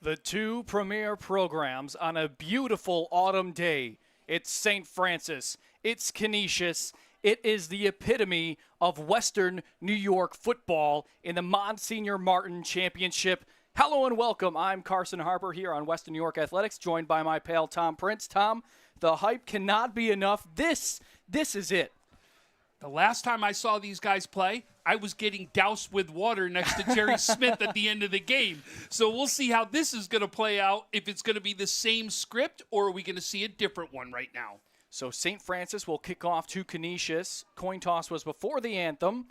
The two premier programs on a beautiful autumn day. It's St. Francis. It's Canisius. It is the epitome of Western New York football in the Monsignor Martin Championship. Hello and welcome. I'm Carson Harper here on Western New York Athletics, joined by my pal Tom Prince. Tom, the hype cannot be enough. This is it. The last time I saw these guys play, I was getting doused with water next to Jerry Smith at the end of the game. So we'll see how this is going to play out, if it's going to be the same script or are we going to see a different one right now. So St. Francis will kick off to Canisius. Coin toss was before the anthem.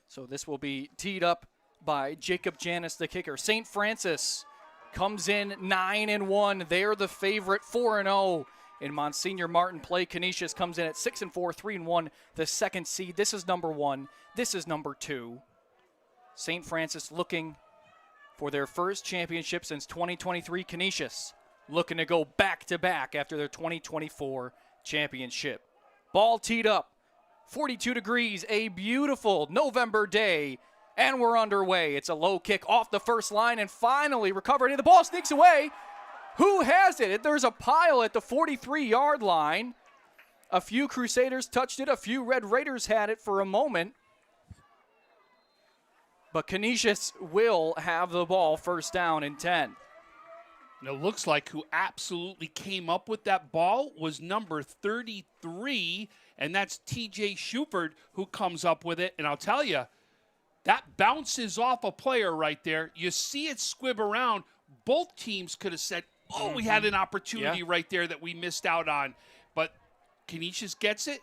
So this will be teed up by Jacob Janis, the kicker. St. Francis comes in 9-1. They're the favorite, 4-0. In Monsignor Martin play, Canisius comes in at 6-4, 3-1, the second seed. This is number one. This is number two. St. Francis looking for their first championship since 2023. Canisius looking to go back-to-back after their 2024 championship. Ball teed up, 42 degrees, a beautiful November day, and we're underway. It's a low kick off the first line and finally recovered, and the ball sneaks away. Who has it? There's a pile at the 43-yard line. A few Crusaders touched it. A few Red Raiders had it for a moment. But Canisius will have the ball, first down and 10. And it looks like who absolutely came up with that ball was number 33, and that's T.J. Shuford who comes up with it. And I'll tell you, that bounces off a player right there. You see it squib around. Both teams could have said, oh, we had an opportunity right there that we missed out on. But Canisius gets it.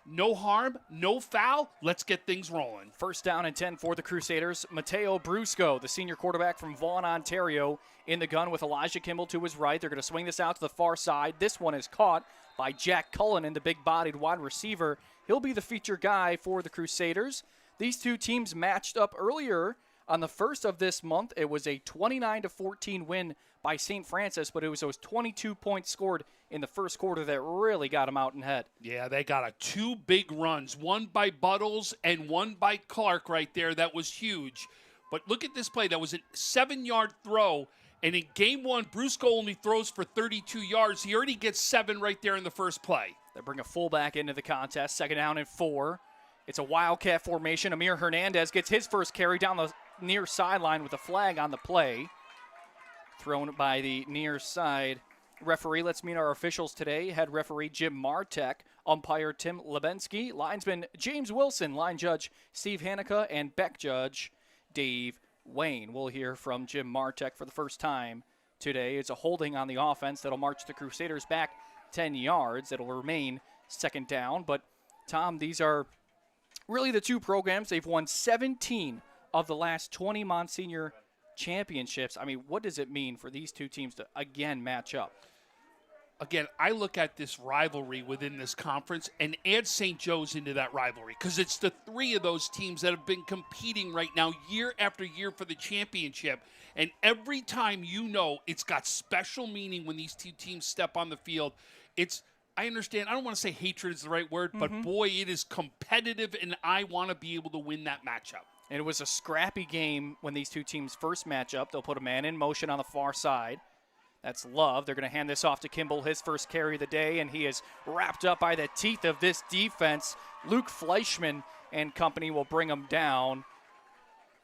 No harm, no foul. Let's get things rolling. First down and 10 for the Crusaders. Mateo Brusco, the senior quarterback from Vaughan, Ontario, in the gun with Elijah Kimball to his right. They're going to swing this out to the far side. This one is caught by Jack Cullen, the big-bodied wide receiver. He'll be the feature guy for the Crusaders. These two teams matched up earlier on the first of this month. It was a 29-14 win by St. Francis, but it was those 22 points scored in the first quarter that really got them out in head. Yeah, they got two big runs, one by Buttles and one by Clark right there. That was huge. But look at this play. That was a 7-yard throw, and in game one, Brusco only throws for 32 yards. He already gets 7 right there in the first play. They bring a fullback into the contest, second down and 4. It's a Wildcat formation. Amir Hernandez gets his first carry down the near sideline with a flag on the play. Thrown by the near side referee. Let's meet our officials today. Head referee Jim Martek, umpire Tim Lebensky, linesman James Wilson, line judge Steve Hanukkah, and back judge Dave Wayne. We'll hear from Jim Martek for the first time today. It's a holding on the offense that'll march the Crusaders back 10 yards. It'll remain second down. But, Tom, these are really the two programs. They've won 17 of the last 20 Monsignor championships. I mean, what does it mean for these two teams to, again, match up? Again, I look at this rivalry within this conference and add St. Joe's into that rivalry because it's the three of those teams that have been competing right now year after year for the championship. And every time it's got special meaning when these two teams step on the field. I understand, I don't want to say hatred is the right word, but boy, it is competitive, and I want to be able to win that matchup. And it was a scrappy game when these two teams first match up. They'll put a man in motion on the far side. That's Love. They're going to hand this off to Kimball, his first carry of the day, and he is wrapped up by the teeth of this defense. Luke Fleischman and company will bring him down,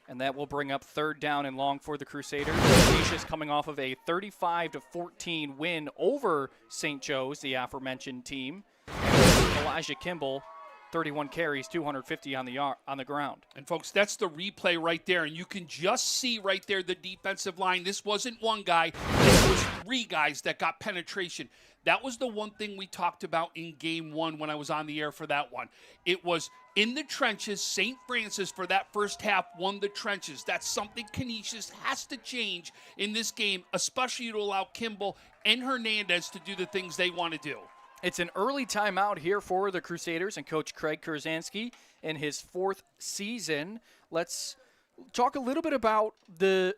and that will bring up third down and long for the Crusaders. Canisius coming off of a 35-14 win over St. Joe's, the aforementioned team. And Elijah Kimball, 31 carries, 250 on the ground. And, folks, that's the replay right there. And you can just see right there the defensive line. This wasn't one guy. This was 3 guys that got penetration. That was the one thing we talked about in game one when I was on the air for that one. It was in the trenches. St. Francis, for that first half, won the trenches. That's something Canisius has to change in this game, especially to allow Kimball and Hernandez to do the things they want to do. It's an early timeout here for the Crusaders and Coach Craig Kurzanski in his 4th season. Let's talk a little bit about the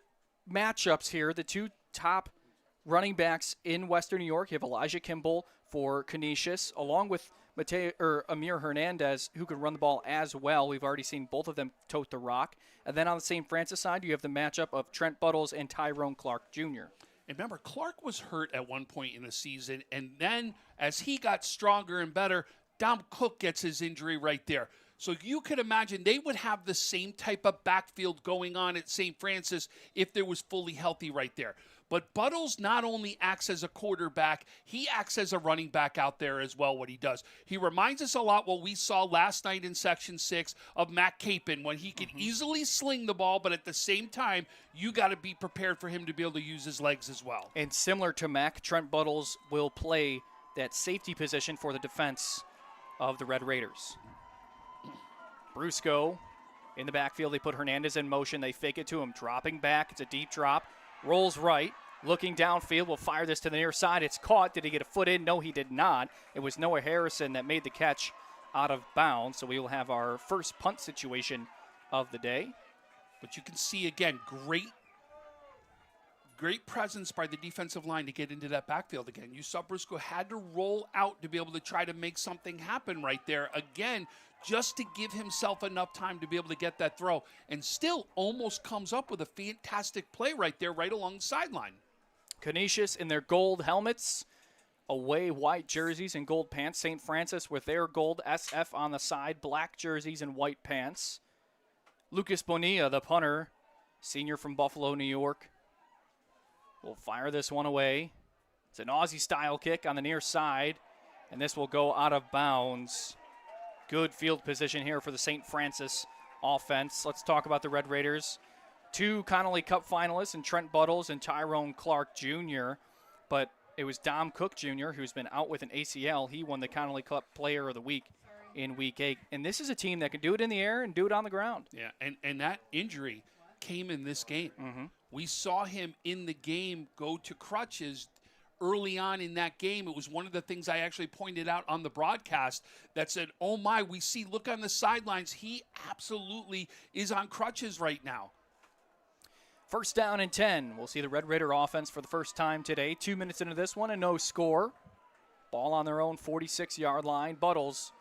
matchups here. The two top running backs in Western New York. You have Elijah Kimball for Canisius, along with Amir Hernandez, who can run the ball as well. We've already seen both of them tote the rock. And then on the St. Francis side, you have the matchup of Trent Buttles and Tyrone Clark Jr. And remember, Clark was hurt at one point in the season, and then as he got stronger and better, Dom Cook gets his injury right there. So you could imagine they would have the same type of backfield going on at St. Francis if there was fully healthy right there. But Buttles not only acts as a quarterback, he acts as a running back out there as well, what he does. He reminds us a lot what we saw last night in Section 6 of Matt Capon, when he could easily sling the ball, but at the same time, you got to be prepared for him to be able to use his legs as well. And similar to Mac, Trent Buttles will play that safety position for the defense of the Red Raiders. Brusco in the backfield. They put Hernandez in motion. They fake it to him. Dropping back. It's a deep drop. Rolls right. Looking downfield. Will fire this to the near side. It's caught. Did he get a foot in? No, he did not. It was Noah Harrison that made the catch out of bounds. So we will have our first punt situation of the day. But you can see, again, great presence by the defensive line to get into that backfield again. You saw Brusco had to roll out to be able to try to make something happen right there. Again, just to give himself enough time to be able to get that throw, and still almost comes up with a fantastic play right there, right along the sideline. Canisius in their gold helmets, away white jerseys and gold pants. St. Francis with their gold SF on the side, black jerseys and white pants. Lucas Bonilla, the punter, senior from Buffalo, New York, will fire this one away. It's an Aussie-style kick on the near side, and this will go out of bounds. Good field position here for the St. Francis offense. Let's talk about the Red Raiders. 2 Connolly Cup finalists, and Trent Buttles and Tyrone Clark Jr., but it was Dom Cook Jr. who's been out with an ACL. He won the Connolly Cup Player of the Week in Week 8. And this is a team that can do it in the air and do it on the ground. Yeah, and that injury came in this game. We saw him in the game go to crutches early on in that game. It was one of the things I actually pointed out on the broadcast that said, oh my, look on the sidelines, he absolutely is on crutches right now. First down and 10. We'll see the Red Raider offense for the first time today. 2 minutes into this one and no score. Ball on their own 46-yard line. Buttles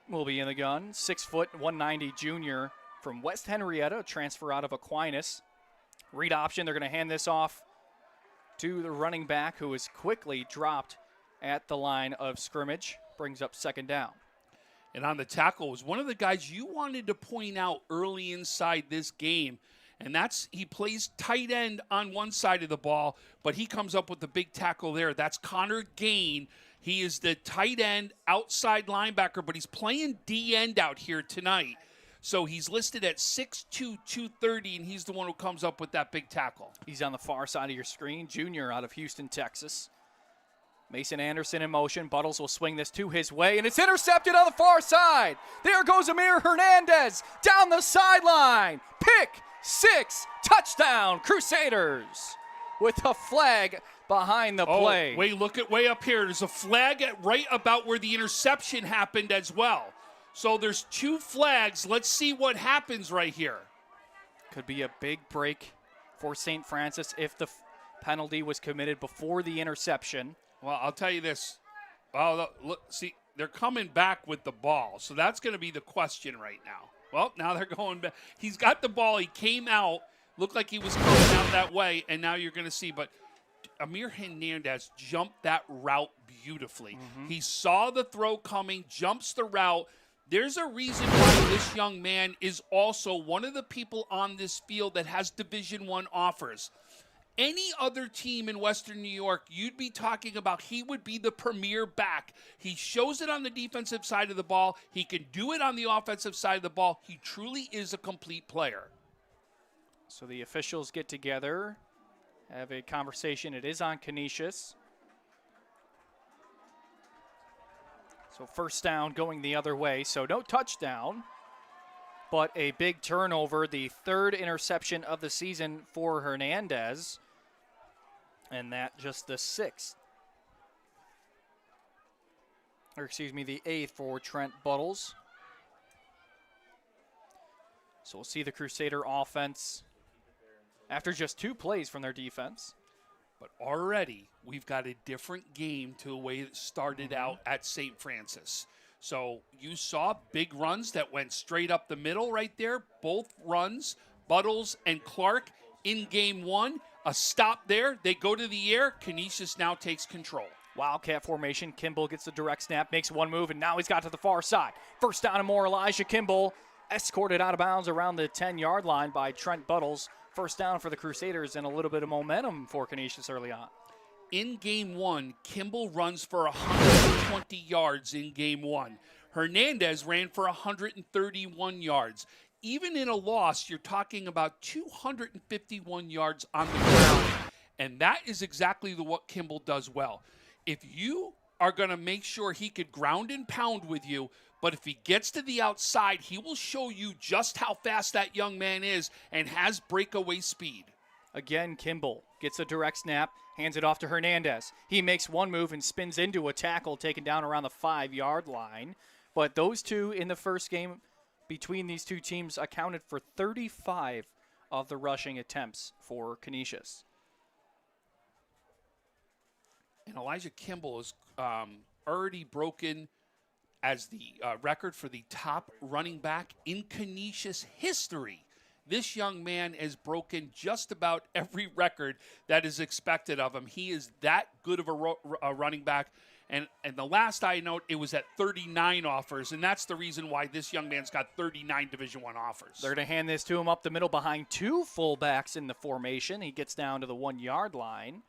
will be in the gun. 6 foot, 190 junior from West Henrietta, transfer out of Aquinas. Read option. They're going to hand this off to the running back, who is quickly dropped at the line of scrimmage. Brings up second down. And on the tackle was one of the guys you wanted to point out early inside this game, and that's he plays tight end on one side of the ball, but he comes up with the big tackle there. That's Connor Gain. He is the tight end outside linebacker, but he's playing D-end out here tonight. So he's listed at 6'2", 230, and he's the one who comes up with that big tackle. He's on the far side of your screen. Junior out of Houston, Texas. Mason Anderson in motion. Buttles will swing this to his way, and it's intercepted on the far side. There goes Amir Hernandez down the sideline. Pick 6, touchdown, Crusaders, with a flag behind the play. Oh, wait, look at way up here. There's a flag at right about where the interception happened as well. So there's 2 flags. Let's see what happens right here. Could be a big break for St. Francis if the penalty was committed before the interception. Well, I'll tell you this. Well, look, see, they're coming back with the ball. So that's going to be the question right now. Well, now they're going back. He's got the ball. He came out. Looked like he was coming out that way. And now you're going to see. But Amir Hernandez jumped that route beautifully. He saw the throw coming, jumps the route. There's a reason why this young man is also one of the people on this field that has Division I offers. Any other team in Western New York, you'd be talking about he would be the premier back. He shows it on the defensive side of the ball. He can do it on the offensive side of the ball. He truly is a complete player. So the officials get together, have a conversation. It is on Canisius. So first down going the other way. So no touchdown, but a big turnover. The 3rd interception of the season for Hernandez. And that just the 6th. Or excuse me, the 8th for Trent Buttles. So we'll see the Crusader offense after just 2 plays from their defense. But already we've got a different game to the way it started out at St. Francis. So you saw big runs that went straight up the middle right there. Both runs, Buttles and Clark In game one, a stop there. They go to the air. Canisius now takes control. Wildcat formation. Kimball gets the direct snap, makes one move, and now he's got to the far side. First down and more. Elijah Kimball escorted out of bounds around the 10-yard line by Trent Buttles. First down for the Crusaders and a little bit of momentum for Canisius early on. In game one, Kimball runs for 120 yards in game one. Hernandez ran for 131 yards. Even in a loss, you're talking about 251 yards on the ground. And that is exactly what Kimball does well. If you are going to make sure he could ground and pound with you, but if he gets to the outside, he will show you just how fast that young man is and has breakaway speed. Again, Kimball gets a direct snap, hands it off to Hernandez. He makes one move and spins into a tackle taken down around the 5-yard line. But those two in the first game between these two teams accounted for 35 of the rushing attempts for Canisius. And Elijah Kimball has already broken as the record for the top running back in Canisius history. This young man has broken just about every record that is expected of him. He is that good of a running back. And the last I note, it was at 39 offers, and that's the reason why this young man's got 39 Division I offers. They're going to hand this to him up the middle behind two fullbacks in the formation. He gets down to the 1-yard line,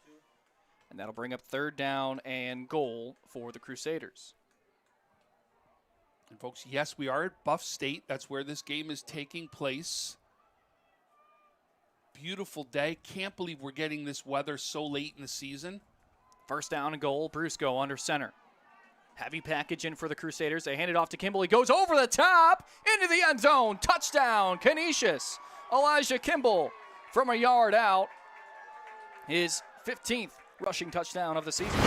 and that'll bring up third down and goal for the Crusaders. And folks, yes, we are at Buff State. That's where this game is taking place. Beautiful day. Can't believe we're getting this weather so late in the season. First down and goal. Brusco under center. Heavy package in for the Crusaders. They hand it off to Kimball. He goes over the top into the end zone. Touchdown, Canisius. Elijah Kimball from a yard out. His 15th rushing touchdown of the season.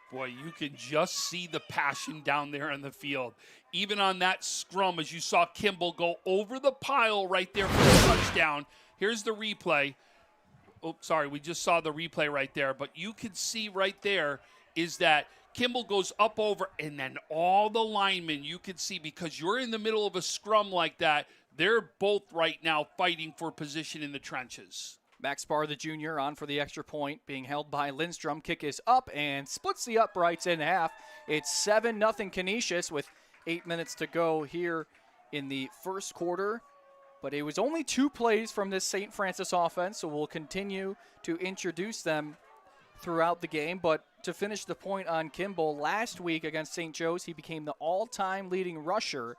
Boy, you can just see the passion down there on the field. Even on that scrum, as you saw Kimball go over the pile right there for the touchdown. Here's the replay. Oh, sorry, we just saw the replay right there. But you can see right there is that Kimball goes up over, and then all the linemen you can see, because you're in the middle of a scrum like that, they're both right now fighting for position in the trenches. Max Barr, the junior, on for the extra point, being held by Lindstrom. Kick is up and splits the uprights in half. It's 7-0 Canisius with 8 minutes to go here in the first quarter. But it was only 2 plays from this St. Francis offense, so we'll continue to introduce them throughout the game. But to finish the point on Kimball, last week against St. Joe's, he became the all-time leading rusher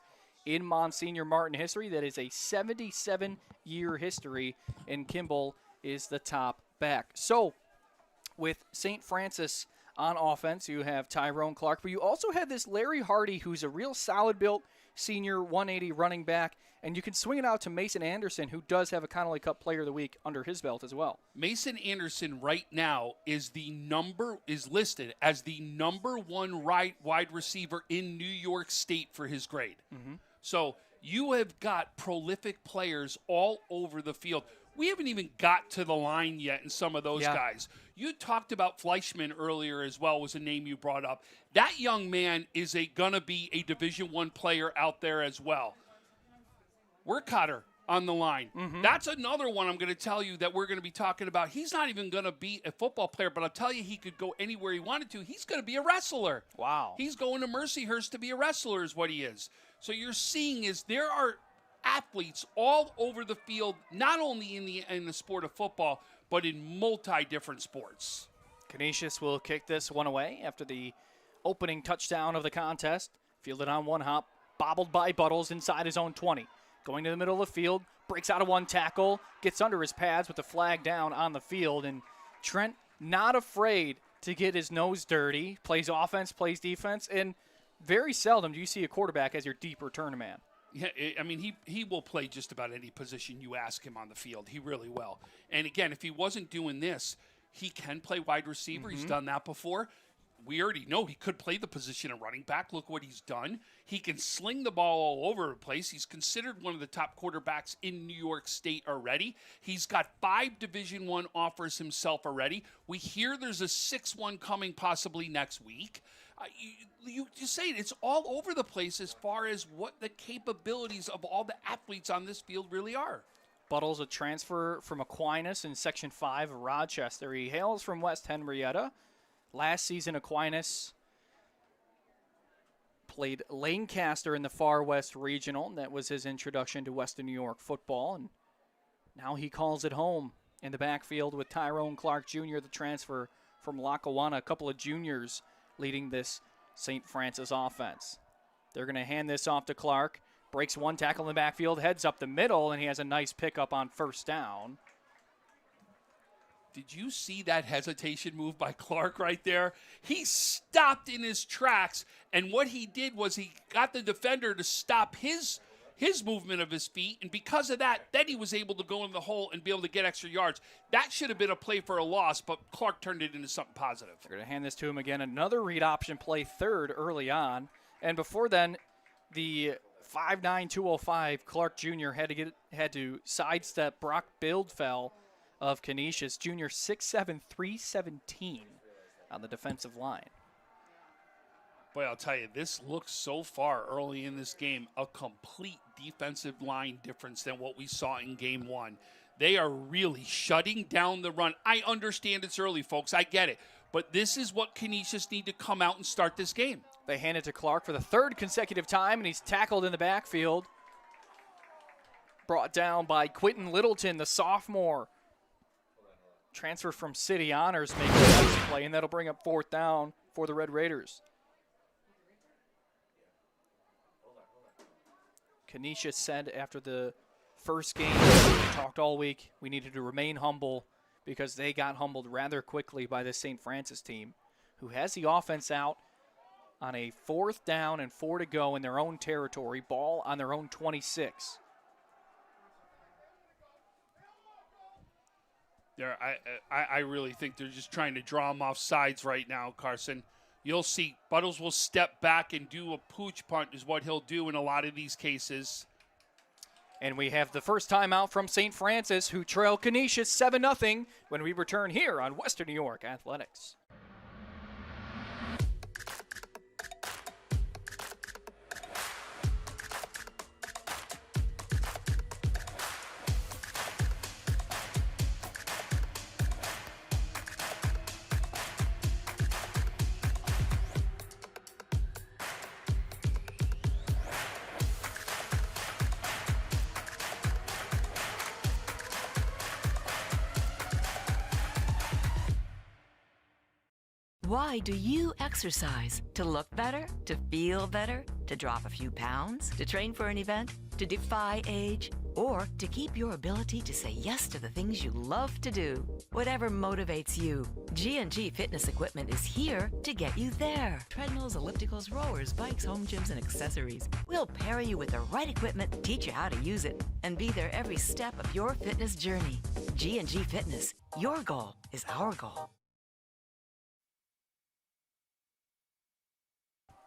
in Monsignor Martin history. That is a 77-year history, and Kimball is the top back. So with St. Francis on offense, you have Tyrone Clark, but you also have this Larry Hardy, who's a real solid-built senior 180 running back, and you can swing it out to Mason Anderson, who does have a Connolly Cup Player of the Week under his belt as well. Mason Anderson right now is listed as the number 1 wide receiver in New York State for his grade. Mm-hmm. So you have got prolific players all over the field. We haven't even got to the line yet in some of those guys. You talked about Fleischman earlier as well, was a name you brought up. That young man is going to be a Division I player out there as well. Workcotter on the line. Mm-hmm. That's another one I'm going to tell you that we're going to be talking about. He's not even going to be a football player, but I'll tell you he could go anywhere he wanted to. He's going to be a wrestler. Wow. He's going to Mercyhurst to be a wrestler is what he is. So you're seeing is there are athletes all over the field, not only in the sport of football, but in multi-different sports. Canisius will kick this one away after the opening touchdown of the contest. Fielded on one hop, bobbled by Buttles inside his own 20. Going to the middle of the field, breaks out of one tackle, gets under his pads with the flag down on the field. And Trent not afraid to get his nose dirty, plays offense, plays defense, and very seldom do you see a quarterback as your deep return man. Yeah, I mean, he will play just about any position you ask him on the field. He really will. And again, if he wasn't doing this, he can play wide receiver. Mm-hmm. He's done that before. We already know he could play the position of running back. Look what he's done. He can sling the ball all over the place. He's considered one of the top quarterbacks in New York State already. He's got 5 Division I offers himself already. We hear there's a 6th one coming possibly next week. You say it, it's all over the place as far as what the capabilities of all the athletes on this field really are. Buttles, a transfer from Aquinas in Section 5 of Rochester. He hails from West Henrietta. Last season, Aquinas played Lancaster in the Far West Regional. That was his introduction to Western New York football. And now he calls it home in the backfield with Tyrone Clark Jr., the transfer from Lackawanna. A couple of juniors leading this St. Francis offense. They're going to hand this off to Clark. Breaks one tackle in the backfield, heads up the middle, and he has a nice pickup on first down. Did you see that hesitation move by Clark right there? He stopped in his tracks, and what he did was he got the defender to stop his movement of his feet, and because of that, then he was able to go in the hole and be able to get extra yards. That should have been a play for a loss, but Clark turned it into something positive. They're going to hand this to him again. Another read option play third early on, and before then, the 5'9", 205 Clark Jr. had to sidestep Brock Bildfell of Canisius. Jr. 6'7", 317 on the defensive line. Boy, I'll tell you, this looks so far early in this game a complete defensive line difference than what we saw in game one. They are really shutting down the run. I understand it's early, folks. I get it. But this is what Canisius need to come out and start this game. They hand it to Clark for the third consecutive time, and he's tackled in the backfield. Brought down by Quentin Littleton, the sophomore. Transfer from City Honors, making a nice play, and that'll bring up fourth down for the Red Raiders. Canisius said after the first game, we talked all week, we needed to remain humble because they got humbled rather quickly by the St. Francis team, who has the offense out on a 4th down and 4 to go in their own territory, ball on their own 26. I really think they're just trying to draw them off sides right now, Carson. You'll see Buttles will step back and do a pooch punt is what he'll do in a lot of these cases. And we have the first timeout from St. Francis, who trail Canisius 7-0 when we return here on Western New York Athletics. Why do you exercise? To look better? To feel better? To drop a few pounds? To train for an event? To defy age? Or to keep your ability to say yes to the things you love to do? Whatever motivates you, G&G Fitness Equipment is here to get you there. Treadmills, ellipticals, rowers, bikes, home gyms, and accessories. We'll pair you with the right equipment, teach you how to use it, and be there every step of your fitness journey. G&G Fitness. Your goal is our goal.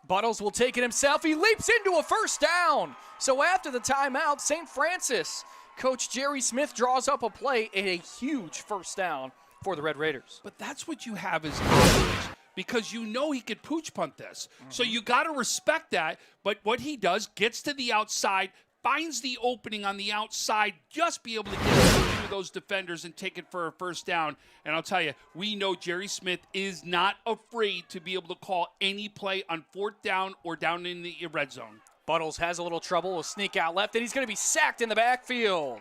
Buttles will take it himself. He leaps into a first down. So after the timeout, St. Francis, Coach Jerry Smith draws up a play and a huge first down for the Red Raiders. But that's what you have as offense, because you know he could pooch punt this. So you got to respect that. But what he does, gets to the outside, finds the opening on the outside, just be able to get through those defenders and take it for a first down. And I'll tell you, we know Jerry Smith is not afraid to be able to call any play on 4th down or down in the red zone. Buttles has a little trouble, will sneak out left, and he's going to be sacked in the backfield.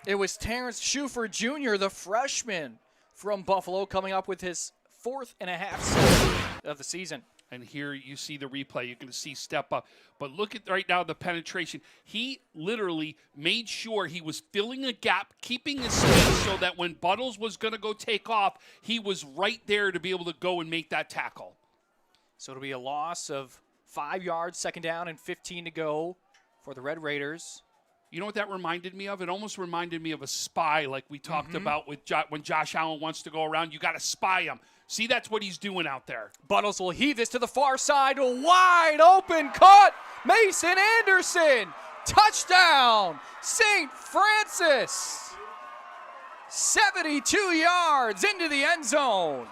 It was Terrence Schuford Jr., the freshman from Buffalo, coming up with his 4th and a half sack of the season. And here you see the replay. You're going to see step up. But look at right now the penetration. He literally made sure he was filling a gap, keeping his space so that when Buttles was going to go take off, he was right there to be able to go and make that tackle. So it'll be a loss of 5 yards, 2nd down, and 15 to go for the Red Raiders. You know what that reminded me of? It almost reminded me of a spy like we talked about with when Josh Allen wants to go around. You got to spy him. See, that's what he's doing out there. Buttles will heave this to the far side. A wide open cut. Mason Anderson. Touchdown. St. Francis. 72 yards into the end zone.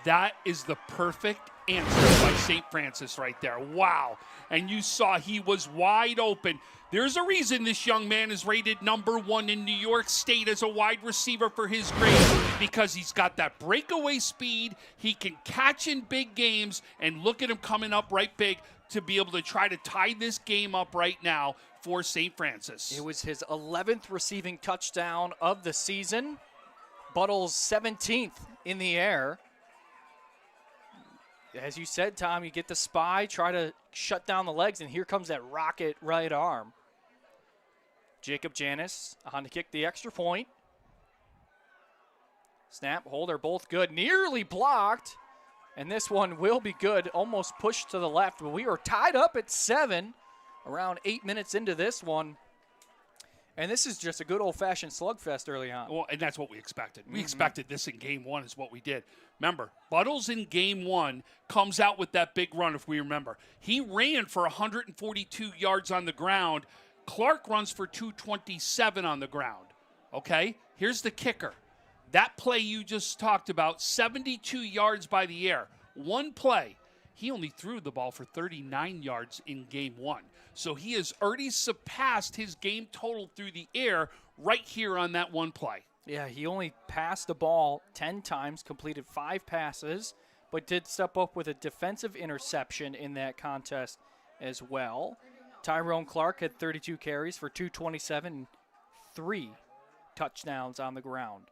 That is the perfect answer by St. Francis right there. Wow. And you saw he was wide open. There's a reason this young man is rated #1 in New York State as a wide receiver for his grade, because he's got that breakaway speed. He can catch in big games, and look at him coming up right big to be able to try to tie this game up right now for St. Francis. It was his 11th receiving touchdown of the season. Buttle's 17th in the air. As you said, Tom, you get the spy, try to shut down the legs, and here comes that rocket right arm. Jacob Janis on to kick the extra point. Snap, hold are both good. Nearly blocked. And this one will be good. Almost pushed to the left. But we are tied up at 7. Around 8 minutes into this one. And this is just a good old-fashioned slugfest early on. Well, and that's what we expected. We expected this in game 1 is what we did. Remember, Buttles in game 1 comes out with that big run, if we remember. He ran for 142 yards on the ground. Clark runs for 227 on the ground. Okay? Here's the kicker. That play you just talked about, 72 yards by the air. One play. He only threw the ball for 39 yards in game 1. So he has already surpassed his game total through the air right here on that one play. Yeah, he only passed the ball 10 times, completed 5 passes, but did step up with a defensive interception in that contest as well. Tyrone Clark had 32 carries for 227, 3 touchdowns on the ground.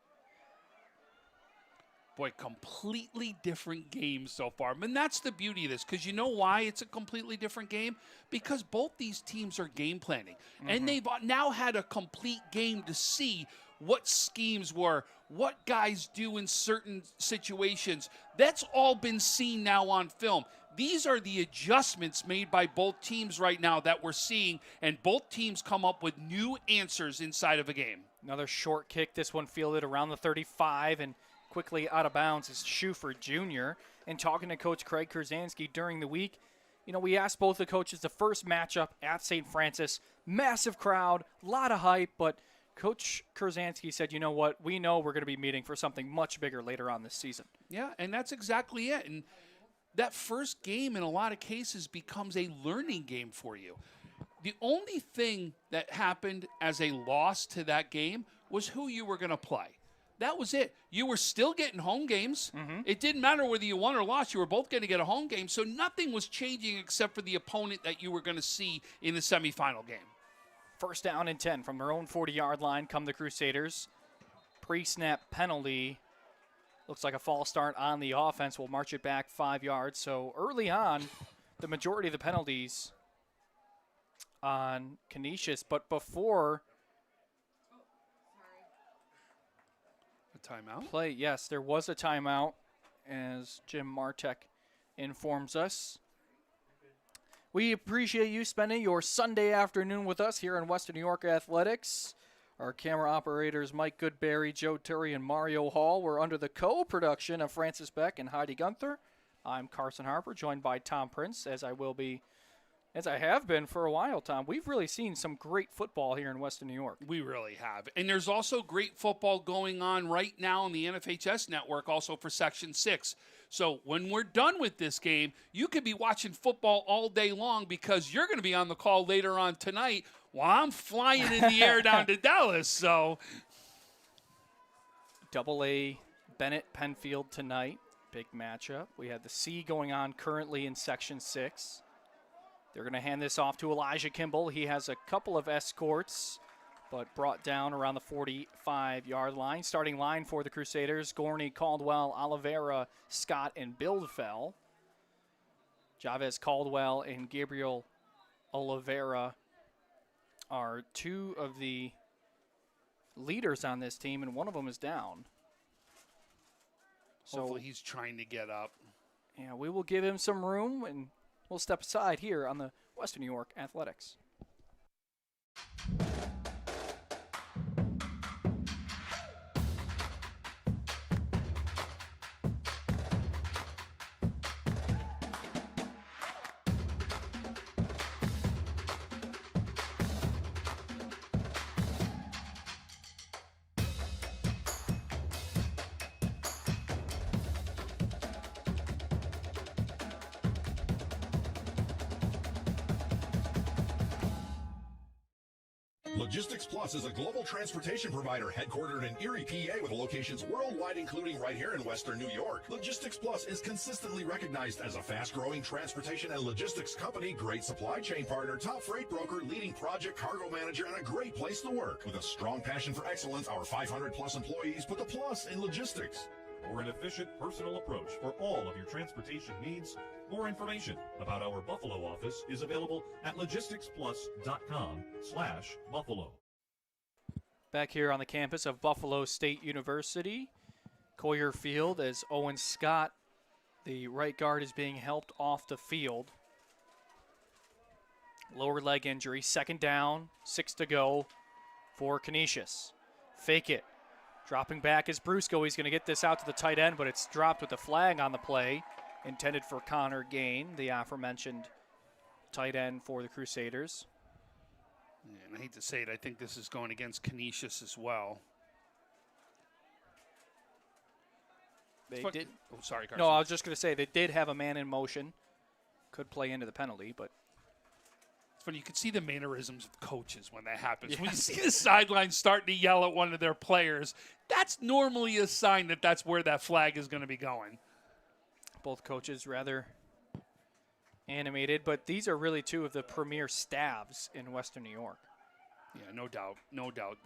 Boy, completely different game so far. And that's the beauty of this, because you know why it's a completely different game? Because both these teams are game planning. And they've now had a complete game to see what schemes were, what guys do in certain situations. That's all been seen now on film. These are the adjustments made by both teams right now that we're seeing, and both teams come up with new answers inside of a game. Another short kick, this one fielded around the 35, and quickly out of bounds is Schuford Jr. And talking to Coach Craig Kurzanski during the week, you know, we asked both the coaches the first matchup at St. Francis. Massive crowd, a lot of hype, but Coach Kurzanski said, you know what, we know we're going to be meeting for something much bigger later on this season. Yeah, and that's exactly it. And that first game in a lot of cases becomes a learning game for you. The only thing that happened as a loss to that game was who you were going to play. That was it. You were still getting home games. It didn't matter whether you won or lost. You were both going to get a home game. So nothing was changing except for the opponent that you were going to see in the semifinal game. First down and 10 from their own 40-yard line come the Crusaders. Pre-snap penalty. Looks like a false start on the offense. Will march it back 5 yards. So early on, the majority of the penalties on Canisius. But before Timeout. play, yes, there was a timeout, as Jim Martek informs us. We appreciate you spending your Sunday afternoon with us here in Western New York Athletics. Our camera operators, Mike Goodberry, Joe Turry, and Mario Hall, were under the co-production of Francis Beck and Heidi Gunther. I'm Carson Harper, joined by Tom Prince, as I have been for a while, Tom. We've really seen some great football here in Western New York. We really have. And there's also great football going on right now on the NFHS network, also for Section 6. So when we're done with this game, you could be watching football all day long, because you're going to be on the call later on tonight while I'm flying in the air down to Dallas. So Double-A Bennett Penfield tonight. Big matchup. We have the C going on currently in Section 6. They're going to hand this off to Elijah Kimball. He has a couple of escorts, but brought down around the 45-yard line. Starting line for the Crusaders, Gorney, Caldwell, Oliveira, Scott, and Bildfell. Chavez Caldwell and Gabriel Oliveira are two of the leaders on this team, and one of them is down. So hopefully he's trying to get up. Yeah, we will give him some room, and we'll step aside here on the Western New York Athletics. Logistics Plus is a global transportation provider headquartered in Erie, PA, with locations worldwide, including right here in Western New York. Logistics Plus is consistently recognized as a fast-growing transportation and logistics company, great supply chain partner, top freight broker, leading project cargo manager, and a great place to work. With a strong passion for excellence, our 500-plus employees put the plus in logistics. For an efficient, personal approach for all of your transportation needs, more information about our Buffalo office is available at logisticsplus.com/Buffalo. Back here on the campus of Buffalo State University, Coyer Field, as Owen Scott, the right guard, is being helped off the field. Lower leg injury, second down, 6 to go for Canisius. Fake it. Dropping back is Brusco. He's going to get this out to the tight end, but it's dropped with a flag on the play, intended for Connor Gain, the aforementioned tight end for the Crusaders. Yeah, and I hate to say it, I think this is going against Canisius as well. They did. Oh, sorry, Carson. No, I was just going to say they did have a man in motion. Could play into the penalty, but It's funny, you can see the mannerisms of coaches when that happens. Yes. When you see the sideline starting to yell at one of their players, that's normally a sign that that's where that flag is going to be going. both coaches rather animated. But these are really two of the premier staffs in Western New York. Yeah, no doubt. No doubt.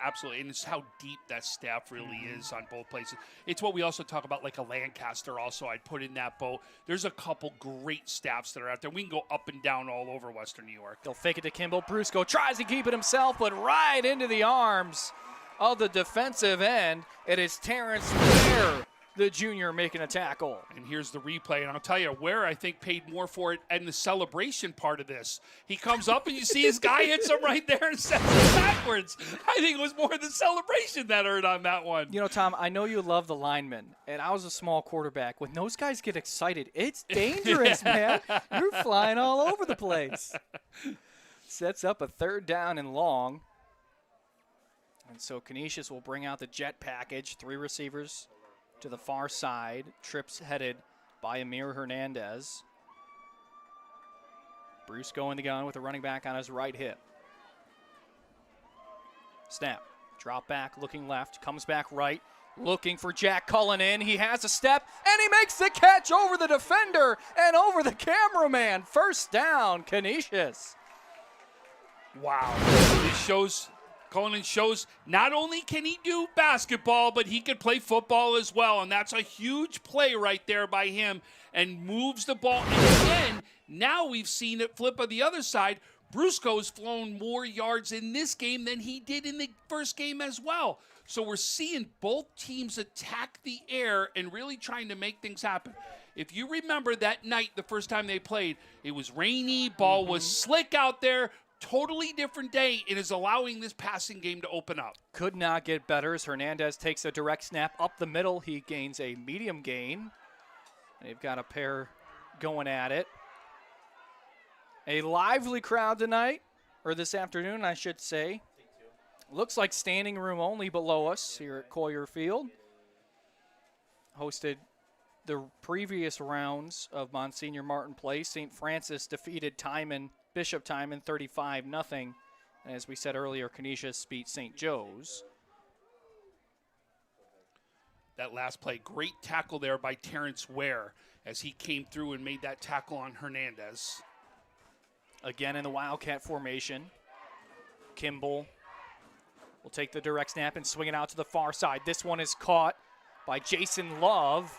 Absolutely. And it's how deep that staff really is on both places. It's what we also talk about, like a Lancaster also I'd put in that boat. There's a couple great staffs that are out there. We can go up and down all over Western New York. They'll fake it to Kimball. Brusco tries to keep it himself, but right into the arms of the defensive end. It is Terrence Ware, the junior, making a tackle. And here's the replay, and I'll tell you, Ware, I think, paid more for it in the celebration part of this. He comes up, and you see his guy hits him right there and sends him backwards. I think it was more the celebration that hurt on that one. You know, Tom, I know you love the linemen, and I was a small quarterback. When those guys get excited, it's dangerous, man. You're flying all over the place. Sets up a third down and long. And so Canisius will bring out the jet package, 3 receivers to the far side. Trips headed by Amir Hernandez. Brusco in the gun with a running back on his right hip. Snap. Drop back, looking left. Comes back right. Looking for Jack Cullinan. He has a step, and he makes the catch over the defender and over the cameraman. First down, Canisius. Wow. Cullinan shows not only can he do basketball, but he can play football as well. And that's a huge play right there by him, and moves the ball. And again, now we've seen it flip on the other side. Brusco's flown more yards in this game than he did in the first game as well. So we're seeing both teams attack the air and really trying to make things happen. If you remember that night, the first time they played, it was rainy, ball was slick out there. Totally different day. It is allowing this passing game to open up. Could not get better as Hernandez takes a direct snap up the middle. He gains a medium gain. They've got a pair going at it. A lively crowd tonight, or this afternoon, I should say. Looks like standing room only below us here at Coyer Field. Hosted the previous rounds of Monsignor Martin Place. St. Francis defeated Bishop Timon 35-0. And as we said earlier, Canisius beat St. Joe's. That last play, great tackle there by Terrence Ware as he came through and made that tackle on Hernandez. Again in the Wildcat formation. Kimball will take the direct snap and swing it out to the far side. This one is caught by Jason Love,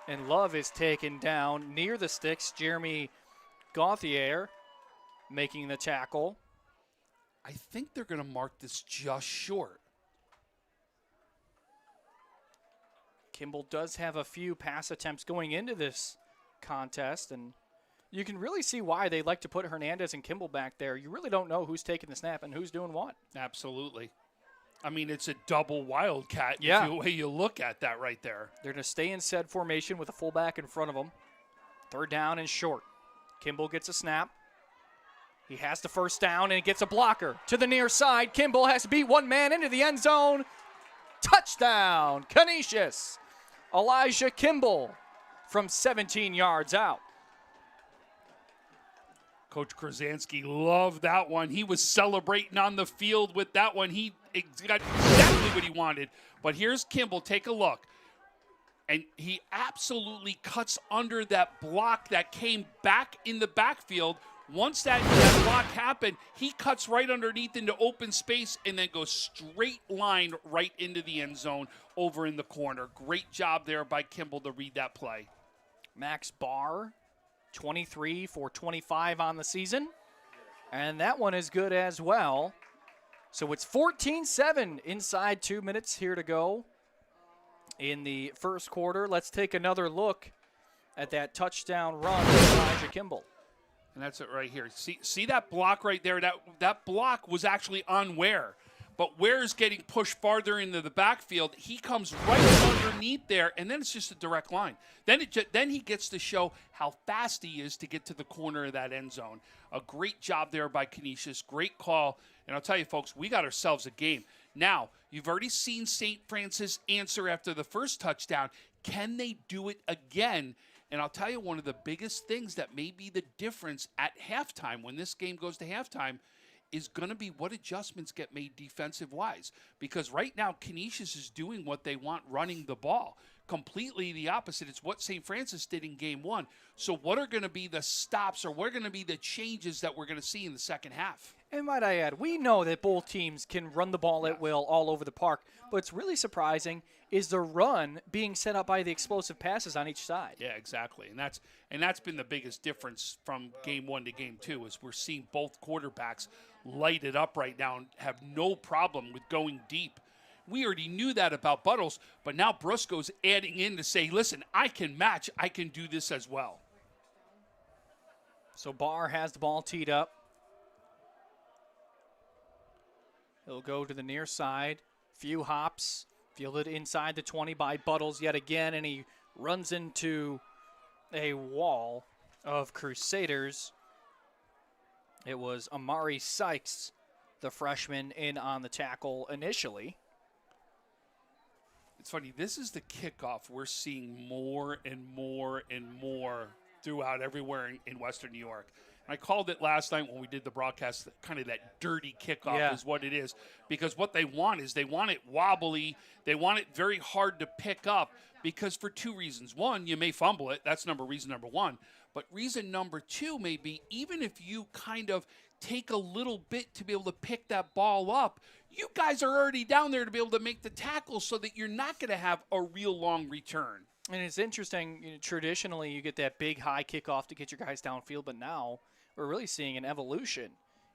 and Love is taken down near the sticks. Jeremy Gauthier making the tackle. I think they're going to mark this just short. Kimball does have a few pass attempts going into this contest, and you can really see why they like to put Hernandez and Kimball back there. You really don't know who's taking the snap and who's doing what. Absolutely. I mean, it's a double Wildcat Yeah. way you look at that right there. They're going to stay in said formation with a fullback in front of them. Third down and short. Kimball gets a snap. He has the first down, and he gets a blocker to the near side. Kimball has to beat one man into the end zone. Touchdown, Canisius. Elijah Kimball from 17 yards out. Coach Krasansky loved that one. He was celebrating on the field with that one. He got exactly what he wanted. But here's Kimball. Take a look. And he absolutely cuts under that block that came back in the backfield. Once that block happened, he cuts right underneath into open space and then goes straight line right into the end zone over in the corner. Great job there by Kimball to read that play. Max Barr, 23 for 25 on the season. And that one is good as well. So it's 14-7 inside 2 minutes here to go in the first quarter. Let's take another look at that touchdown run by Elijah Kimball. And that's it right here. See that block right there? That block was actually on Ware. But Ware's getting pushed farther into the backfield. He comes right underneath there, and then it's just a direct line. Then he gets to show how fast he is to get to the corner of that end zone. A great job there by Canisius. Great call. And I'll tell you, folks, we got ourselves a game. Now, you've already seen St. Francis answer after the first touchdown. Can they do it again? And I'll tell you, one of the biggest things that may be the difference at halftime, when this game goes to halftime, is going to be what adjustments get made defensive-wise. Because right now, Canisius is doing what they want, running the ball. Completely the opposite. It's what St. Francis did in Game 1. So what are going to be the stops, or what are going to be the changes that we're going to see in the second half? And might I add, we know that both teams can run the ball at will all over the park. But what's really surprising is the run being set up by the explosive passes on each side. Yeah, exactly. And that's been the biggest difference from Game 1 to Game 2, is we're seeing both quarterbacks light it up right now and have no problem with going deep. We already knew that about Buttles, but now Brusco's adding in to say, listen, I can match. I can do this as well. So Barr has the ball teed up. He'll go to the near side. Few hops. Fielded inside the 20 by Buttles yet again, and he runs into a wall of Crusaders. It was Amari Sykes, the freshman, in on the tackle initially. It's funny, this is the kickoff we're seeing more and more and more throughout everywhere in Western New York. I called it last night when we did the broadcast, kind of that dirty kickoff is what it is. Because what they want is they want it wobbly. They want it very hard to pick up, because for two reasons. One, you may fumble it. That's reason number one. But reason number two may be, even if you kind of take a little bit to be able to pick that ball up, you guys are already down there to be able to make the tackle, so that you're not going to have a real long return. And it's interesting, traditionally you get that big high kickoff to get your guys downfield, but now we're really seeing an evolution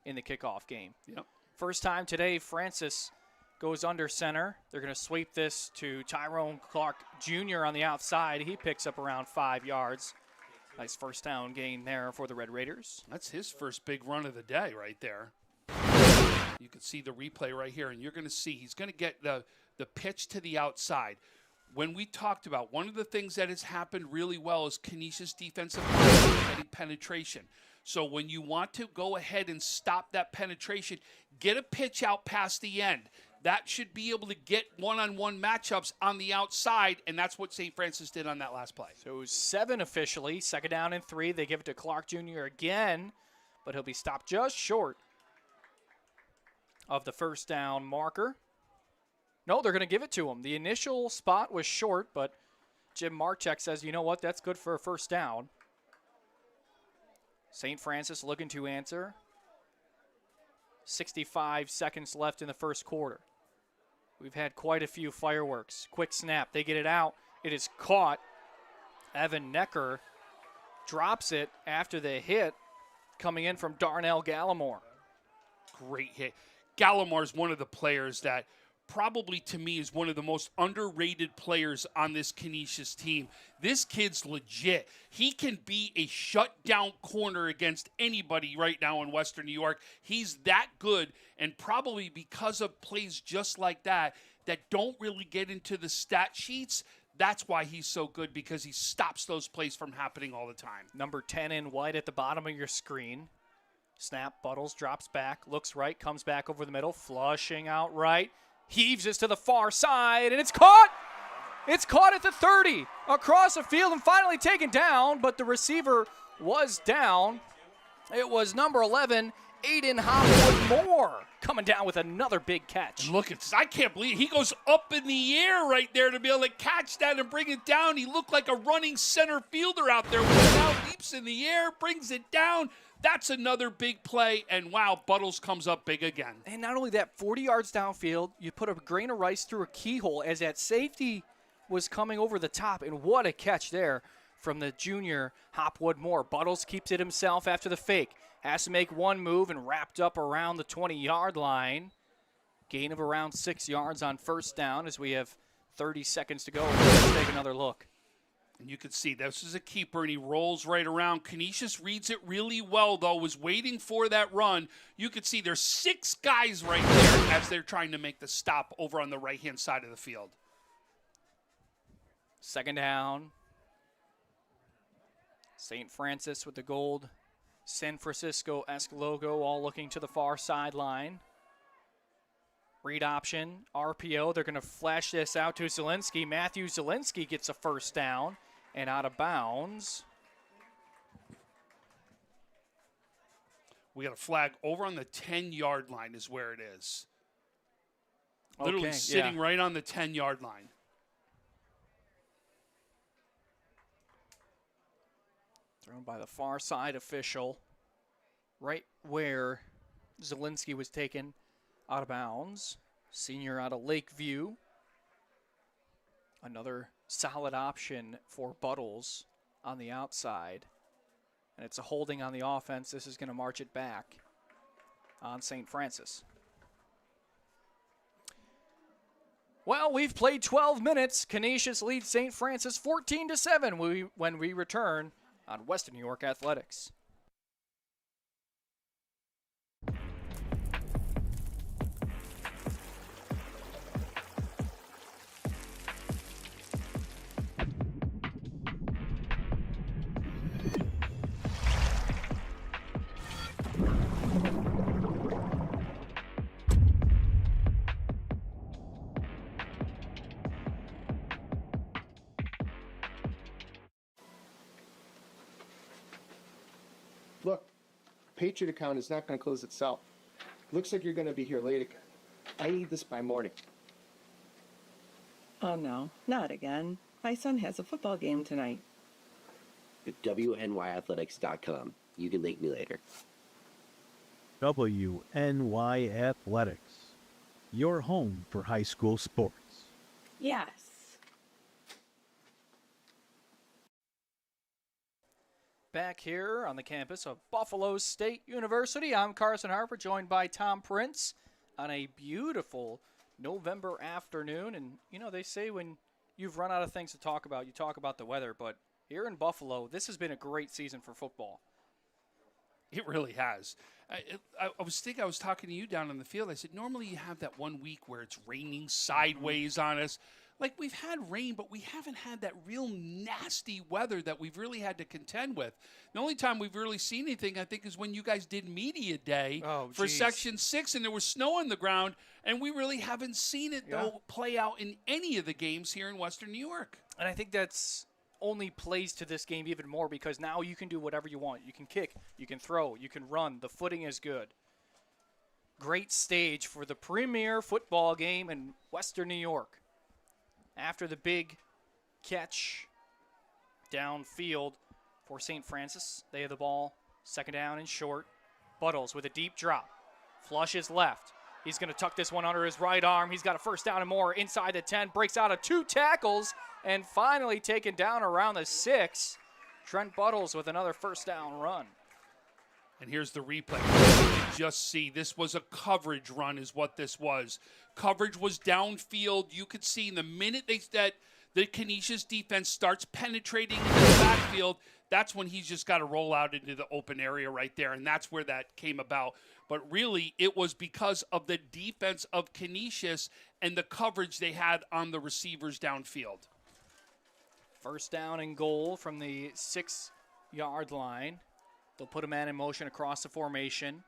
in the kickoff game. Yep. First time today, Francis goes under center. They're going to sweep this to Tyrone Clark Jr. on the outside. He picks up around 5 yards. Nice first down gain there for the Red Raiders. That's his first big run of the day right there. You can see the replay right here, and you're going to see he's going to get the pitch to the outside. When we talked about, one of the things that has happened really well is Canisius defensive line getting penetration. So when you want to go ahead and stop that penetration, get a pitch out past the end. That should be able to get one-on-one matchups on the outside, and that's what St. Francis did on that last play. So it was 7 officially, 2nd down and 3. They give it to Clark Jr. again, but he'll be stopped just short of the first down marker. No, they're going to give it to him. The initial spot was short, but Jim Marchek says, you know what, that's good for a first down. St. Francis looking to answer. 65 seconds left in the first quarter. We've had quite a few fireworks. Quick snap. They get it out. It is caught. Evan Necker drops it after the hit coming in from Darnell Gallimore. Great hit. Gallimore's one of the players that probably, to me, is one of the most underrated players on this Canisius team. This kid's legit. He can be a shutdown corner against anybody right now in Western New York. He's that good, and probably because of plays just like that don't really get into the stat sheets, that's why he's so good, because he stops those plays from happening all the time. Number 10 in white at the bottom of your screen. Snap, Buttles drops back, looks right, comes back over the middle, flushing out right. Heaves this to the far side, and it's caught! It's caught at the 30, across the field, and finally taken down, but the receiver was down. It was number 11, Aiden Hopwood-Moore, coming down with another big catch. And look at this. I can't believe it. He goes up in the air right there to be able to catch that and bring it down. He looked like a running center fielder out there. Now leaps in the air, brings it down. That's another big play. And wow, Buttles comes up big again. And not only that, 40 yards downfield, you put a grain of rice through a keyhole as that safety was coming over the top. And what a catch there from the junior Hopwood-Moore. Buttles keeps it himself after the fake. Has to make one move and wrapped up around the 20-yard line. Gain of around 6 yards on first down as we have 30 seconds to go. Let's take another look. And you can see this is a keeper, and he rolls right around. Canisius reads it really well, though, was waiting for that run. You could see there's 6 guys right there as they're trying to make the stop over on the right-hand side of the field. Second down. St. Francis with the gold San Francisco-esque logo, all looking to the far sideline. Read option, RPO. They're going to flash this out to Zielinski. Matthew Zielinski gets a first down and out of bounds. We got a flag over on the 10-yard line is where it is. Literally sitting right on the 10-yard line. Thrown by the far side official, right where Zielinski was taken out of bounds. Senior out of Lakeview. Another solid option for Buttles on the outside. And it's a holding on the offense. This is going to march it back on St. Francis. Well, we've played 12 minutes. Canisius leads St. Francis 14-7 when we return on Western New York Athletics. Look, Patriot account is not going to close itself. Looks like you're going to be here late again. I need this by morning. Oh no, not again. My son has a football game tonight. At WNYAthletics.com. You can thank me later. WNYAthletics. Your home for high school sports. Yes. Back here on the campus of Buffalo State University, I'm Carson Harper, joined by Tom Prince on a beautiful November afternoon. And, you know, they say when you've run out of things to talk about, you talk about the weather. But here in Buffalo, this has been a great season for football. It really has. I was talking to you down on the field. I said, normally you have that 1 week where it's raining sideways on us. Like, we've had rain, but we haven't had that real nasty weather that we've really had to contend with. The only time we've really seen anything, I think, is when you guys did media day for Section 6, and there was snow on the ground, and we really haven't seen it, though, play out in any of the games here in Western New York. And I think that's only plays to this game even more because now you can do whatever you want. You can kick, you can throw, you can run. The footing is good. Great stage for the premier football game in Western New York. After the big catch downfield for St. Francis, they have the ball, second down and short. Buttles with a deep drop, flushes left. He's going to tuck this one under his right arm. He's got a first down and more inside the 10, breaks out of 2 tackles, and finally taken down around the 6. Trent Buttles with another first down run. And here's the replay. You can just see this was a coverage run is what this was. Coverage was downfield. You could see in the minute that the Canisius defense starts penetrating into the backfield, that's when he's just got to roll out into the open area right there, and that's where that came about. But really, it was because of the defense of Canisius and the coverage they had on the receivers downfield. First down and goal from the 6-yard line. They'll put a man in motion across the formation.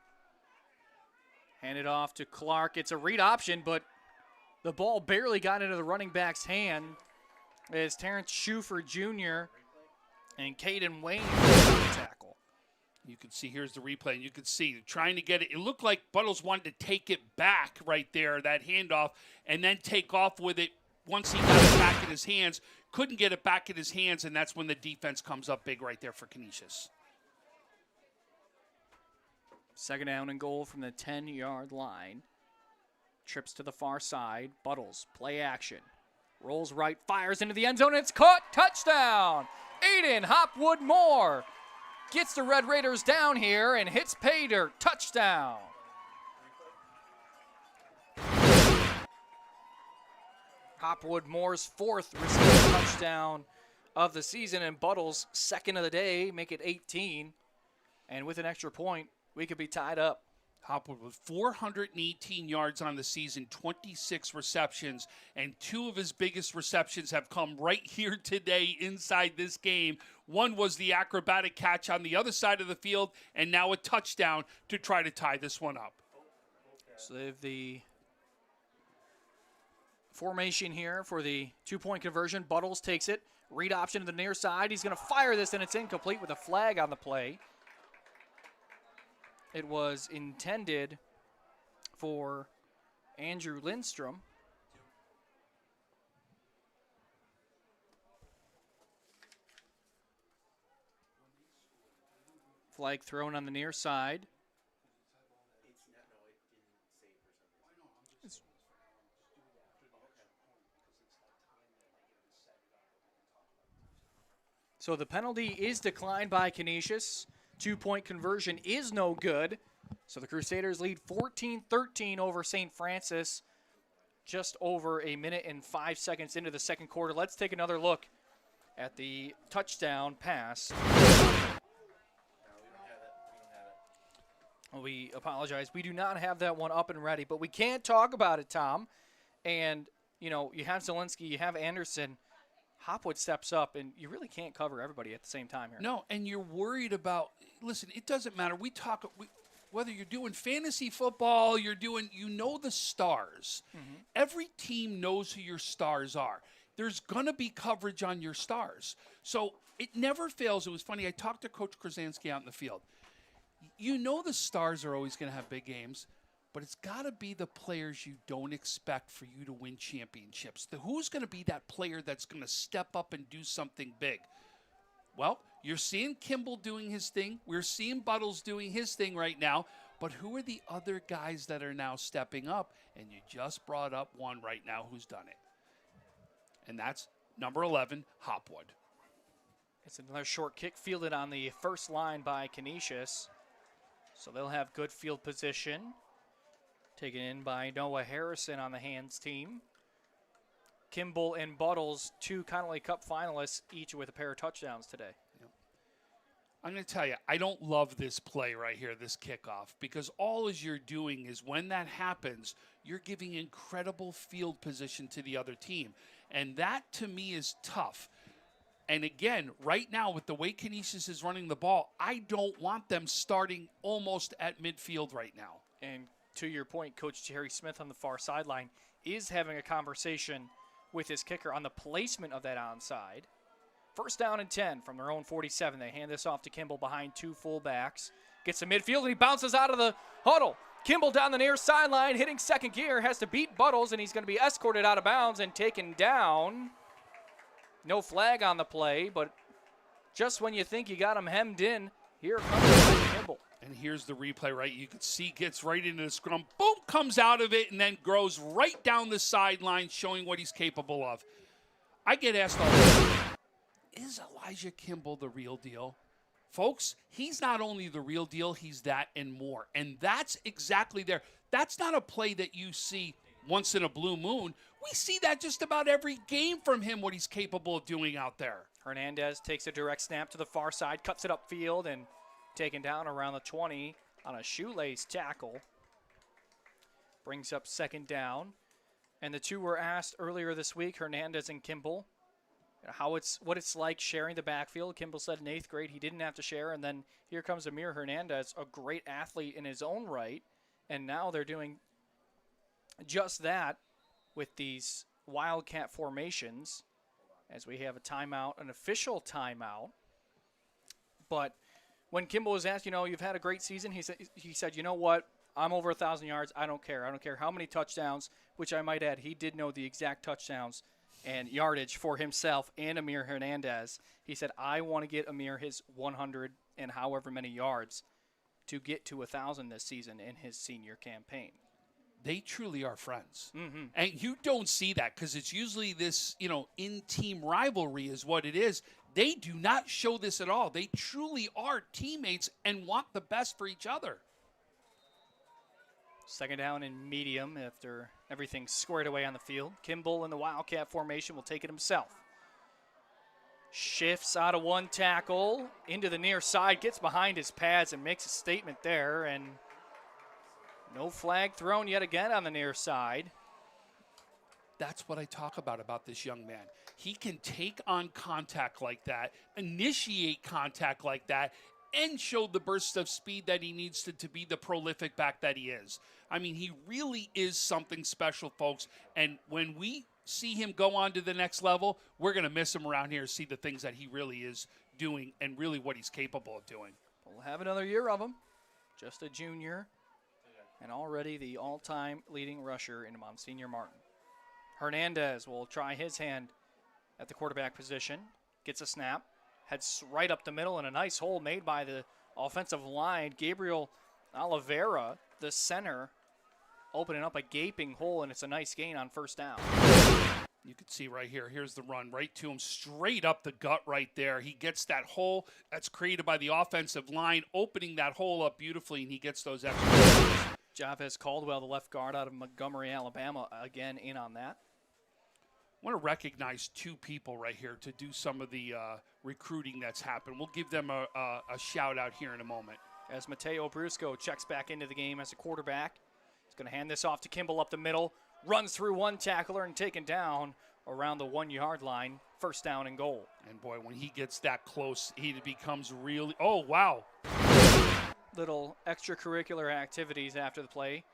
Hand it off to Clark. It's a read option, but the ball barely got into the running back's hand as Terrence Schuford Jr. and Caden Wayne tackle. You can see, here's the replay, and you can see trying to get it. It looked like Buttles wanted to take it back right there, that handoff, and then take off with it once he got it back in his hands. Couldn't get it back in his hands, and that's when the defense comes up big right there for Canisius. Second down and goal from the 10-yard line. Trips to the far side. Buttles, play action. Rolls right, fires into the end zone, and it's caught. Touchdown! Aiden Hopwood Moore gets the Red Raiders down here and hits pay dirt. Touchdown! Hopwood Moore's 4th receiving touchdown of the season, and Buttles' 2nd of the day, make it 18. And with an extra point, we could be tied up. Hopwood with 418 yards on the season, 26 receptions, and 2 of his biggest receptions have come right here today inside this game. One was the acrobatic catch on the other side of the field, and now a touchdown to try to tie this one up. So they have the formation here for the 2-point conversion. Buttles takes it. Read option to the near side. He's going to fire this, and it's incomplete with a flag on the play. It was intended for Andrew Lindstrom. Flag thrown on the near side. So the penalty is declined by Canisius. 2-point conversion is no good. So the Crusaders lead 14-13 over St. Francis just over a minute and 5 seconds into the second quarter. Let's take another look at the touchdown pass. We apologize. We do not have that one up and ready, but we can't talk about it, Tom. And, you know, you have Zielinski, you have Anderson. Hopwood steps up, and you really can't cover everybody at the same time here. No, and you're worried about, listen, it doesn't matter. Whether you're doing fantasy football, you know the stars. Mm-hmm. Every team knows who your stars are. There's going to be coverage on your stars. So it never fails. It was funny. I talked to Coach Krasinski out in the field. You know the stars are always going to have big games, but it's got to be the players you don't expect for you to win championships. Who's going to be that player that's going to step up and do something big? Well, you're seeing Kimball doing his thing. We're seeing Buttles doing his thing right now. But who are the other guys that are now stepping up? And you just brought up one right now who's done it. And that's number 11, Hopwood. It's another short kick fielded on the first line by Canisius. So they'll have good field position. Taken in by Noah Harrison on the hands team. Kimball and Buttles, 2 Connolly Cup finalists, each with a pair of touchdowns today. Yep. I'm going to tell you, I don't love this play right here, this kickoff, because all you're doing is when that happens, you're giving incredible field position to the other team. And that, to me, is tough. And again, right now, with the way Canisius is running the ball, I don't want them starting almost at midfield right now. And to your point, Coach Jerry Smith on the far sideline is having a conversation with his kicker on the placement of that onside. First down and 10 from their own 47. They hand this off to Kimball behind 2 fullbacks. Gets to midfield, and he bounces out of the huddle. Kimball down the near sideline, hitting second gear, has to beat Buttles, and he's going to be escorted out of bounds and taken down. No flag on the play, but just when you think you got him hemmed in, here comes Kimball. And here's the replay, right? You can see gets right into the scrum. Boom, comes out of it and then grows right down the sideline, showing what he's capable of. I get asked all the time, is Elijah Kimball the real deal? Folks, he's not only the real deal, he's that and more. And that's exactly there. That's not a play that you see once in a blue moon. We see that just about every game from him, what he's capable of doing out there. Hernandez takes a direct snap to the far side, cuts it upfield, and taken down around the 20 on a shoelace tackle. Brings up second down. And the 2 were asked earlier this week, Hernandez and Kimball, what it's like sharing the backfield. Kimball said in 8th grade he didn't have to share. And then here comes Amir Hernandez, a great athlete in his own right. And now they're doing just that with these Wildcat formations as we have a timeout, an official timeout. But when Kimball was asked, you've had a great season, he said, you know what? I'm over 1,000 yards. I don't care. I don't care how many touchdowns, which I might add, he did know the exact touchdowns and yardage for himself and Amir Hernandez. He said, I want to get Amir his 100 and however many yards to get to 1,000 this season in his senior campaign. They truly are friends. Mm-hmm. And you don't see that because it's usually this, in-team rivalry is what it is. They do not show this at all. They truly are teammates and want the best for each other. Second down and medium after everything's squared away on the field. Kimball in the Wildcat formation will take it himself. Shifts out of one tackle into the near side, gets behind his pads and makes a statement there, and no flag thrown yet again on the near side. That's what I talk about this young man. He can take on contact like that, initiate contact like that, and show the burst of speed that he needs to be the prolific back that he is. I mean, he really is something special, folks. And when we see him go on to the next level, we're going to miss him around here, see the things that he really is doing and really what he's capable of doing. We'll have another year of him. Just a junior and already the all-time leading rusher in Monsignor Martin. Hernandez will try his hand at the quarterback position. Gets a snap. Heads right up the middle and a nice hole made by the offensive line. Gabriel Oliveira, the center, opening up a gaping hole, and it's a nice gain on first down. You can see right here. Here's the run right to him, straight up the gut right there. He gets that hole that's created by the offensive line, opening that hole up beautifully, and he gets those extra yards. Javez Caldwell, the left guard out of Montgomery, Alabama, again in on that. I want to recognize two people right here to do some of the recruiting that's happened. We'll give them a shout out here in a moment. As Mateo Brusco checks back into the game as a quarterback. He's going to hand this off to Kimball up the middle. Runs through one tackler and taken down around the 1 yard line. First down and goal. And boy, when he gets that close, he becomes really, oh, wow. Little extracurricular activities after the play.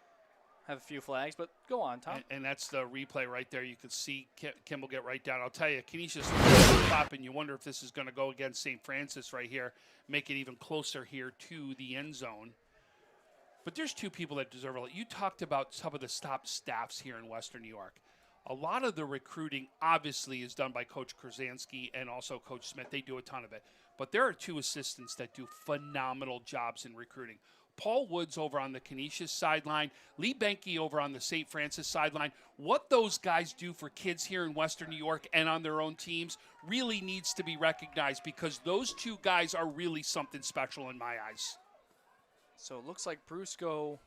Have a few flags, but go on, Tom. And that's the replay right there. You could see Kimball get right down. I'll tell you, Canisius popping. You wonder if this is going to go against St. Francis right here, make it even closer here to the end zone. But there's two people that deserve it. You talked about some of the top staffs here in Western New York. A lot of the recruiting obviously is done by Coach Krasansky and also Coach Smith. They do a ton of it. But there are two assistants that do phenomenal jobs in recruiting. Paul Woods over on the Canisius sideline, Lee Benke over on the St. Francis sideline. What those guys do for kids here in Western New York and on their own teams really needs to be recognized because those two guys are really something special in my eyes. So it looks like Brusco,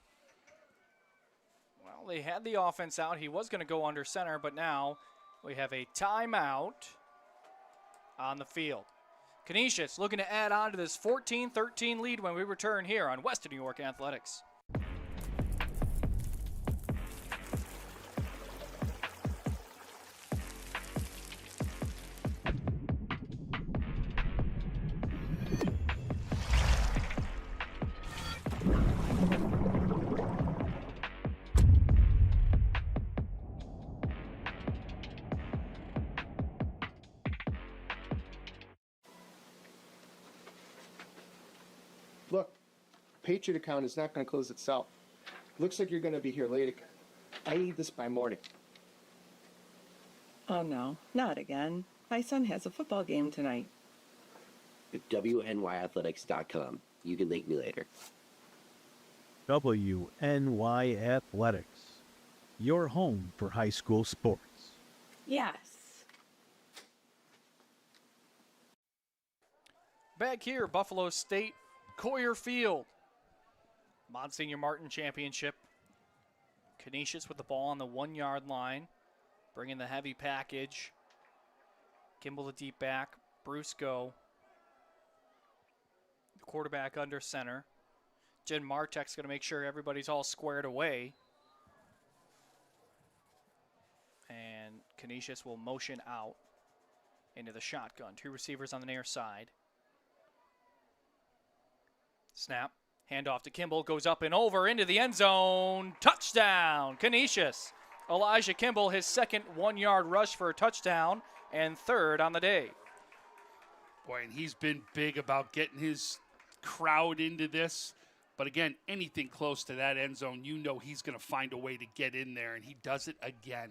well, they had the offense out. He was going to go under center, but now we have a timeout on the field. Canisius looking to add on to this 14-13 lead when we return here on Western New York Athletics. Look, Patriot account is not going to close itself. Looks like you're going to be here late again. I need this by morning. Oh no, not again. My son has a football game tonight. WNYAthletics.com. You can thank me later. WNYAthletics. Your home for high school sports. Yes. Back here, Buffalo State, Coyer Field. Monsignor Martin Championship. Canisius with the ball on the 1 yard line. Bringing the heavy package. Kimball the deep back. Brusco. The quarterback under center. Jen Martek's going to make sure everybody's all squared away. And Canisius will motion out into the shotgun. Two receivers on the near side. Snap. Handoff to Kimball. Goes up and over into the end zone. Touchdown, Canisius. Elijah Kimball, his second 1 yard rush for a touchdown and third on the day. Boy, and he's been big about getting his crowd into this. But again, anything close to that end zone, you know he's going to find a way to get in there, and he does it again.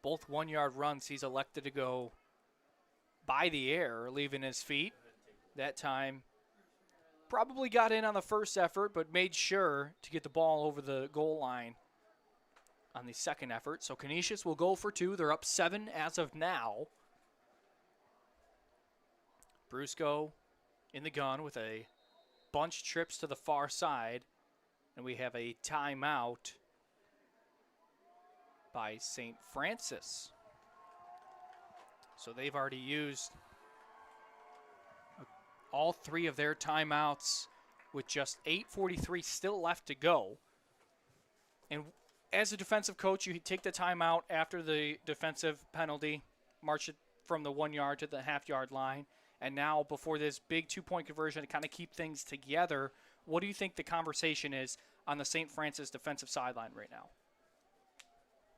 Both 1-yard runs, he's elected to go by the air, leaving his feet. That time, probably got in on the first effort, but made sure to get the ball over the goal line on the second effort. So Canisius will go for 2. They're up 7 as of now. Brusco in the gun with a bunch trips to the far side. And we have a timeout by St. Francis. So they've already used all 3 of their timeouts with just 8:43 still left to go. And as a defensive coach, you take the timeout after the defensive penalty, march it from the 1 yard to the half-yard line, and now before this big 2-point conversion to kind of keep things together. What do you think the conversation is on the St. Francis defensive sideline right now?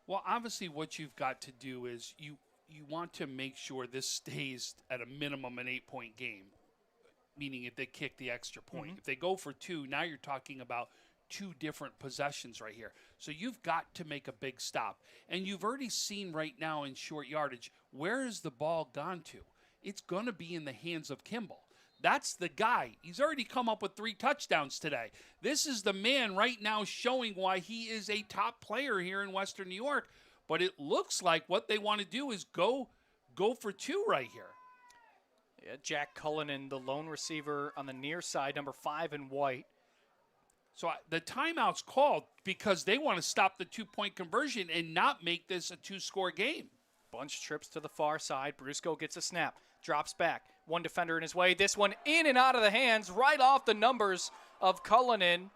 Well, obviously what you've got to do is you want to make sure this stays at a minimum an 8-point game, meaning if they kick the extra point. Mm-hmm. If they go for 2, now you're talking about 2 different possessions right here. So you've got to make a big stop. And you've already seen right now in short yardage, where has the ball gone to? It's going to be in the hands of Kimball. That's the guy. He's already come up with 3 touchdowns today. This is the man right now showing why he is a top player here in Western New York. But it looks like what they want to do is go for 2 right here. Yeah, Jack Cullinan, the lone receiver on the near side, number 5 in white. So the timeout's called because they want to stop the 2-point conversion and not make this a 2-score game. Bunch trips to the far side. Brusco gets a snap, drops back. One defender in his way. This one in and out of the hands, right off the numbers of Cullinan.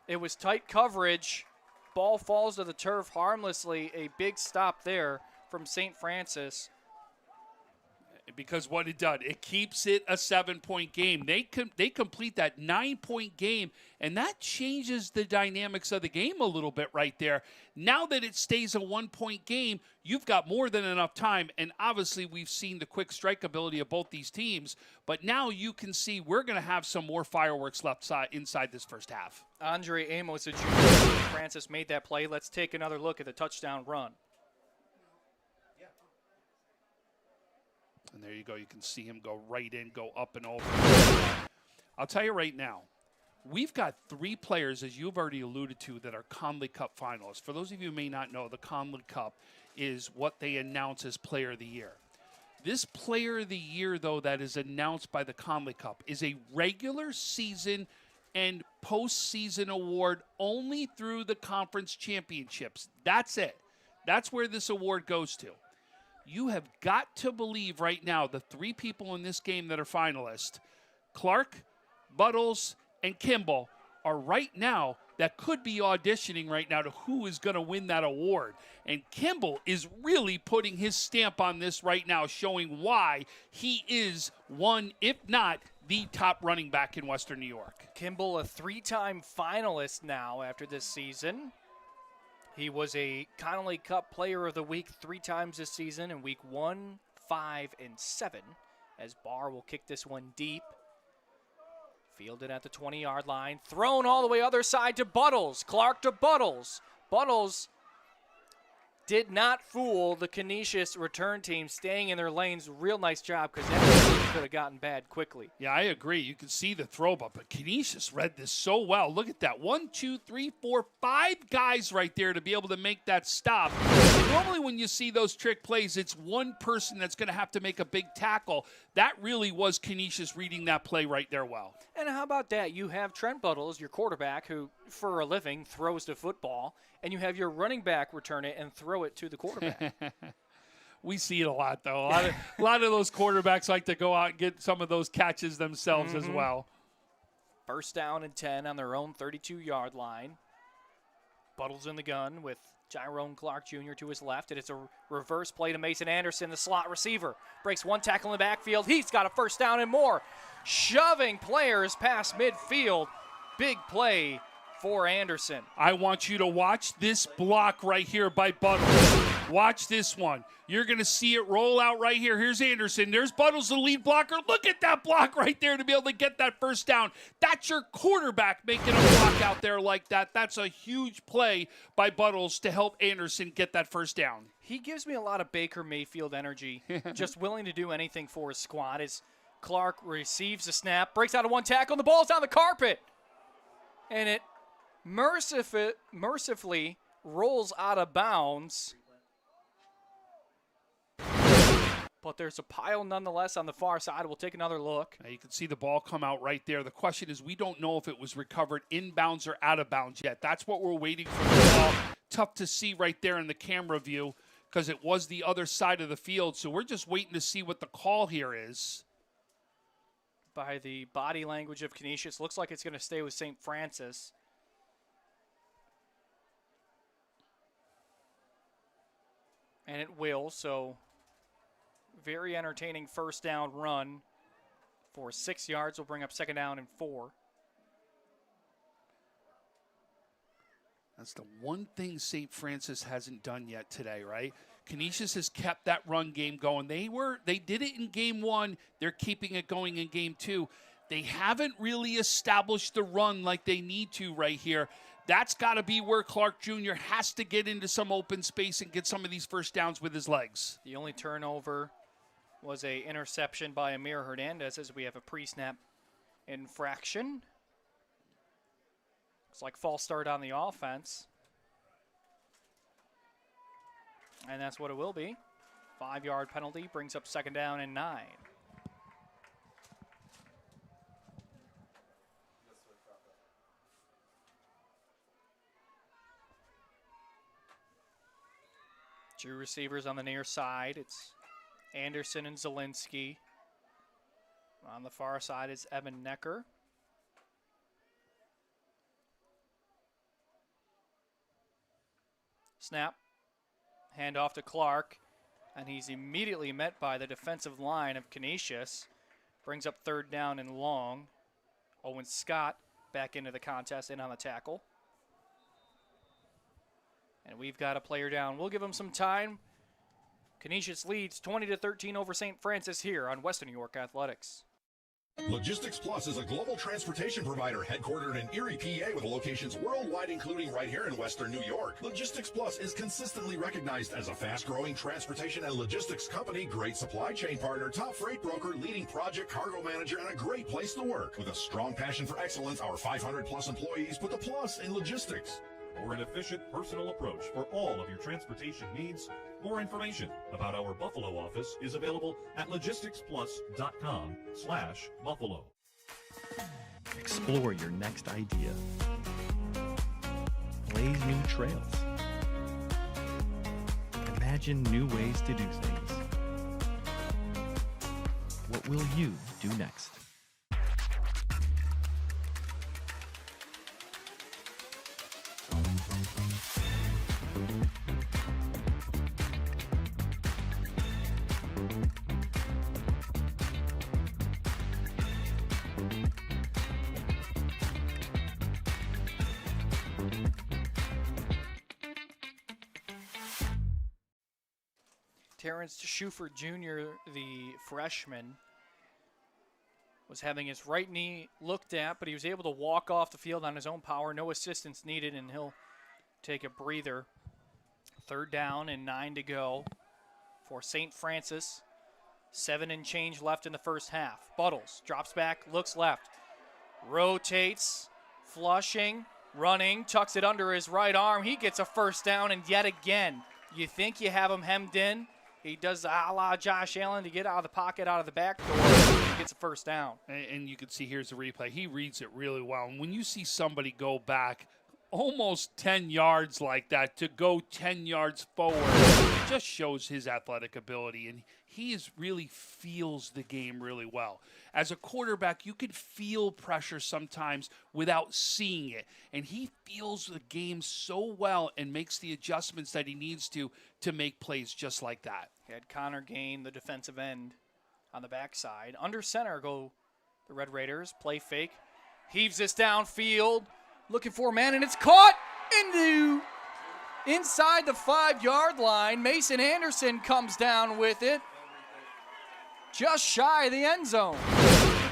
It was tight coverage. Ball falls to the turf harmlessly. A big stop there from St. Francis. Because what it done, it keeps it a 7-point game. They complete that 9-point game, and that changes the dynamics of the game a little bit right there. Now that it stays a 1-point game, you've got more than enough time, and obviously we've seen the quick strike ability of both these teams, but now you can see we're going to have some more fireworks left inside this first half. Andre Amos, a junior, Francis made that play. Let's take another look at the touchdown run. And there you go. You can see him go right in, go up and over. I'll tell you right now, we've got 3 players, as you've already alluded to, that are Conley Cup finalists. For those of you who may not know, the Conley Cup is what they announce as Player of the Year. This Player of the Year, though, that is announced by the Conley Cup is a regular season and postseason award only through the conference championships. That's it. That's where this award goes to. You have got to believe right now the 3 people in this game that are finalists, Clark, Buttles, and Kimball, are right now that could be auditioning right now to who is going to win that award. And Kimball is really putting his stamp on this right now, showing why he is one, if not the top running back in Western New York. Kimball, a 3-time finalist now after this season. He was a Connolly Cup Player of the Week 3 times this season in week 1, 5, and 7. As Barr will kick this one deep. Fielded at the 20-yard line. Thrown all the way other side to Buttles. Clark to Buttles. Buttles did not fool the Canisius return team, staying in their lanes. Real nice job, because that could have gotten bad quickly. Yeah, I agree. You can see the throw, but Canisius read this so well. Look at that. 1, 2, 3, 4, 5 guys right there to be able to make that stop. And normally when you see those trick plays, it's one person that's going to have to make a big tackle. That really was Canisius reading that play right there well. And how about that? You have Trent Buttles, your quarterback, who for a living throws the football, and you have your running back return it and throw it to the quarterback. We see it a lot, though. A lot of those quarterbacks like to go out and get some of those catches themselves as well. First down and 10 on their own 32-yard line. Buttles in the gun with Tyrone Clark Jr. to his left. And it's a reverse play to Mason Anderson, the slot receiver. Breaks one tackle in the backfield. He's got a first down and more. Shoving players past midfield. Big play for Anderson. I want you to watch this block right here by Buttles. Watch this one. You're going to see it roll out right here. Here's Anderson. There's Buttles, the lead blocker. Look at that block right there to be able to get that first down. That's your quarterback making a block out there like that. That's a huge play by Buttles to help Anderson get that first down. He gives me a lot of Baker Mayfield energy, just willing to do anything for his squad. As Clark receives the snap, breaks out of one tackle, and the ball's on the carpet. And it mercifully rolls out of bounds. But there's a pile nonetheless on the far side. We'll take another look. Now you can see the ball come out right there. The question is, we don't know if it was recovered inbounds or out of bounds yet. That's what we're waiting for the ball. Tough to see right there in the camera view because it was the other side of the field. So we're just waiting to see what the call here is. By the body language of Canisius, looks like it's going to stay with St. Francis. And it will, so very entertaining first down run for 6 yards. Will bring up second down and 4. That's the one thing St. Francis hasn't done yet today, right? Canisius has kept that run game going. They did it in game 1. They're keeping it going in game 2. They haven't really established the run like they need to right here. That's got to be where Clark Jr. has to get into some open space and get some of these first downs with his legs. The only turnover was a interception by Amir Hernandez as we have a pre-snap infraction. Looks like false start on the offense. And that's what it will be. 5-yard penalty brings up second down and 9. Two receivers on the near side. It's Anderson and Zielinski. On the far side is Evan Necker. Snap. Hand off to Clark. And he's immediately met by the defensive line of Canisius. Brings up third down and long. Owen Scott back into the contest, in on the tackle. And we've got a player down. We'll give him some time. Canisius leads 20-13 over St. Francis here on Western New York Athletics. Logistics Plus is a global transportation provider headquartered in Erie, PA with locations worldwide, including right here in Western New York. Logistics Plus is consistently recognized as a fast-growing transportation and logistics company, great supply chain partner, top freight broker, leading project cargo manager, and a great place to work. With a strong passion for excellence, our 500-plus employees put the plus in logistics. For an efficient, personal approach for all of your transportation needs, more information about our Buffalo office is available at logisticsplus.com/Buffalo. Explore your next idea. Blaze new trails. Imagine new ways to do things. What will you do next? Terrence Schufert Jr., the freshman, was having his right knee looked at, but he was able to walk off the field on his own power. No assistance needed, and he'll take a breather. Third down and 9 to go for St. Francis. 7 and change left in the first half. Buttles drops back, looks left, rotates, flushing, running, tucks it under his right arm. He gets a first down, and yet again, you think you have him hemmed in. He does a la Josh Allen to get out of the pocket, out of the back door. He gets a first down. And you can see here's the replay. He reads it really well. And when you see somebody go back almost 10 yards like that, to go 10 yards forward, it just shows his athletic ability. And he really feels the game really well. As a quarterback, you can feel pressure sometimes without seeing it. And he feels the game so well and makes the adjustments that he needs to make plays just like that. He had Connor Gain, the defensive end, on the backside. Under center go the Red Raiders. Play fake. Heaves this downfield. Looking for a man, and it's caught into inside the 5-yard line. Mason Anderson comes down with it, just shy of the end zone.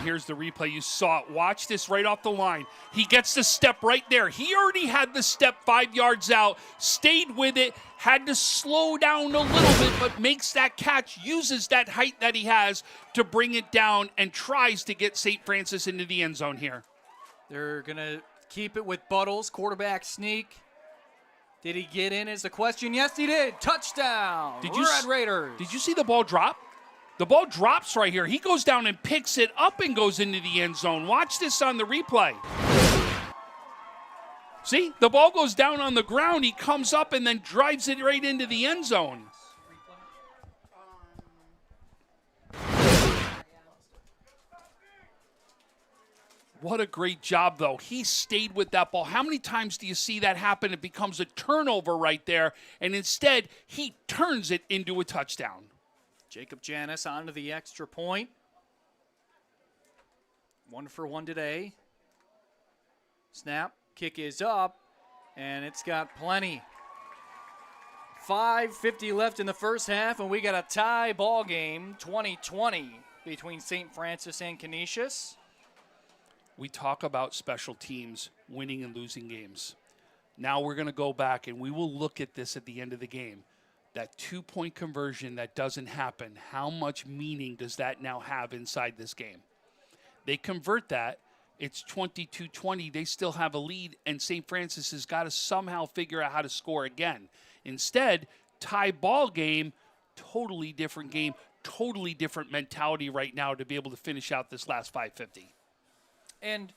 Here's the replay. You saw it. Watch this right off the line. He gets the step right there. He already had the step 5 yards out, stayed with it, had to slow down a little bit, but makes that catch, uses that height that he has to bring it down and tries to get St. Francis into the end zone here. They're going to keep it with Buttles, quarterback sneak. Did he get in is the question. Yes, he did. Touchdown. Red Raiders. Did you see the ball drop? The ball drops right here. He goes down and picks it up and goes into the end zone. Watch this on the replay. See, the ball goes down on the ground. He comes up and then drives it right into the end zone. What a great job, though. He stayed with that ball. How many times do you see that happen? It becomes a turnover right there, and instead, he turns it into a touchdown. Jacob Janis onto the extra point. 1 for 1 today. Snap, kick is up, and it's got plenty. 5:50 left in the first half, and we got a tie ball game, 20-20, between St. Francis and Canisius. We talk about special teams winning and losing games. Now we're going to go back, and we will look at this at the end of the game. That 2-point conversion that doesn't happen, how much meaning does that now have inside this game? They convert that. It's 22-20. They still have a lead, and St. Francis has got to somehow figure out how to score again. Instead, tie ball game, totally different game, totally different mentality right now to be able to finish out this last 5:50. And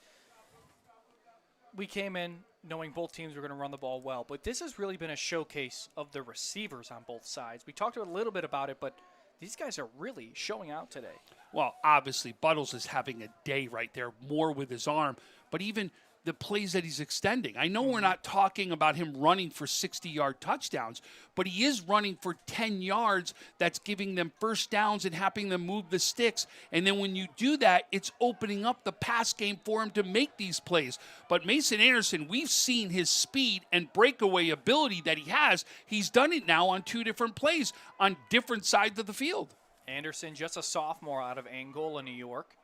we came in knowing both teams were going to run the ball well, but this has really been a showcase of the receivers on both sides. We talked a little bit about it, but these guys are really showing out today. Well, obviously, Buttles is having a day right there, more with his arm, but even the plays that he's extending. I know we're not talking about him running for 60-yard touchdowns, but he is running for 10 yards. That's giving them first downs and helping them move the sticks. And then when you do that, it's opening up the pass game for him to make these plays. But Mason Anderson, we've seen his speed and breakaway ability that he has. He's done it now on 2 different plays on different sides of the field. Anderson, just a sophomore out of Angola, New York.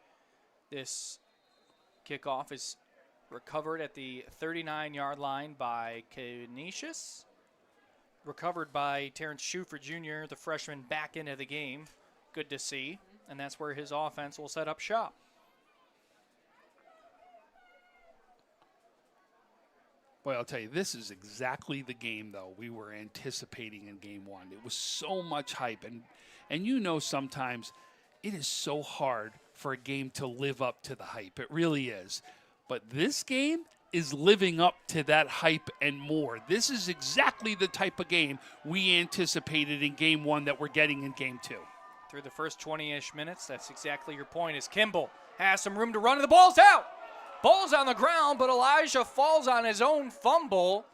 This kickoff is recovered at the 39-yard line by Canisius. Recovered by Terrence Schuford Jr., the freshman, back into the game. Good to see. And that's where his offense will set up shop. Boy, I'll tell you, this is exactly the game, though, we were anticipating in game 1. It was so much hype. And you know sometimes it is so hard for a game to live up to the hype. It really is. But this game is living up to that hype and more. This is exactly the type of game we anticipated in game 1 that we're getting in game 2. Through the first 20-ish minutes, that's exactly your point, as Kimball has some room to run, and the ball's out. Ball's on the ground, but Elijah falls on his own fumble.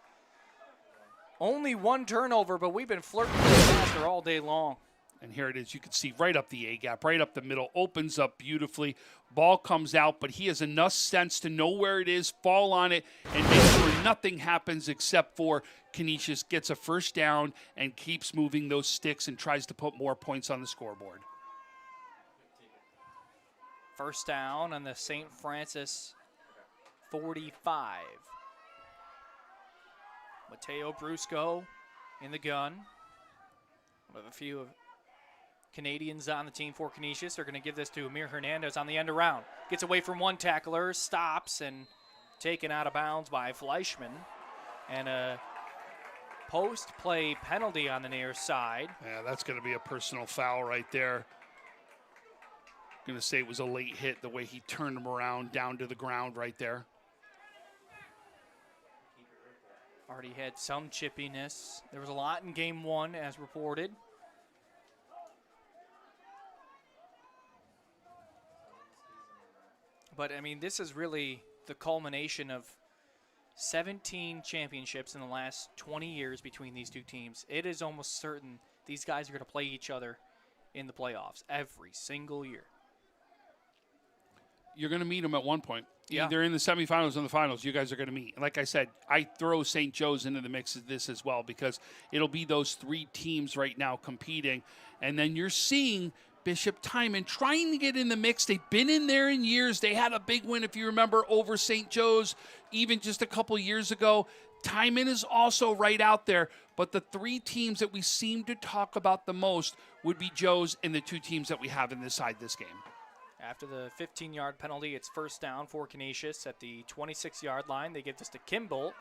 Only 1 turnover, but we've been flirting with disaster all day long. And here it is. You can see right up the A-gap, right up the middle, opens up beautifully. Ball comes out, but he has enough sense to know where it is, fall on it, and make sure nothing happens except for Canisius gets a first down and keeps moving those sticks and tries to put more points on the scoreboard. First down on the St. Francis 45. Mateo Brusco in the gun. One of a few Canadians on the team for Canisius. They're going to give this to Amir Hernandez on the end around. Gets away from one tackler, stops, and taken out of bounds by Fleischman. And a post-play penalty on the near side. Yeah, that's going to be a personal foul right there. Going to say it was a late hit, the way he turned him around down to the ground right there. Already had some chippiness. There was a lot in game 1 as reported. But, I mean, this is really the culmination of 17 championships in the last 20 years between these two teams. It is almost certain these guys are going to play each other in the playoffs every single year. You're going to meet them at one point. Yeah. Either in the semifinals or the finals, you guys are going to meet. And like I said, I throw St. Joe's into the mix of this as well because it'll be those three teams right now competing. And then you're seeing Bishop Timon trying to get in the mix. They've been in there in years. They had a big win, if you remember, over St. Joe's even just a couple years ago. Timon is also right out there. But the three teams that we seem to talk about the most would be Joe's and the two teams that we have in this side this game. After the 15-yard penalty, it's first down for Canisius at the 26-yard line. They give this to Kimball,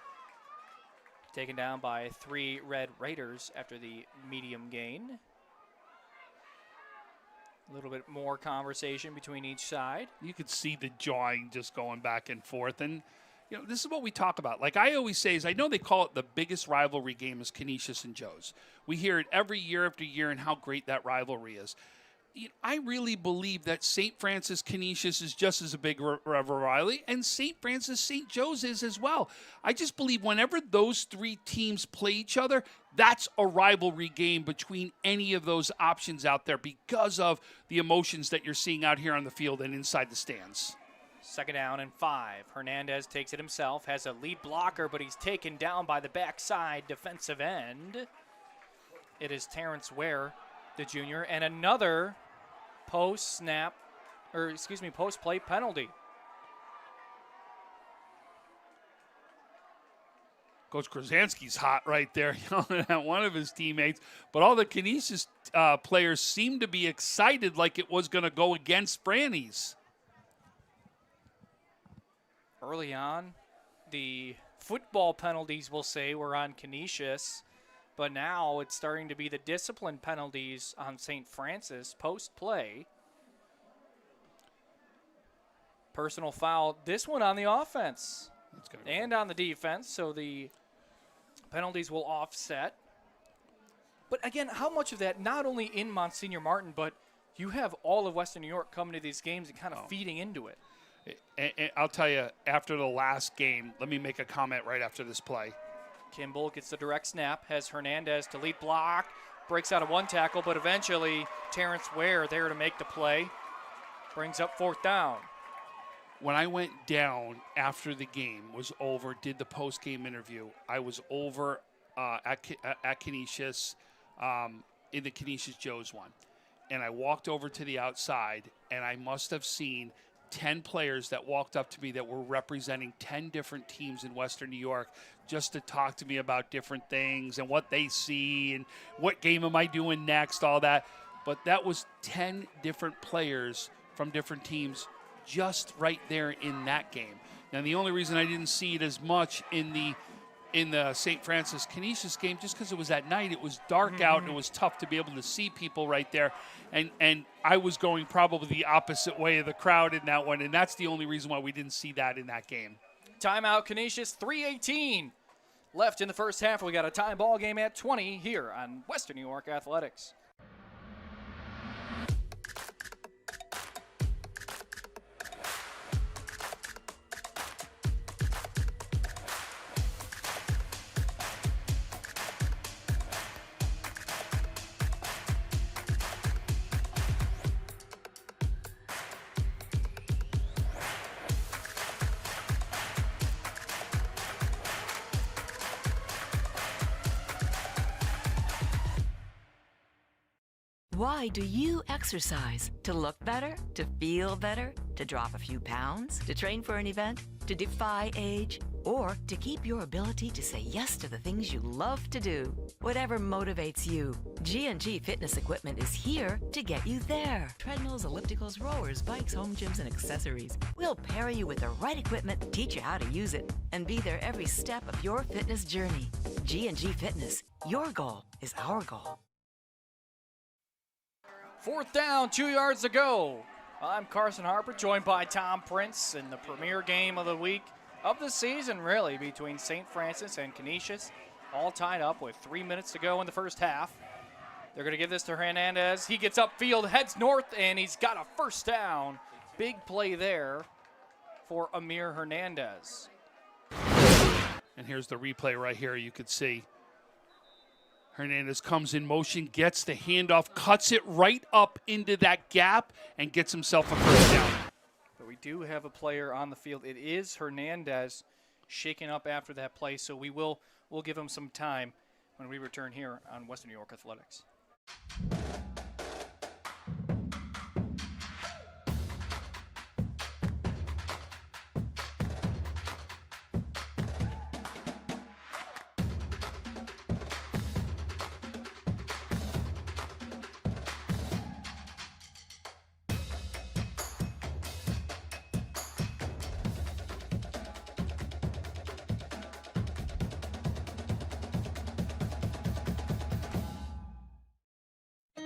taken down by 3 Red Raiders after the medium gain. A little bit more conversation between each side. You could see the jawing just going back and forth. And, you know, this is what we talk about. Like I always say, is I know they call it the biggest rivalry game is Canisius and Joe's. We hear it every year after year and how great that rivalry is. I really believe that St. Francis Canisius is just as a big rivalry, and St. Francis St. Joe's is as well. I just believe whenever those three teams play each other, that's a rivalry game between any of those options out there because of the emotions that you're seeing out here on the field and inside the stands. Second down and 5. Hernandez takes it himself, has a lead blocker, but he's taken down by the backside defensive end. It is Terrence Ware, the junior, and another post-play penalty. Coach Krasanski's hot right there, yelling at one of his teammates. But all the Canisius players seem to be excited like it was going to go against Franny's. Early on, the football penalties, we'll say, were on Canisius. But now it's starting to be the discipline penalties on St. Francis post-play. Personal foul, this one on the offense and on the defense, so the penalties will offset. But again, how much of that, not only in Monsignor Martin, but you have all of Western New York coming to these games and kind of feeding into it. And I'll tell you, after the last game, let me make a comment right after this play. Kimball gets the direct snap, has Hernandez to lead block, breaks out of one tackle, but eventually Terrence Ware there to make the play, brings up fourth down. When I went down after the game was over, did the post-game interview, I was over at Canisius, in the Canisius Joe's one. And I walked over to the outside, and I must have seen 10 players that walked up to me that were representing 10 different teams in Western New York just to talk to me about different things and what they see and what game am I doing next, all that. But that was 10 different players from different teams just right there in that game. Now, the only reason I didn't see it as much in the St. Francis Canisius game, just because it was at night, it was dark out, and it was tough to be able to see people right there. And I was going probably the opposite way of the crowd in that one, and that's the only reason why we didn't see that in that game. Timeout, Canisius, 3:18 left in the first half. We got a tie ball game at 20 here on Western New York Athletics. Why do you exercise? To look better? To feel better? To drop a few pounds? To train for an event? To defy age? Or to keep your ability to say yes to the things you love to do? Whatever motivates you, G&G Fitness Equipment is here to get you there. Treadmills, ellipticals, rowers, bikes, home gyms, and accessories. We'll pair you with the right equipment, teach you how to use it, and be there every step of your fitness journey. G&G Fitness. Your goal is our goal. Fourth down, 2 yards to go. I'm Carson Harper, joined by Tom Prince in the premier game of the week, of the season, really, between St. Francis and Canisius. All tied up with 3 minutes to go in the first half. They're going to give this to Hernandez. He gets upfield, heads north, and he's got a first down. Big play there for Amir Hernandez. And here's the replay right here. You could see Hernandez comes in motion, gets the handoff, cuts it right up into that gap, and gets himself a first down. The But we do have a player on the field. It is Hernandez shaken up after that play, so we'll give him some time when we return here on Western New York Athletics.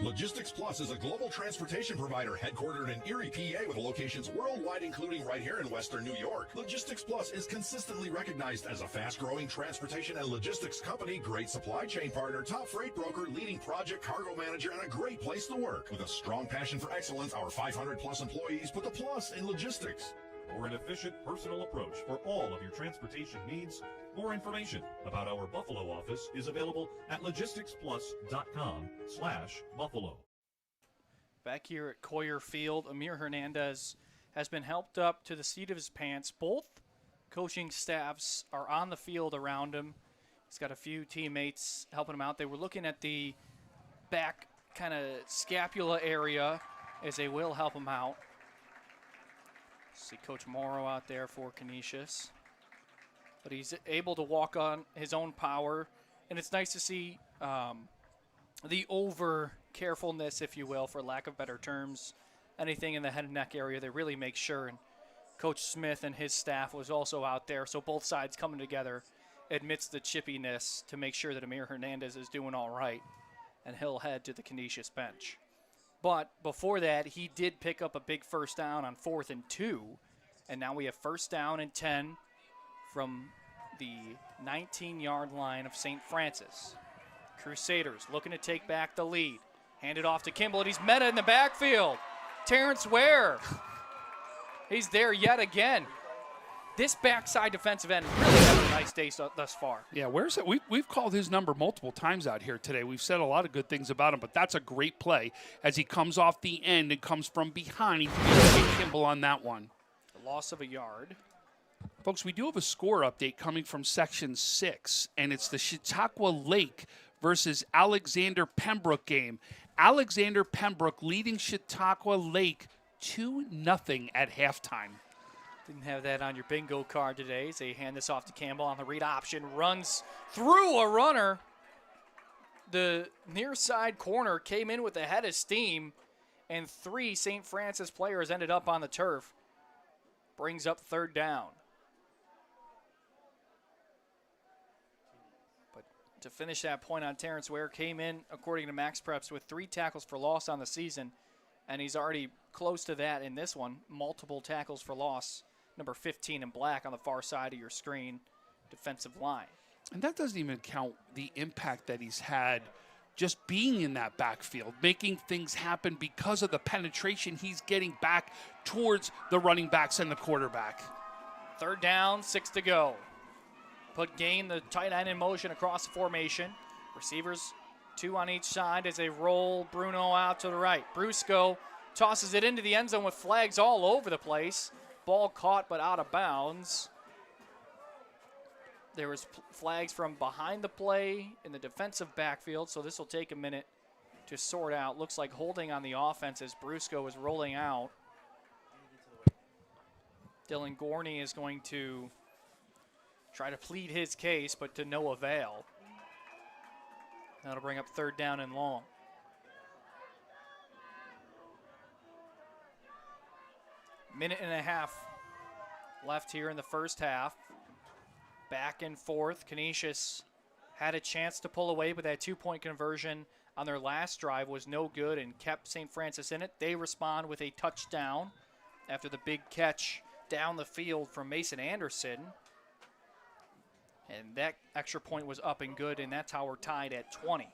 Logistics Plus is a global transportation provider headquartered in Erie, PA, with locations worldwide, including right here in Western New York. Logistics Plus is consistently recognized as a fast-growing transportation and logistics company, great supply chain partner, top freight broker, leading project cargo manager, and a great place to work. With a strong passion for excellence, our 500-plus employees put the plus in logistics. For an efficient, personal approach for all of your transportation needs, more information about our Buffalo office is available at logisticsplus.com/Buffalo. Back here at Coyer Field, Amir Hernandez has been helped up to the seat of his pants. Both coaching staffs are on the field around him. He's got a few teammates helping him out. They were looking at the back kind of scapula area as they will help him out. See Coach Morrow out there for Canisius. But he's able to walk on his own power, and it's nice to see the over-carefulness, if you will, for lack of better terms. Anything in the head and neck area, they really make sure. And Coach Smith and his staff was also out there, so both sides coming together amidst the chippiness to make sure that Amir Hernandez is doing all right, and he'll head to the Canisius bench. But before that, he did pick up a big first down on 4th and 2, and now we have first down and 10 from the 19-yard line of St. Francis. Crusaders looking to take back the lead. Hand it off to Kimball, and he's met in the backfield. Terrence Ware. He's there yet again. This backside defensive end really had a nice day thus far. Yeah, where's it? We've called his number multiple times out here today. We've said a lot of good things about him, but that's a great play as he comes off the end and comes from behind. He can Kimball on that one. A loss of a yard. Folks, we do have a score update coming from Section 6, and it's the Chautauqua Lake versus Alexander Pembroke game. Alexander Pembroke leading Chautauqua Lake 2-0 at halftime. Didn't have that on your bingo card today. As they hand this off to Campbell on the read option. Runs through a runner. The near side corner came in with a head of steam, and 3 St. Francis players ended up on the turf. Brings up third down. But to finish that point on Terrence Ware, came in, according to Max Preps, with 3 tackles for loss on the season, and he's already close to that in this one. Multiple tackles for loss. Number 15 in black on the far side of your screen, defensive line. And that doesn't even count the impact that he's had just being in that backfield, making things happen because of the penetration he's getting back towards the running backs and the quarterback. Third down, 6 to go. Put Gain, the tight end, in motion across the formation. Receivers 2 on each side as they roll Bruno out to the right. Brusco tosses it into the end zone with flags all over the place. Ball caught but out of bounds. There was flags from behind the play in the defensive backfield, so this will take a minute to sort out. Looks like holding on the offense as Brusco is rolling out. Dylan Gorney is going to try to plead his case, but to no avail. That'll bring up third down and long. Minute and a half left here in the first half. Back and forth. Canisius had a chance to pull away, but that 2-point conversion on their last drive was no good and kept St. Francis in it. They respond with a touchdown after the big catch down the field from Mason Anderson. And that extra point was up and good, and that's how we're tied at 20.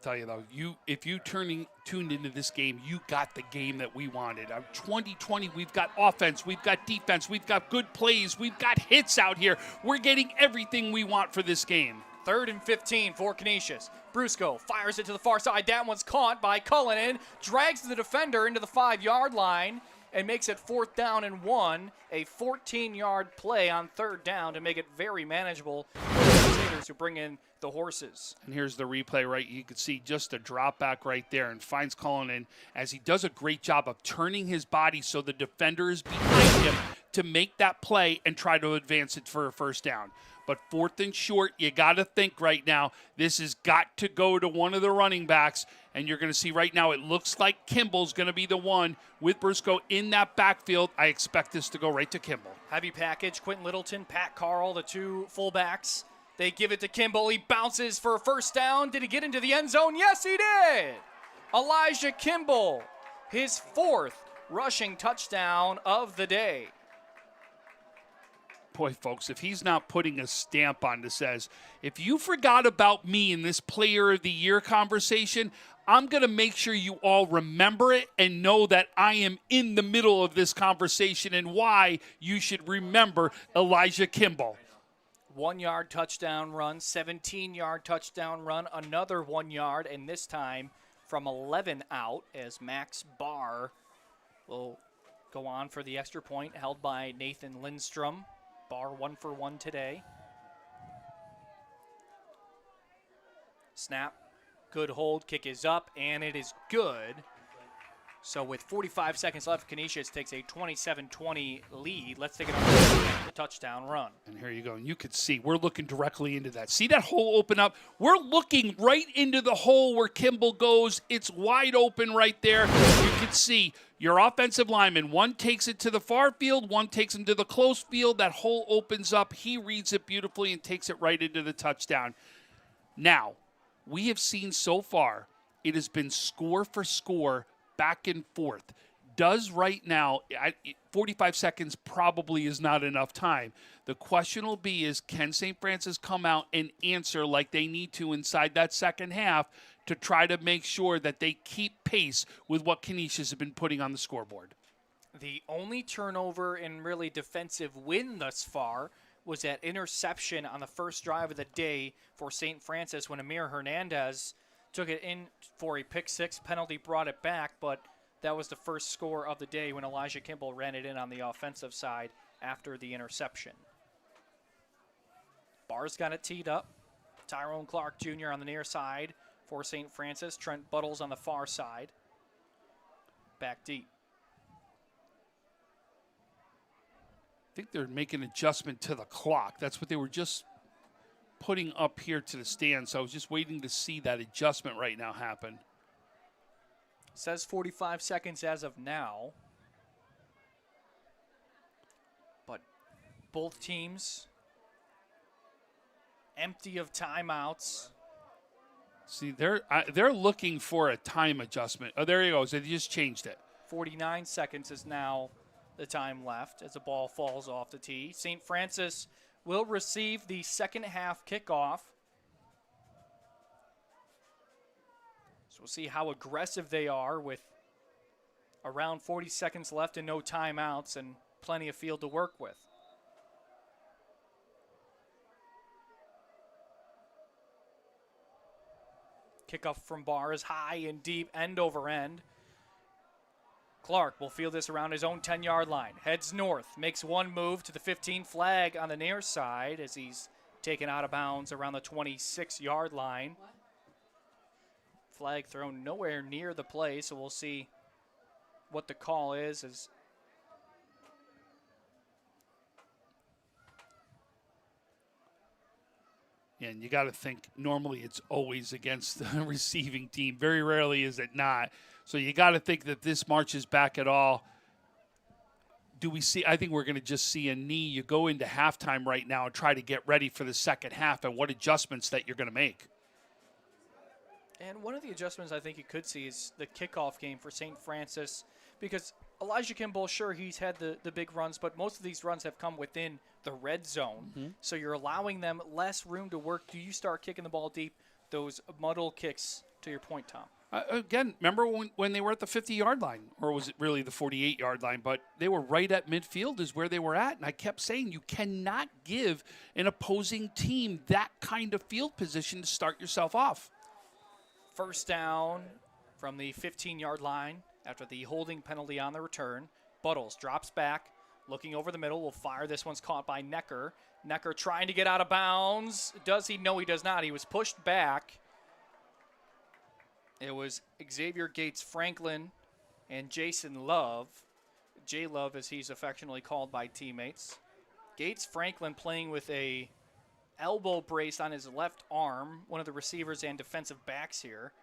Tell you though, if you tuned into this game, you got the game that we wanted. 2020, we've got offense, we've got defense, we've got good plays, we've got hits out here. We're getting everything we want for this game. 3rd and 15 for Canisius. Brusco fires it to the far side. That one's caught by Cullinan. Drags the defender into the 5-yard line and makes it 4th down and 1. A 14-yard play on 3rd down to make it very manageable for the Crusaders who bring in the horses. And here's the replay, right? You can see just a drop back right there and finds Cullinan as he does a great job of turning his body so the defender is behind him to make that play and try to advance it for a 1st down. But 4th and short, you got to think right now, this has got to go to one of the running backs. And you're going to see right now, it looks like Kimball's going to be the one with Brusco in that backfield. I expect this to go right to Kimball. Heavy package, Quentin Littleton, Pat Carl, the 2 fullbacks. They give it to Kimball. He bounces for a 1st down. Did he get into the end zone? Yes, he did. Elijah Kimball, his 4th rushing touchdown of the day. Boy, folks, if he's not putting a stamp on this, says, if you forgot about me in this Player of the Year conversation, I'm going to make sure you all remember it and know that I am in the middle of this conversation and why you should remember Elijah Kimball. 1-yard touchdown run, 17-yard touchdown run, another 1 yard, and this time from 11 out as Max Barr will go on for the extra point held by Nathan Lindstrom. Barr 1 for 1 today. Snap, good hold, kick is up, and it is good. So with 45 seconds left, Canisius takes a 27-20 lead. Let's take it on the touchdown run. And here you go. And you can see we're looking directly into that. See that hole open up? We're looking right into the hole where Kimball goes. It's wide open right there. You can see your offensive lineman. One takes it to the far field. One takes him to the close field. That hole opens up. He reads it beautifully and takes it right into the touchdown. Now, we have seen so far, it has been score for score, back and forth. Does right now, 45 seconds probably is not enough time. The question will be is, can St. Francis come out and answer like they need to inside that second half to try to make sure that they keep pace with what Canisius has been putting on the scoreboard? The only turnover and really defensive win thus far was that interception on the first drive of the day for St. Francis when Amir Hernandez took it in for a pick-6 penalty, brought it back, but that was the first score of the day when Elijah Kimball ran it in on the offensive side after the interception. Barr's got it teed up. Tyrone Clark Jr. on the near side for St. Francis. Trent Buttles on the far side. Back deep. I think they're making an adjustment to the clock. That's what they were just putting up here to the stand. So I was just waiting to see that adjustment right now happen. Says 45 seconds as of now. But both teams empty of timeouts. See, they're looking for a time adjustment. Oh, there he goes. They just changed it. 49 seconds is now the time left as the ball falls off the tee. St. Francis will receive the second half kickoff. So we'll see how aggressive they are with around 40 seconds left and no timeouts and plenty of field to work with. Kickoff from Barr is high and deep, end over end. Clark will field this around his own 10-yard line. Heads north, makes one move to the 15 flag on the near side as he's taken out of bounds around the 26-yard line. Flag thrown nowhere near the play, so we'll see what the call is. And you got to think, normally it's always against the receiving team. Very rarely is it not. So you got to think that this marches back at all. Do we see? I think we're going to just see a knee. You go into halftime right now and try to get ready for the second half and what adjustments that you're going to make. And one of the adjustments I think you could see is the kickoff game for St. Francis, because Elijah Kimball, sure, he's had the big runs, but most of these runs have come within the red zone. Mm-hmm. So you're allowing them less room to work. Do you start kicking the ball deep? Those muddle kicks to your point, Tom. Again, remember when they were at the 50-yard line, or was it really the 48-yard line? But they were right at midfield is where they were at. And I kept saying you cannot give an opposing team that kind of field position to start yourself off. First down from the 15-yard line after the holding penalty on the return. Buttles drops back, looking over the middle. Will fire. This one's caught by Necker. Necker trying to get out of bounds. Does he? No, he does not. He was pushed back. It was Xavier Gates Franklin and Jason Love. J Love, as he's affectionately called by teammates. Gates Franklin playing with a elbow brace on his left arm, one of the receivers and defensive backs here.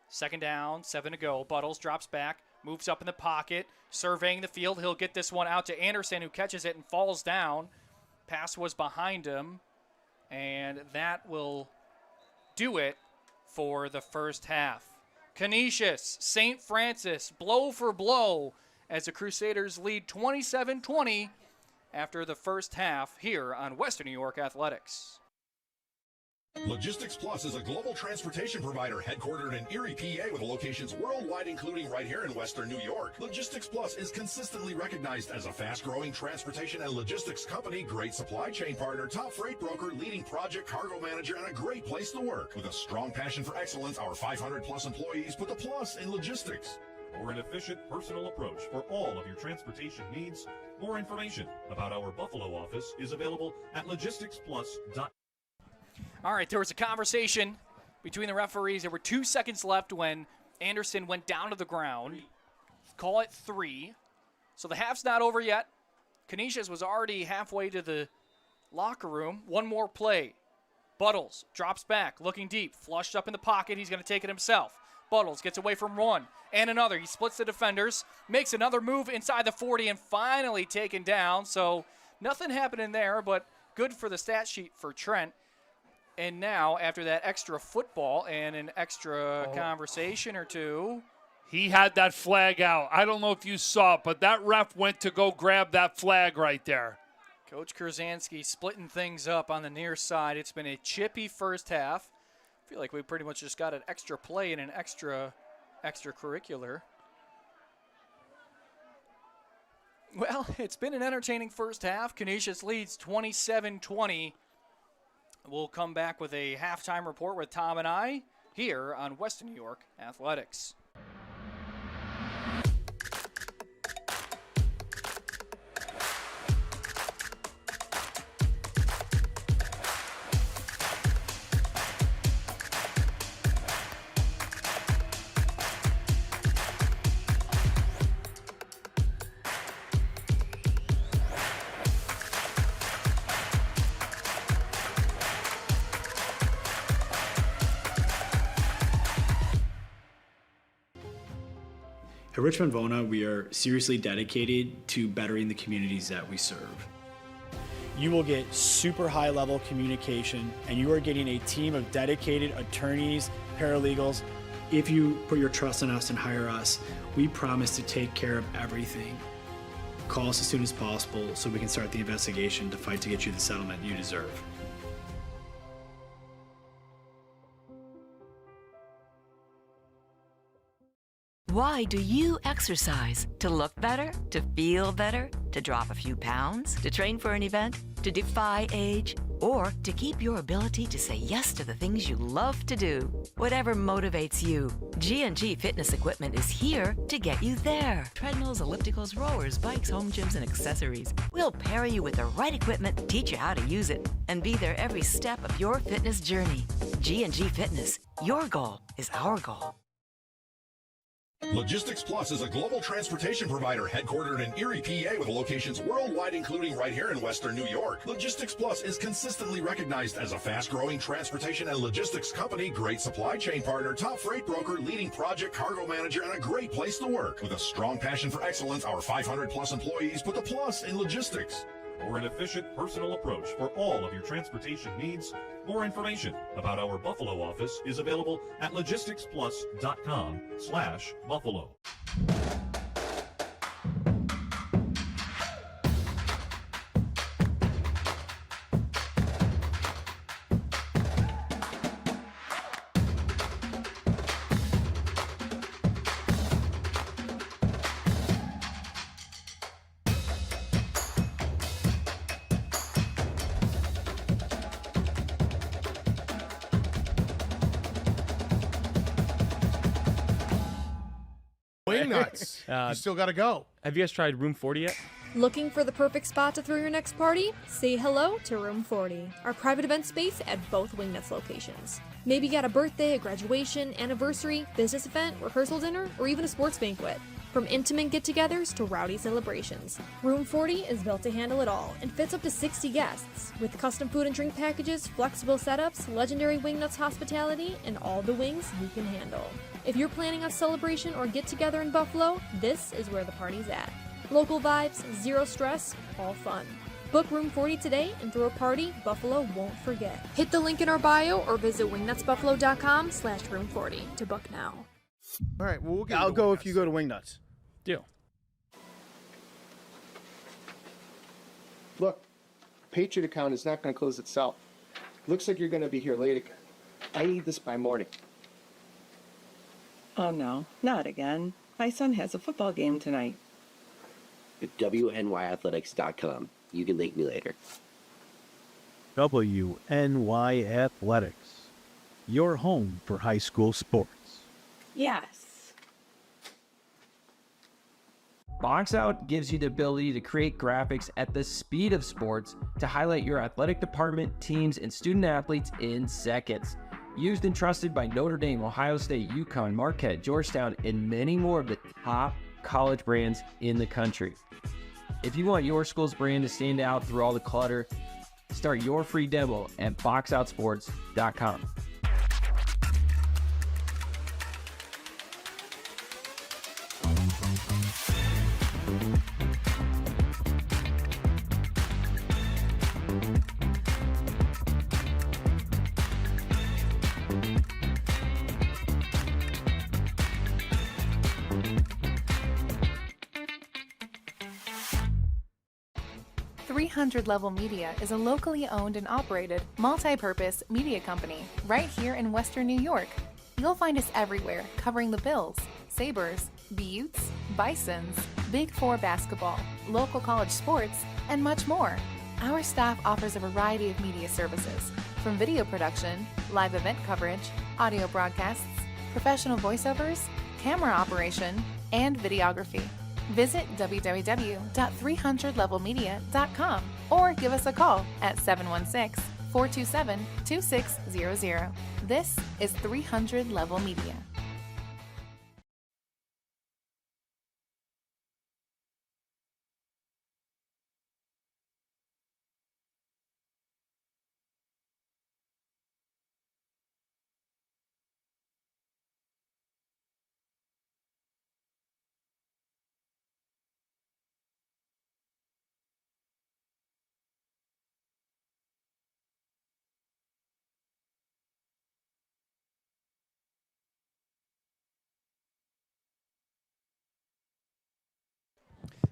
Second down, 7 to go. Buttles drops back, moves up in the pocket, surveying the field. He'll get this one out to Anderson, who catches it and falls down. Pass was behind him, and that will do it for the first half. Canisius, St. Francis, blow for blow as the Crusaders lead 27-20 after the first half here on Western New York Athletics. Logistics Plus is a global transportation provider headquartered in Erie, PA with locations worldwide, including right here in Western New York. Logistics Plus is consistently recognized as a fast-growing transportation and logistics company, great supply chain partner, top freight broker, leading project cargo manager, and a great place to work. With a strong passion for excellence, our 500-plus employees put the plus in logistics. Or an efficient personal approach for all of your transportation needs. More information about our Buffalo office is available at logisticsplus.com. All right, there was a conversation between the referees. There were 2 seconds left when Anderson went down to the ground. Call it 3. So the half's not over yet. Canisius was already halfway to the locker room. One more play. Buttles drops back, looking deep, flushed up in the pocket. He's going to take it himself. Buttles gets away from one and another. He splits the defenders, makes another move inside the 40, and finally taken down. So nothing happening there, but good for the stat sheet for Trent. And now, after that extra football and an extra conversation or two. He had that flag out. I don't know if you saw it, but that ref went to go grab that flag right there. Coach Kurzanski splitting things up on the near side. It's been a chippy first half. I feel like we pretty much just got an extra play and an extracurricular. Well, it's been an entertaining first half. Canisius leads 27-20. We'll come back with a halftime report with Tom and I here on Western New York Athletics. At Richmond Vona, we are seriously dedicated to bettering the communities that we serve. You will get super high level communication, and you are getting a team of dedicated attorneys, paralegals. If you put your trust in us and hire us, we promise to take care of everything. Call us as soon as possible so we can start the investigation to fight to get you the settlement you deserve. Why do you exercise? To look better? To feel better? To drop a few pounds? To train for an event? To defy age? Or to keep your ability to say yes to the things you love to do? Whatever motivates you, G&G Fitness Equipment is here to get you there. Treadmills, ellipticals, rowers, bikes, home gyms, and accessories. We'll pair you with the right equipment, teach you how to use it, and be there every step of your fitness journey. G&G Fitness. Your goal is our goal. Logistics Plus is a global transportation provider headquartered in Erie, PA with locations worldwide, including right here in Western New York. Logistics Plus is consistently recognized as a fast-growing transportation and logistics company, great supply chain partner, top freight broker, leading project cargo manager, and a great place to work. With a strong passion for excellence, our 500-plus employees put the plus in logistics. Or an efficient personal approach for all of your transportation needs. More information about our Buffalo office is available at logisticsplus.com/Buffalo. Wingnuts. You still got to go. Have you guys tried Room 40 yet? Looking for the perfect spot to throw your next party? Say hello to Room 40, our private event space at both Wingnuts locations. Maybe you got a birthday, a graduation, anniversary, business event, rehearsal dinner, or even a sports banquet. From intimate get-togethers to rowdy celebrations, Room 40 is built to handle it all and fits up to 60 guests, with custom food and drink packages, flexible setups, legendary Wingnuts hospitality, and all the wings you can handle. If you're planning a celebration or get-together in Buffalo, this is where the party's at. Local vibes, zero stress, all fun. Book Room 40 today and throw a party Buffalo won't forget. Hit the link in our bio or visit wingnutsbuffalo.com/room40 to book now. All right, well, we'll get I'll go if you go to Wingnuts. Deal. Look, Patriot account is not going to close itself. Looks like you're going to be here late again. I need this by morning. Oh no, not again. My son has a football game tonight. At WNYAthletics.com. You can thank me later. WNYAthletics, your home for high school sports. Yes. Box Out gives you the ability to create graphics at the speed of sports to highlight your athletic department, teams, and student athletes in seconds. Used and trusted by Notre Dame, Ohio State, UConn, Marquette, Georgetown, and many more of the top college brands in the country. If you want your school's brand to stand out through all the clutter, start your free demo at boxoutsports.com. Level Media is a locally owned and operated, multi-purpose media company right here in Western New York. You'll find us everywhere, covering the Bills, Sabres, Buttes, Bisons, Big Four basketball, local college sports, and much more. Our staff offers a variety of media services, from video production, live event coverage, audio broadcasts, professional voiceovers, camera operation, and videography. Visit www.300levelmedia.com or give us a call at 716-427-2600. This is 300 Level Media.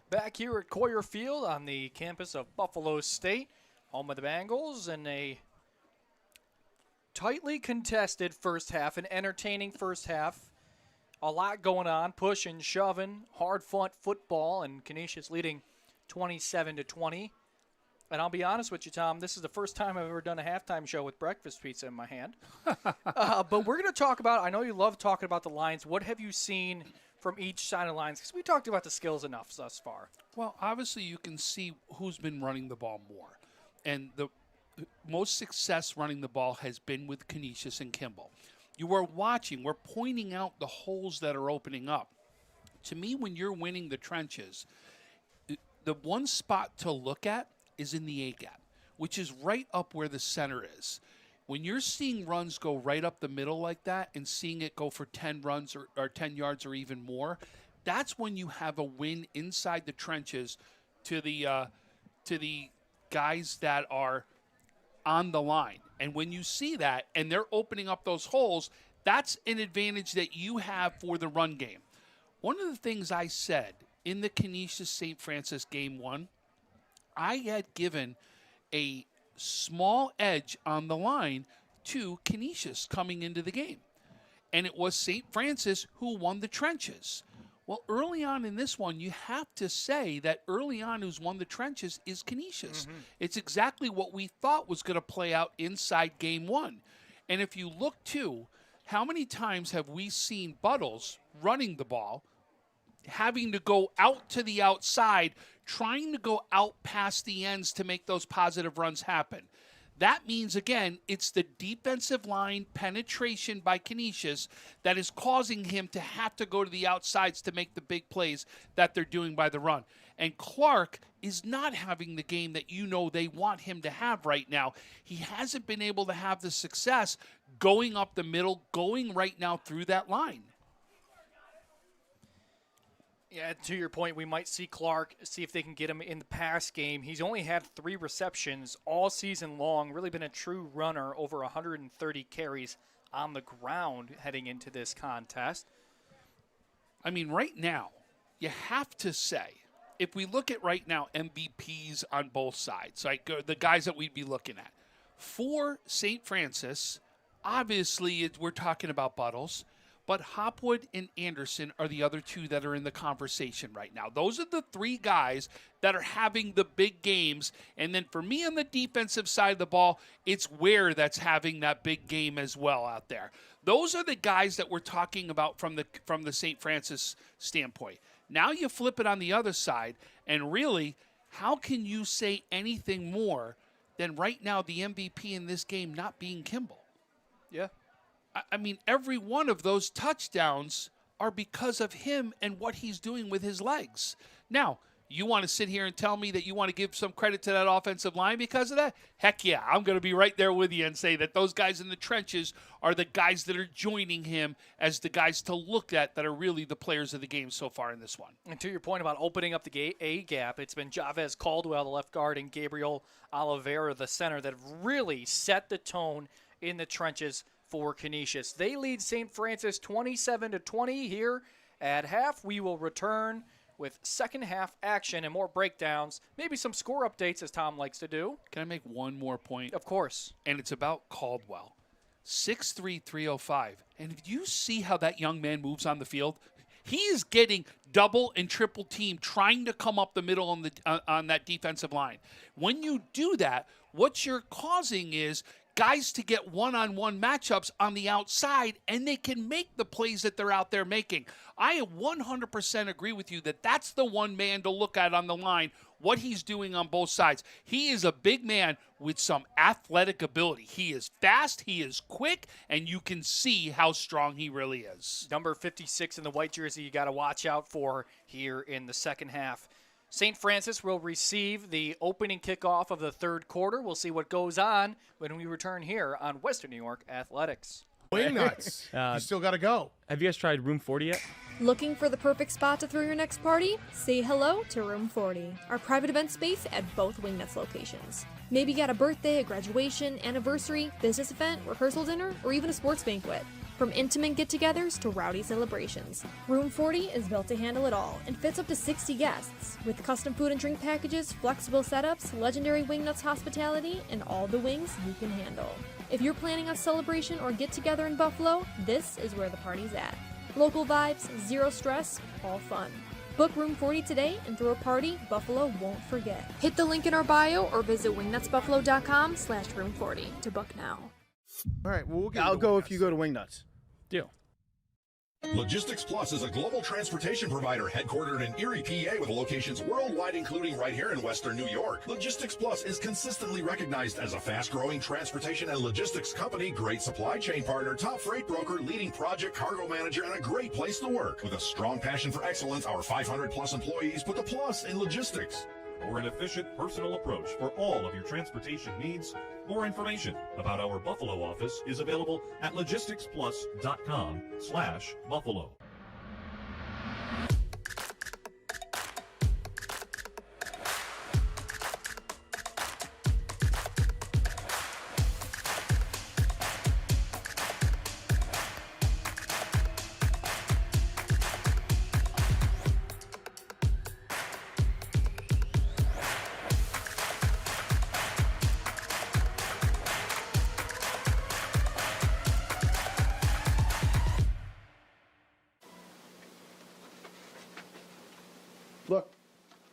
Back here at Coyer Field on the campus of Buffalo State, home of the Bengals, in a tightly contested first half, an entertaining first half. A lot going on, pushing, shoving, hard-fought football, and Canisius leading 27-20. And I'll be honest with you, Tom, this is the first time I've ever done a halftime show with breakfast pizza in my hand. But we're going to talk about, I know you love talking about the lines. What have you seen from each side of the lines? Because we talked about the skills enough thus far. Well, obviously you can see who's been running the ball more. And the most success running the ball has been with Canisius and Kimball. You are watching. We're pointing out the holes that are opening up. To me, when you're winning the trenches, the one spot to look at is in the A-gap, which is right up where the center is. When you're seeing runs go right up the middle like that and seeing it go for 10 runs or 10 yards or even more, that's when you have a win inside the trenches to the guys that are on the line. And when you see that and they're opening up those holes, that's an advantage that you have for the run game. One of the things I said in the Canisius St. Francis game 1, I had given a small edge on the line to Canisius coming into the game. And it was St. Francis who won the trenches. Well, early on in this one, you have to say that early on who's won the trenches is Canisius. Mm-hmm. It's exactly what we thought was going to play out inside game 1. And if you look, too, how many times have we seen Buttles running the ball having to go out to the outside, trying to go out past the ends to make those positive runs happen. That means, again, it's the defensive line penetration by Canisius that is causing him to have to go to the outsides to make the big plays that they're doing by the run. And Clark is not having the game that they want him to have right now. He hasn't been able to have the success going up the middle, going right now through that line. Yeah, to your point, we might see Clark, see if they can get him in the pass game. He's only had 3 receptions all season long, really been a true runner, over 130 carries on the ground heading into this contest. I mean, right now, you have to say, if we look at right now MVPs on both sides, like the guys that we'd be looking at, for St. Francis, obviously we're talking about Buttles, but Hopwood and Anderson are the other 2 that are in the conversation right now. Those are the 3 guys that are having the big games. And then for me on the defensive side of the ball, it's Ware that's having that big game as well out there. Those are the guys that we're talking about from the St. Francis standpoint. Now you flip it on the other side, and really, how can you say anything more than right now the MVP in this game not being Kimball? Yeah. I mean, every one of those touchdowns are because of him and what he's doing with his legs. Now, you want to sit here and tell me that you want to give some credit to that offensive line because of that? Heck yeah, I'm going to be right there with you and say that those guys in the trenches are the guys that are joining him as the guys to look at that are really the players of the game so far in this one. And to your point about opening up the A gap, it's been Javez Caldwell, the left guard, and Gabriel Oliveira, the center, that have really set the tone in the trenches for Canisius. They lead St. Francis 27-20 here at half. We will return with second half action and more breakdowns, maybe some score updates as Tom likes to do. Can I make one more point? Of course. And it's about Caldwell. 6'3", 305. And if you see how that young man moves on the field, he is getting double and triple team trying to come up the middle on that defensive line. When you do that, what you're causing is guys to get one-on-one matchups on the outside, and they can make the plays that they're out there making. I 100% agree with you that that's the one man to look at on the line, what he's doing on both sides. He is a big man with some athletic ability. He is fast, he is quick, and you can see how strong he really is. Number 56 in the white jersey you got to watch out for here in the second half. St. Francis will receive the opening kickoff of the third quarter. We'll see what goes on when we return here on Western New York Athletics. Wingnuts. You still got to go. Have you guys tried Room 40 yet? Looking for the perfect spot to throw your next party? Say hello to Room 40, our private event space at both Wingnuts locations. Maybe you got a birthday, a graduation, anniversary, business event, rehearsal dinner, or even a sports banquet. From intimate get-togethers to rowdy celebrations, Room 40 is built to handle it all and fits up to 60 guests. With custom food and drink packages, flexible setups, legendary Wingnuts hospitality, and all the wings you can handle. If you're planning a celebration or get-together in Buffalo, this is where the party's at. Local vibes, zero stress, all fun. Book Room 40 today and throw a party Buffalo won't forget. Hit the link in our bio or visit wingnutsbuffalo.com/room40 to book now. All right, well, I'll go if you go to Wingnuts. Deal. Logistics Plus is a global transportation provider headquartered in Erie, PA, with locations worldwide, including right here in Western New York. Logistics Plus is consistently recognized as a fast-growing transportation and logistics company, great supply chain partner, top freight broker, leading project cargo manager, and a great place to work. With a strong passion for excellence, our 500-plus employees put the plus in logistics. For an efficient, personal approach for all of your transportation needs, more information about our Buffalo office is available at logisticsplus.com/Buffalo. Look,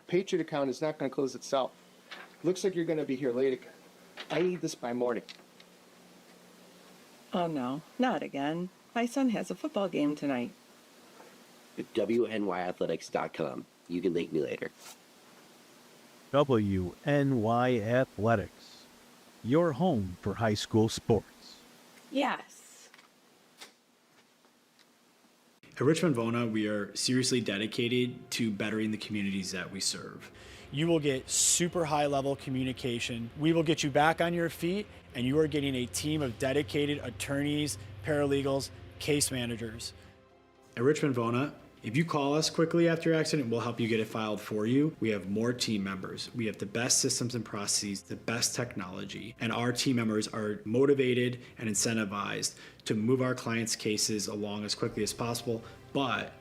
Patriot account is not going to close itself. Looks like you're going to be here late again. I need this by morning. Oh no, not again. My son has a football game tonight. at WNYAthletics.com. You can thank me later. WNY Athletics, your home for high school sports. Yes. At Richmond Vona, we are seriously dedicated to bettering the communities that we serve. You will get super high level communication. We will get you back on your feet, and you are getting a team of dedicated attorneys, paralegals, case managers. At Richmond Vona, if you call us quickly after your accident, we'll help you get it filed for you. We have more team members. We have the best systems and processes, the best technology, and our team members are motivated and incentivized to move our clients' cases along as quickly as possible, but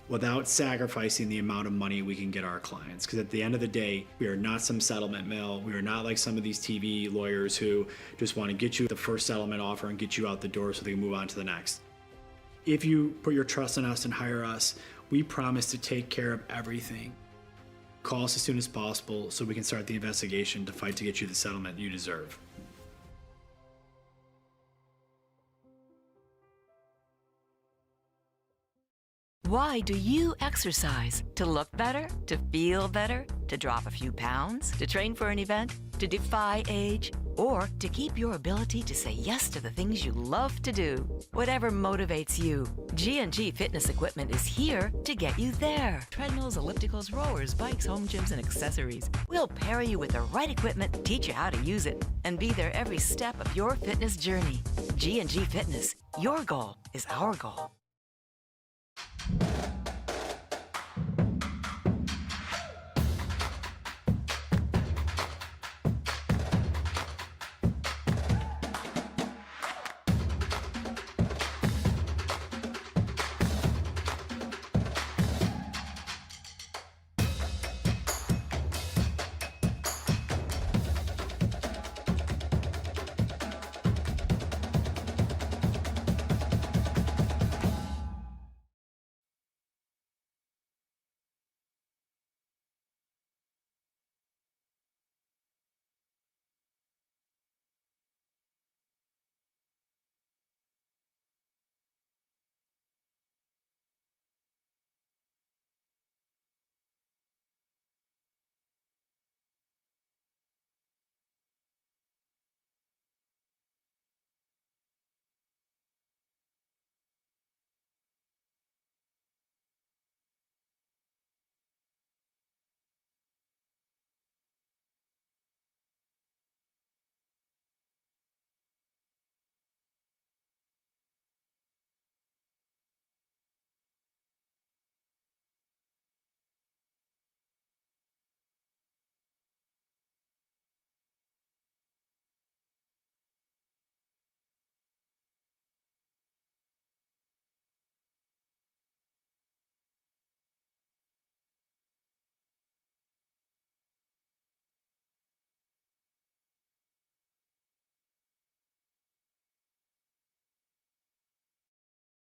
without sacrificing the amount of money we can get our clients. Because at the end of the day, we are not some settlement mill. We are not like some of these TV lawyers who just want to get you the first settlement offer and get you out the door so they can move on to the next. If you put your trust in us and hire us, we promise to take care of everything. Call us as soon as possible so we can start the investigation to fight to get you the settlement you deserve. Why do you exercise? To look better? To feel better? To drop a few pounds? To train for an event? To defy age? Or to keep your ability to say yes to the things you love to do? Whatever motivates you, G&G Fitness Equipment is here to get you there. Treadmills, ellipticals, rowers, bikes, home gyms, and accessories. We'll pair you with the right equipment, teach you how to use it, and be there every step of your fitness journey. G&G Fitness. Your goal is our goal.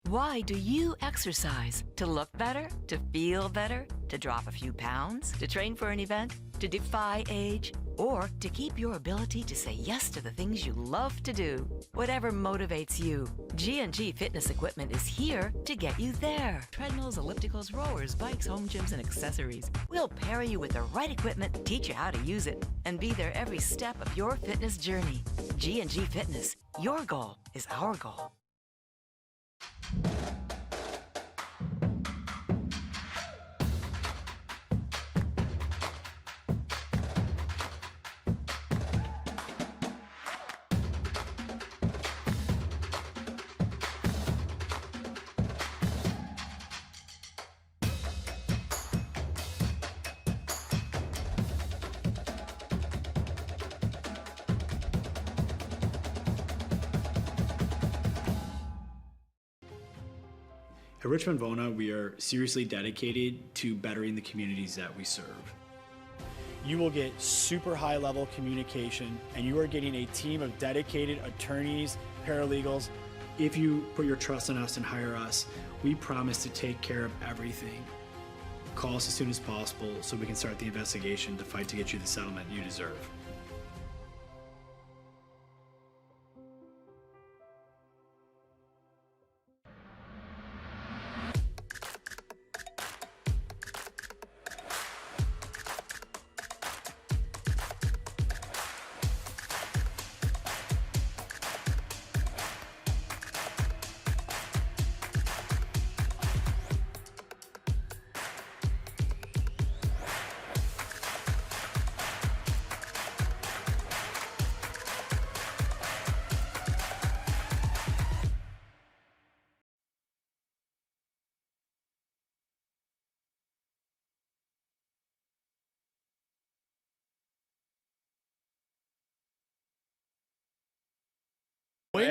Why do you exercise? To look better? To feel better? To drop a few pounds? To train for an event? To defy age? Or to keep your ability to say yes to the things you love to do? Whatever motivates you, G&G Fitness Equipment is here to get you there. Treadmills, ellipticals, rowers, bikes, home gyms, and accessories. We'll pair you with the right equipment, teach you how to use it, and be there every step of your fitness journey. G&G Fitness. Your goal is our goal. At Richmond Vona, we are seriously dedicated to bettering the communities that we serve. You will get super high level communication, and you are getting a team of dedicated attorneys, paralegals. If you put your trust in us and hire us, we promise to take care of everything. Call us as soon as possible so we can start the investigation to fight to get you the settlement you deserve.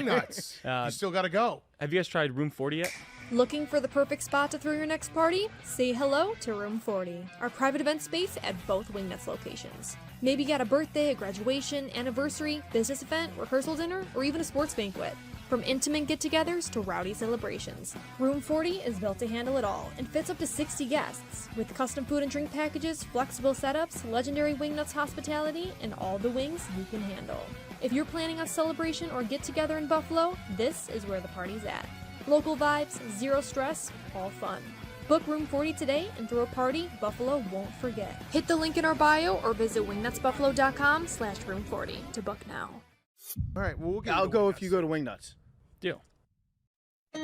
Wingnuts. You still got to go. Have you guys tried Room 40 yet? Looking for the perfect spot to throw your next party? Say hello to Room 40, our private event space at both Wingnuts locations. Maybe you got a birthday, a graduation, anniversary, business event, rehearsal dinner, or even a sports banquet. From intimate get-togethers to rowdy celebrations, Room 40 is built to handle it all and fits up to 60 guests, with custom food and drink packages, flexible setups, legendary Wingnuts hospitality, and all the wings you can handle. If you're planning a celebration or get-together in Buffalo, this is where the party's at. Local vibes, zero stress, all fun. Book Room 40 today and throw a party Buffalo won't forget. Hit the link in our bio or visit wingnutsbuffalo.com/room40 to book now. All right, well, I'll go if you go to Wingnuts. Deal.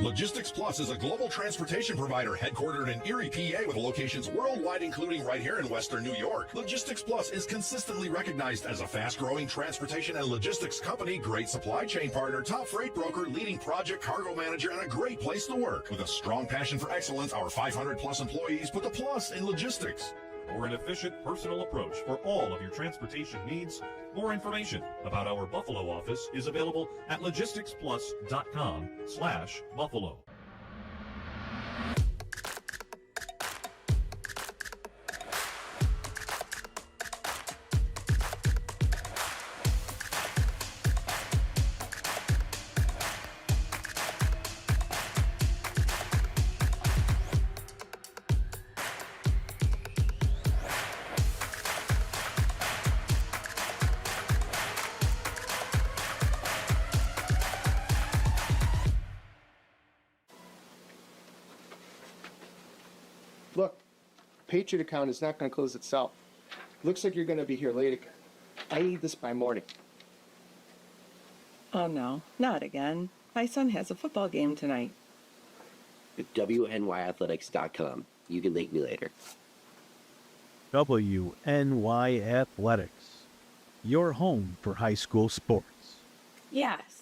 Logistics Plus is a global transportation provider headquartered in Erie, PA with locations worldwide, including right here in Western New York. Logistics Plus is consistently recognized as a fast-growing transportation and logistics company, great supply chain partner, top freight broker, leading project cargo manager, and a great place to work. With a strong passion for excellence, our 500-plus employees put the plus in logistics. For an efficient, personal approach for all of your transportation needs, more information about our Buffalo office is available at logisticsplus.com/Buffalo. Look, Patriot account is not going to close itself. Looks like you're going to be here late again. I need this by morning. Oh no, not again. My son has a football game tonight. At WNYAthletics.com. You can thank me later. WNYAthletics, your home for high school sports. Yes.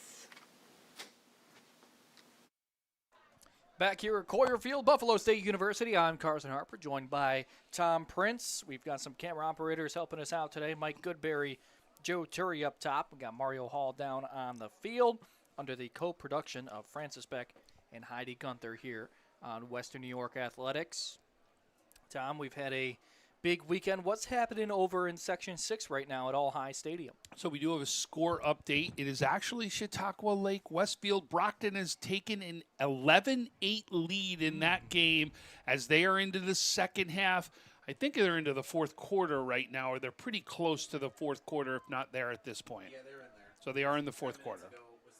Back here at Coyer Field, Buffalo State University, I'm Carson Harper, joined by Tom Prince. We've got some camera operators helping us out today. Mike Goodberry, Joe Turry up top. We got Mario Hall down on the field under the co-production of Francis Beck and Heidi Gunther here on Western New York Athletics. Tom, we've had a big weekend. What's happening over in Section 6 right now at All High Stadium? So we do have a score update. It is actually Chautauqua Lake Westfield. Brockton has taken an 11-8 lead in that game as they are into the second half. I think they're into the fourth quarter right now, or they're pretty close to the fourth quarter, if not there at this point. Yeah, they're in there. So they are in the fourth quarter. Was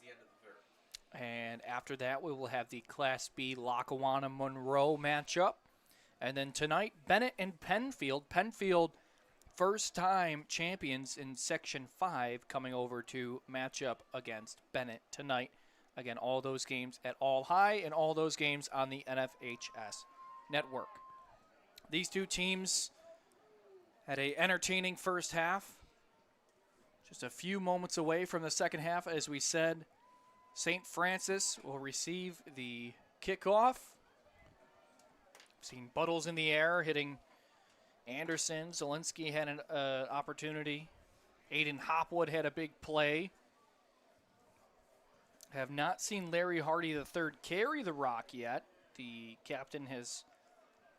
the end of the third. And after that, we will have the Class B Lackawanna-Monroe matchup. And then tonight, Bennett and Penfield. Penfield, first-time champions in Section 5, coming over to match up against Bennett tonight. Again, all those games at All High and all those games on the NFHS network. These two teams had an entertaining first half. Just a few moments away from the second half, as we said. St. Francis will receive the kickoff. Seen Buttles in the air hitting Anderson. Zielinski had an opportunity. Aiden Hopwood had a big play. Have not seen Larry Hardy III carry the rock yet. The captain has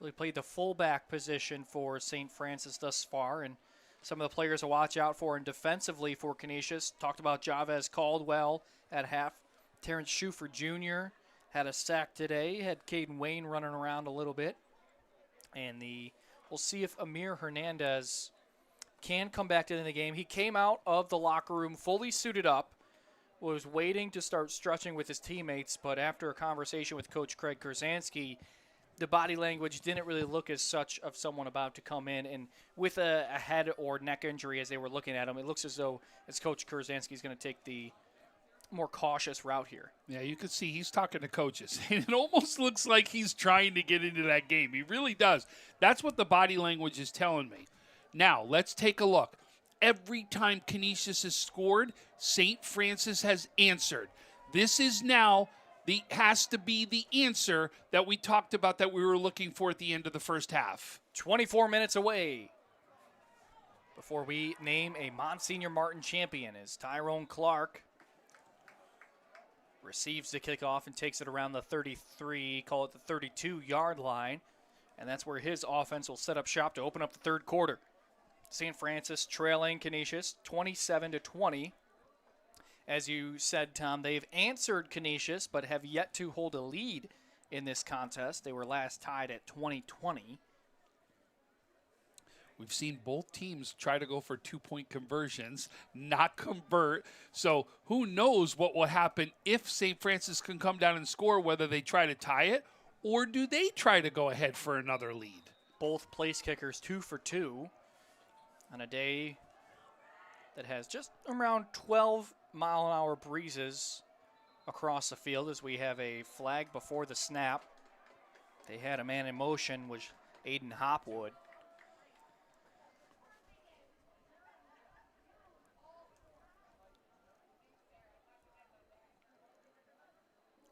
really played the fullback position for St. Francis thus far, and some of the players to watch out for and defensively for Canisius. Talked about Javez Caldwell at half. Terrence Schufer Jr. had a sack today. Had Caden Wayne running around a little bit. And we'll see if Amir Hernandez can come back into the game. He came out of the locker room fully suited up, was waiting to start stretching with his teammates, but after a conversation with Coach Craig Kurzanski, the body language didn't really look as such of someone about to come in. And with a head or neck injury as they were looking at him, it looks as though as Coach Kurzanski is going to take the more cautious route here. Yeah, you can see he's talking to coaches. And it almost looks like he's trying to get into that game. He really does. That's what the body language is telling me. Now, let's take a look. Every time Canisius has scored, St. Francis has answered. This is now has to be the answer that we talked about that we were looking for at the end of the first half. 24 minutes away before we name a Monsignor Martin champion is Tyrone Clark. receives the kickoff and takes it around the 33, call it the 32-yard line. And that's where his offense will set up shop to open up the third quarter. St. Francis trailing Canisius 27-20. As you said, Tom, they've answered Canisius but have yet to hold a lead in this contest. They were last tied at 2020. We've seen both teams try to go for two-point conversions, not convert. So who knows what will happen if St. Francis can come down and score, whether they try to tie it or do they try to go ahead for another lead? Both place kickers 2 for 2 on a day that has just around 12-mile-an-hour breezes across the field as we have a flag before the snap. They had a man in motion, which Aiden Hopwood.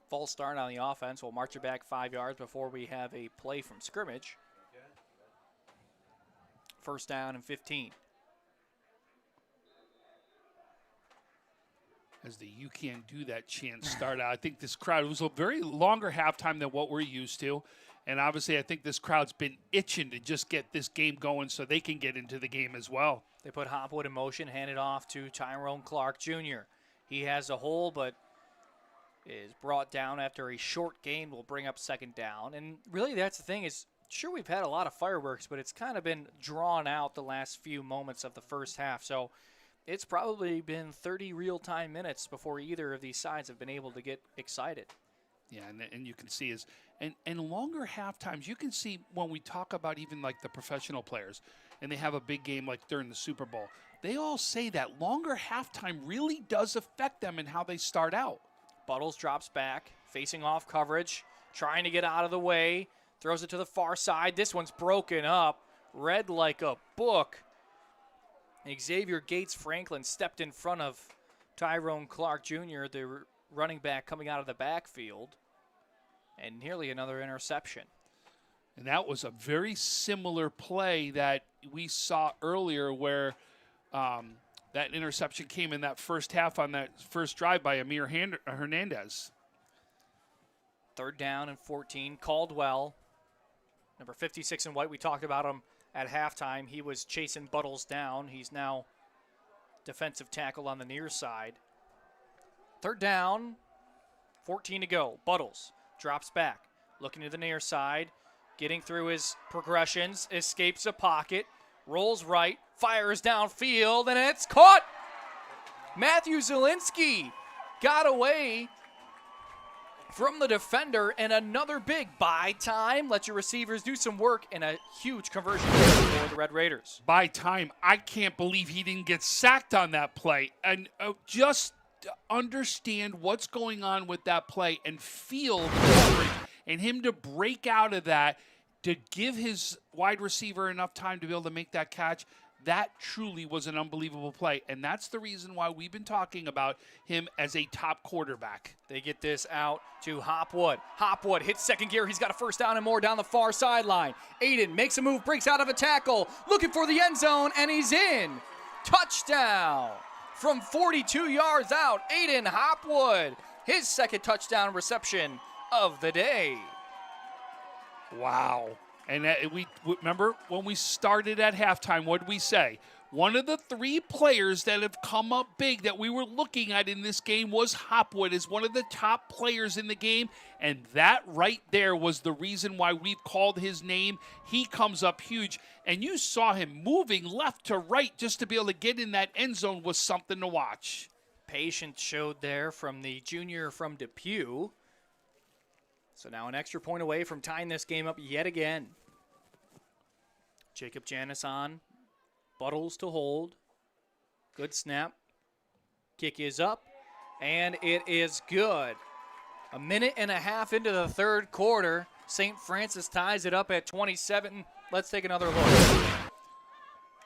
False start on the offense. We'll march it back 5 yards before we have a play from scrimmage. First down and 15. As the "you can't do that" chant started out, I think this crowd, it was a very longer halftime than what we're used to. And obviously, I think this crowd's been itching to just get this game going so they can get into the game as well. They put Hopwood in motion, hand it off to Tyrone Clark Jr. He has a hole, but is brought down after a short gain. Will bring up second down. And really, that's the thing is, sure, we've had a lot of fireworks, but it's kind of been drawn out the last few moments of the first half. So it's probably been 30 real-time minutes before either of these sides have been able to get excited. Yeah, and you can see and longer half times, you can see when we talk about even like the professional players and they have a big game like during the Super Bowl, they all say that longer halftime really does affect them in how they start out. Buttles drops back, facing off coverage, trying to get out of the way, throws it to the far side. This one's broken up, read like a book. Xavier Gates Franklin stepped in front of Tyrone Clark Jr., the running back coming out of the backfield, and nearly another interception. And that was a very similar play that we saw earlier where that interception came in that first half on that first drive by Amir Hernandez. Third down and 14. Caldwell, number 56 in white. We talked about him at halftime. He was chasing Buttles down. He's now defensive tackle on the near side. Third down, 14 to go. Buttles drops back, looking to the near side, getting through his progressions, escapes a pocket, rolls right, fires downfield, and it's caught. Matthew Zielinski got away from the defender, and another big buy time. Let your receivers do some work, and a huge conversion for the Red Raiders. By time, I can't believe he didn't get sacked on that play. And just understand what's going on with that play and feel the coverage and him to break out of that, to give his wide receiver enough time to be able to make that catch. That truly was an unbelievable play, and that's the reason why we've been talking about him as a top quarterback. They get this out to Hopwood. Hopwood hits second gear. He's got a first down and more down the far sideline. Aiden makes a move, breaks out of a tackle, looking for the end zone, and he's in. Touchdown. From 42 yards out, Aiden Hopwood, his second touchdown reception of the day. Wow. And we remember when we started at halftime, what did we say? One of the three players that have come up big that we were looking at in this game was Hopwood as one of the top players in the game. And that right there was the reason why we've called his name. He comes up huge. And you saw him moving left to right just to be able to get in that end zone was something to watch. Patience showed there from the junior from Depew. So now an extra point away from tying this game up yet again. Jacob Janis on. Buttles to hold. Good snap. Kick is up. And it is good. A minute and a half into the third quarter. St. Francis ties it up at 27. Let's take another look.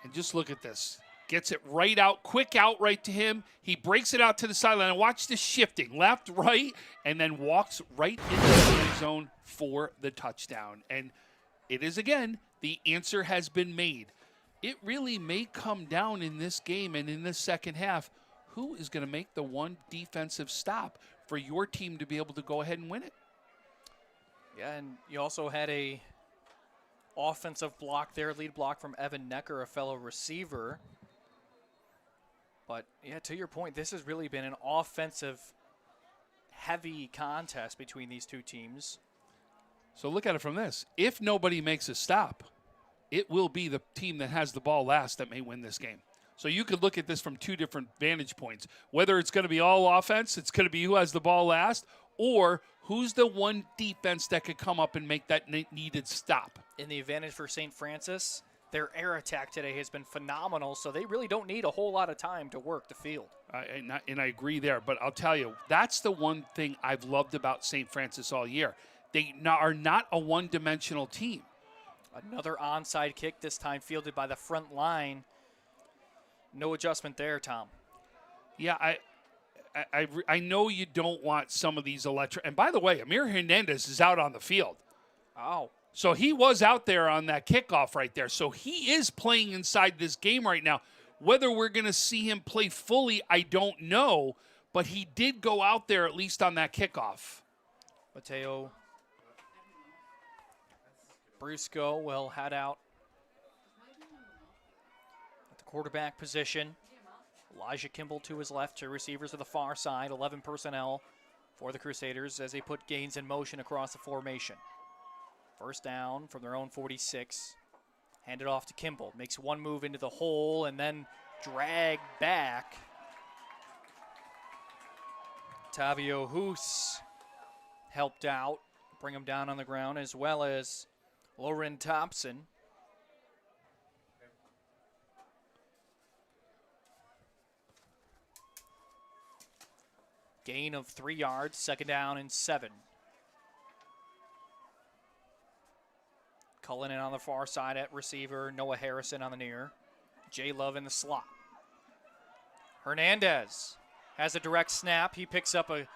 And just look at this. Gets it right out, quick out right to him. He breaks it out to the sideline. And watch the shifting, left, right, and then walks right into the end zone for the touchdown. And it is, again, the answer has been made. It really may come down in this game and in this second half. Who is going to make the one defensive stop for your team to be able to go ahead and win it. Yeah, and you also had a offensive block there, lead block from Evan Necker, a fellow receiver. But, yeah, to your point, this has really been an offensive-heavy contest between these two teams. So look at it from this. If nobody makes a stop, it will be the team that has the ball last that may win this game. So you could look at this from two different vantage points. Whether it's going to be all offense, it's going to be who has the ball last, or who's the one defense that could come up and make that needed stop. In the advantage for St. Francis, their air attack today has been phenomenal, so they really don't need a whole lot of time to work the field. And I agree there, but I'll tell you, that's the one thing I've loved about St. Francis all year. They are not a one-dimensional team. Another onside kick, this time fielded by the front line. No adjustment there, Tom. Yeah, I know you don't want some of these electric. And by the way, Amir Hernandez is out on the field. Oh. So he was out there on that kickoff right there. So he is playing inside this game right now. Whether we're going to see him play fully, I don't know. But he did go out there at least on that kickoff. Mateo Brusco will head out at the quarterback position. Elijah Kimball to his left, two receivers to the far side, 11 personnel for the Crusaders as they put Gaines in motion across the formation. First down from their own 46. Handed off to Kimball. Makes one move into the hole and then dragged back. Tavio Hoos helped out, bring him down on the ground, as well as Lauren Thompson. Gain of 3 yards, second down and 7. Cullinan on the far side at receiver. Noah Harrison on the near. Jay Love in the slot. Hernandez has a direct snap. He picks up a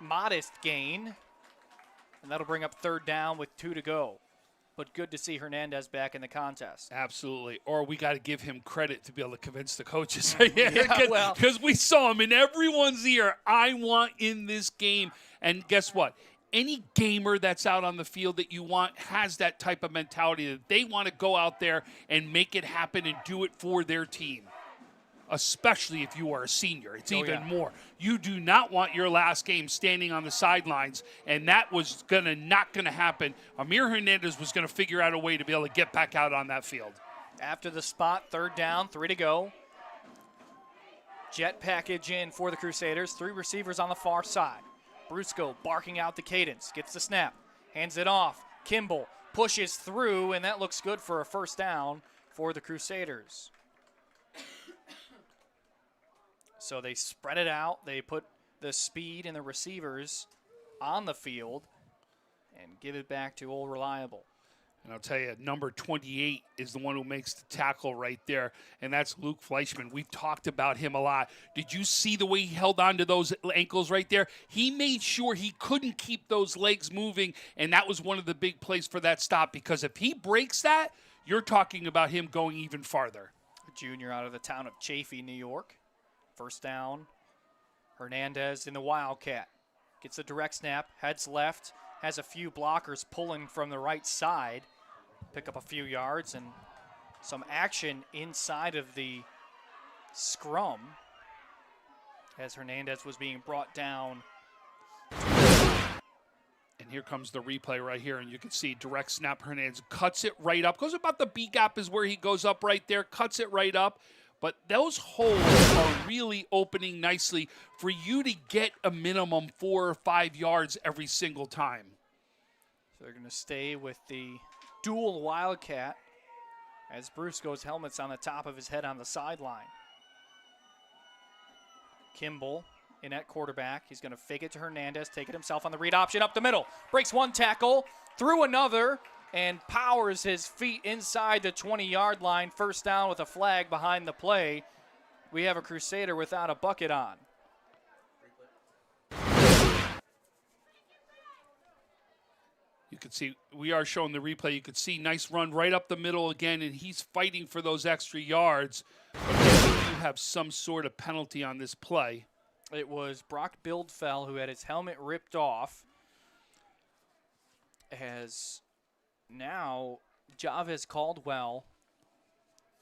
modest gain. And that'll bring up third down with 2 to go. But good to see Hernandez back in the contest. Absolutely. Or we got to give him credit to be able to convince the coaches. Because we saw him in everyone's ear. I want in this game. And guess what? Any gamer that's out on the field that you want has that type of mentality that they want to go out there and make it happen and do it for their team. Especially if you are a senior. It's even more. You do not want your last game standing on the sidelines, and that was not going to happen. Amir Hernandez was going to figure out a way to be able to get back out on that field. After the spot, third down, 3 to go. Jet package in for the Crusaders. 3 receivers on the far side. Brusco barking out the cadence. Gets the snap. Hands it off. Kimball pushes through, and that looks good for a first down for the Crusaders. So they spread it out. They put the speed and the receivers on the field and give it back to Old Reliable. And I'll tell you, number 28 is the one who makes the tackle right there, and that's Luke Fleischman. We've talked about him a lot. Did you see the way he held on to those ankles right there? He made sure he couldn't keep those legs moving, and that was one of the big plays for that stop, because if he breaks that, you're talking about him going even farther. A junior out of the town of Chaffee, New York. First down, Hernandez in the Wildcat. Gets a direct snap, heads left, has a few blockers pulling from the right side. Pick up a few yards and some action inside of the scrum as Hernandez was being brought down. And here comes the replay right here, and you can see direct snap. Hernandez cuts it right up. Goes about the B gap is where he goes up right there, cuts it right up. But those holes are really opening nicely for you to get a minimum 4 or 5 yards every single time. So they're going to stay with the dual Wildcat as Brusco's helmet's on the top of his head on the sideline. Kimball in at quarterback. He's going to fake it to Hernandez, take it himself on the read option up the middle. Breaks one tackle, through another, and powers his feet inside the 20-yard line. First down with a flag behind the play. We have a Crusader without a bucket on. You can see, we are showing the replay. You could see nice run right up the middle again, and he's fighting for those extra yards. But they do have some sort of penalty on this play. It was Brock Bildfell who had his helmet ripped off. As now Javez Caldwell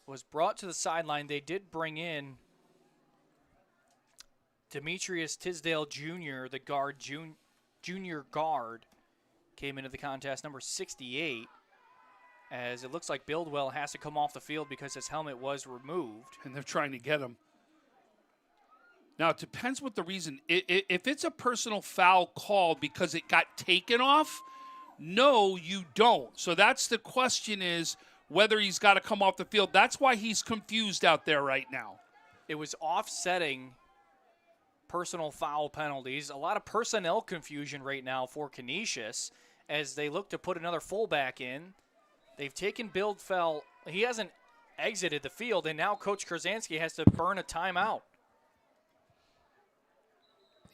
was brought to the sideline. They did bring in Demetrius Tisdale Jr., the guard, junior guard, came into the contest, number 68, as it looks like Bildwell has to come off the field because his helmet was removed. And they're trying to get him. Now, it depends what the reason. If it's a personal foul called because it got taken off, no, you don't. So that's the question, is whether he's got to come off the field. That's why he's confused out there right now. It was offsetting personal foul penalties. A lot of personnel confusion right now for Canisius as they look to put another fullback in. They've taken Bildfell. He hasn't exited the field, and now Coach Krasansky has to burn a timeout.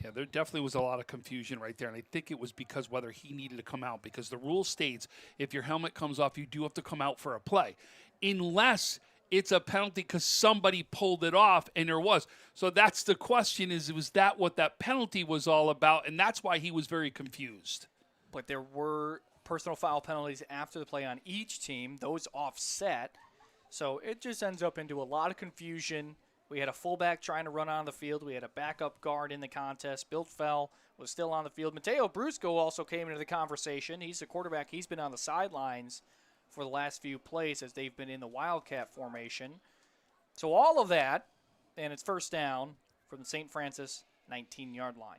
Yeah, there definitely was a lot of confusion right there, and I think it was because whether he needed to come out, because the rule states if your helmet comes off, you do have to come out for a play, unless it's a penalty because somebody pulled it off, and there was. So that's the question, is was that what that penalty was all about, and that's why he was very confused. But there were personal foul penalties after the play on each team. Those offset. So it just ends up into a lot of confusion. We had a fullback trying to run on the field. We had a backup guard in the contest. Bildfell was still on the field. Mateo Brusco also came into the conversation. He's the quarterback. He's been on the sidelines for the last few plays as they've been in the Wildcat formation. So all of that, and it's first down from the St. Francis 19-yard line.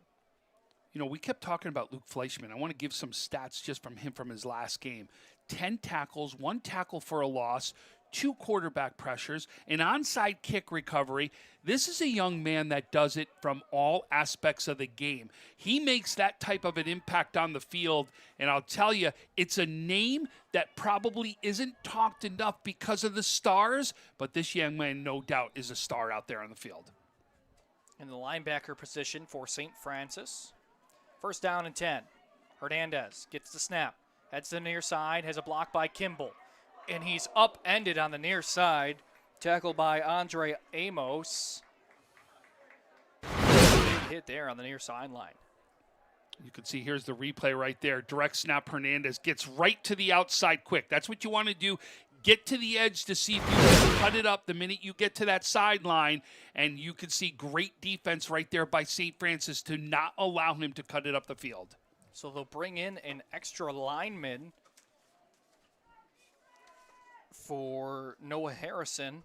You know, we kept talking about Luke Fleischman. I want to give some stats just from him from his last game. 10 tackles, 1 tackle for a loss, 2 quarterback pressures, an onside kick recovery. This is a young man that does it from all aspects of the game. He makes that type of an impact on the field, and I'll tell you, it's a name that probably isn't talked enough because of the stars, but this young man, no doubt, is a star out there on the field. In the linebacker position for St. Francis, first down and 10. Hernandez gets the snap, heads to the near side, has a block by Kimball. And he's upended on the near side. Tackled by Andre Amos. Big hit there on the near sideline. You can see here's the replay right there. Direct snap, Hernandez gets right to the outside quick. That's what you want to do. Get to the edge to see if you can cut it up the minute you get to that sideline. And you can see great defense right there by St. Francis to not allow him to cut it up the field. So they'll bring in an extra lineman for Noah Harrison.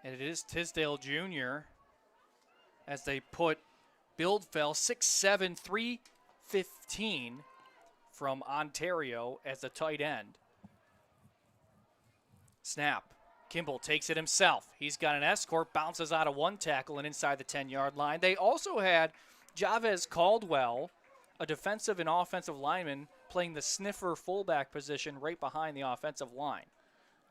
And it is Tisdale Jr. as they put Bildfell 6'7", 315 from Ontario as the tight end. Snap. Kimball takes it himself. He's got an escort, bounces out of 1 tackle and inside the 10-yard line. They also had Javez Caldwell, a defensive and offensive lineman, playing the sniffer fullback position right behind the offensive line.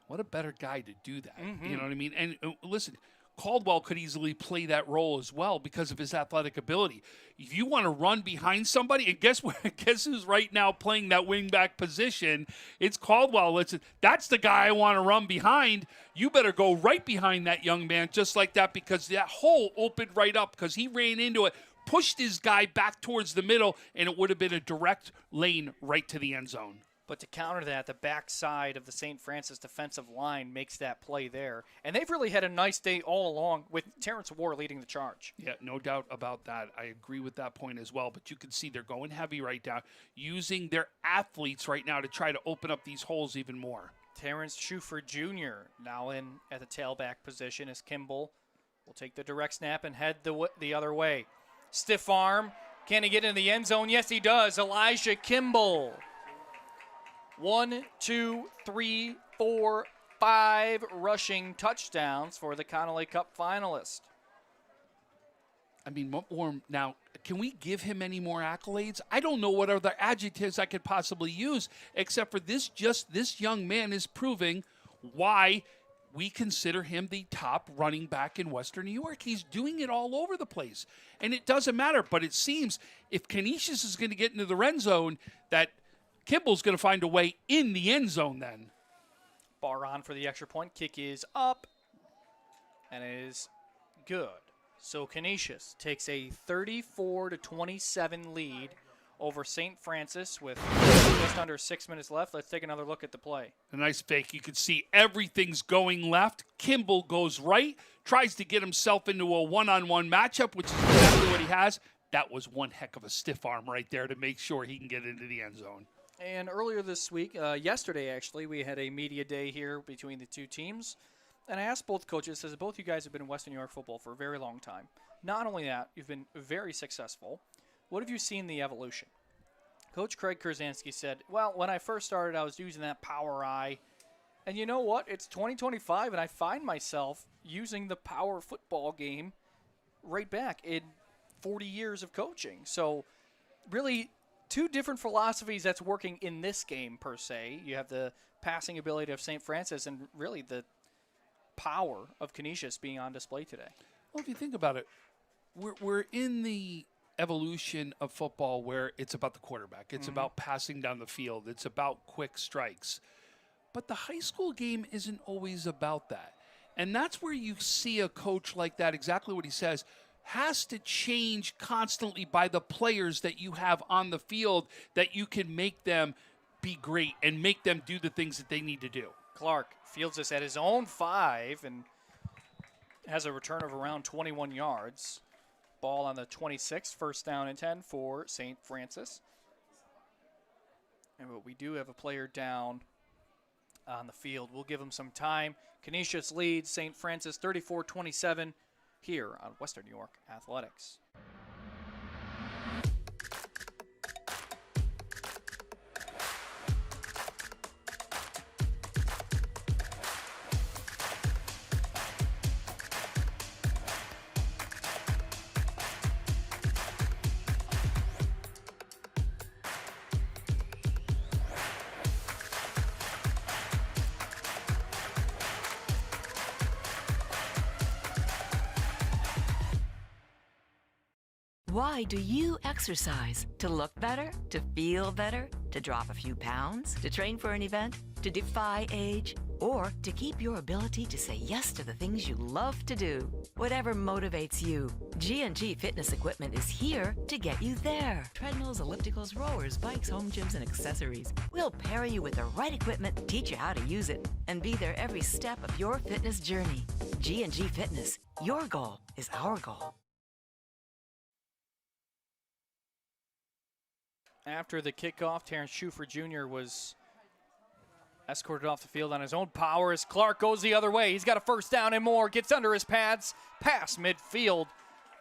What a better guy to do that. Mm-hmm. You know what I mean? And listen, Caldwell could easily play that role as well because of his athletic ability. If you want to run behind somebody, and guess who's right now playing that wingback position? It's Caldwell. Listen, that's the guy I want to run behind. You better go right behind that young man just like that, because that hole opened right up because he ran into it, pushed his guy back towards the middle, and it would have been a direct lane right to the end zone. But to counter that, the backside of the St. Francis defensive line makes that play there. And they've really had a nice day all along with Terrence Ward leading the charge. Yeah, no doubt about that. I agree with that point as well. But you can see they're going heavy right now, using their athletes right now to try to open up these holes even more. Terrence Schuford Jr. now in at the tailback position as Kimball will take the direct snap and head the other way. Stiff arm. Can he get in the end zone? Yes, he does. Elijah Kimball. 1, 2, 3, 4, 5 rushing touchdowns for the Connolly Cup finalist. I mean, what more now? Can we give him any more accolades? I don't know what other adjectives I could possibly use, except for this. Just this young man is proving why we consider him the top running back in Western New York. He's doing it all over the place, and it doesn't matter. But it seems if Canisius is going to get into the red zone, that Kimball's going to find a way in the end zone then. Bar on for the extra point. Kick is up, and it is good. So Canisius takes a 34-27 lead over St. Francis with just under 6 minutes left. Let's take another look at the play. A nice fake. You can see everything's going left. Kimball goes right, tries to get himself into a one-on-one matchup, which is exactly what he has. That was one heck of a stiff arm right there to make sure he can get into the end zone. And earlier this week, yesterday actually, we had a media day here between the two teams. And I asked both coaches, says both you guys have been in Western New York football for a very long time. Not only that, you've been very successful. What have you seen the evolution? Coach Craig Kurzanski said, well, when I first started, I was using that power eye. And you know what? It's 2025, and I find myself using the power football game right back in 40 years of coaching. So really two different philosophies that's working in this game, per se. You have the passing ability of St. Francis and really the power of Canisius being on display today. Well, if you think about it, we're in the evolution of football where it's about the quarterback. It's about passing down the field. It's about quick strikes. But the high school game isn't always about that. And that's where you see a coach like that, exactly what he says, has to change constantly by the players that you have on the field that you can make them be great and make them do the things that they need to do. Clark fields this at his own 5 and has a return of around 21 yards. Ball on the 26, first down and 10 for St. Francis. And we do have a player down on the field. We'll give him some time. Canisius leads St. Francis 34-27 here on Western New York Athletics. Why do you exercise? To look better? To feel better? To drop a few pounds? To train for an event? To defy age? Or to keep your ability to say yes to the things you love to do? Whatever motivates you, G&G Fitness Equipment is here to get you there. Treadmills, ellipticals, rowers, bikes, home gyms, and accessories. We'll pair you with the right equipment, teach you how to use it, and be there every step of your fitness journey. G&G Fitness. Your goal is our goal. After the kickoff, Terrence Schufer Jr. was escorted off the field on his own power as Clark goes the other way. He's got a first down and more, gets under his pads, past midfield.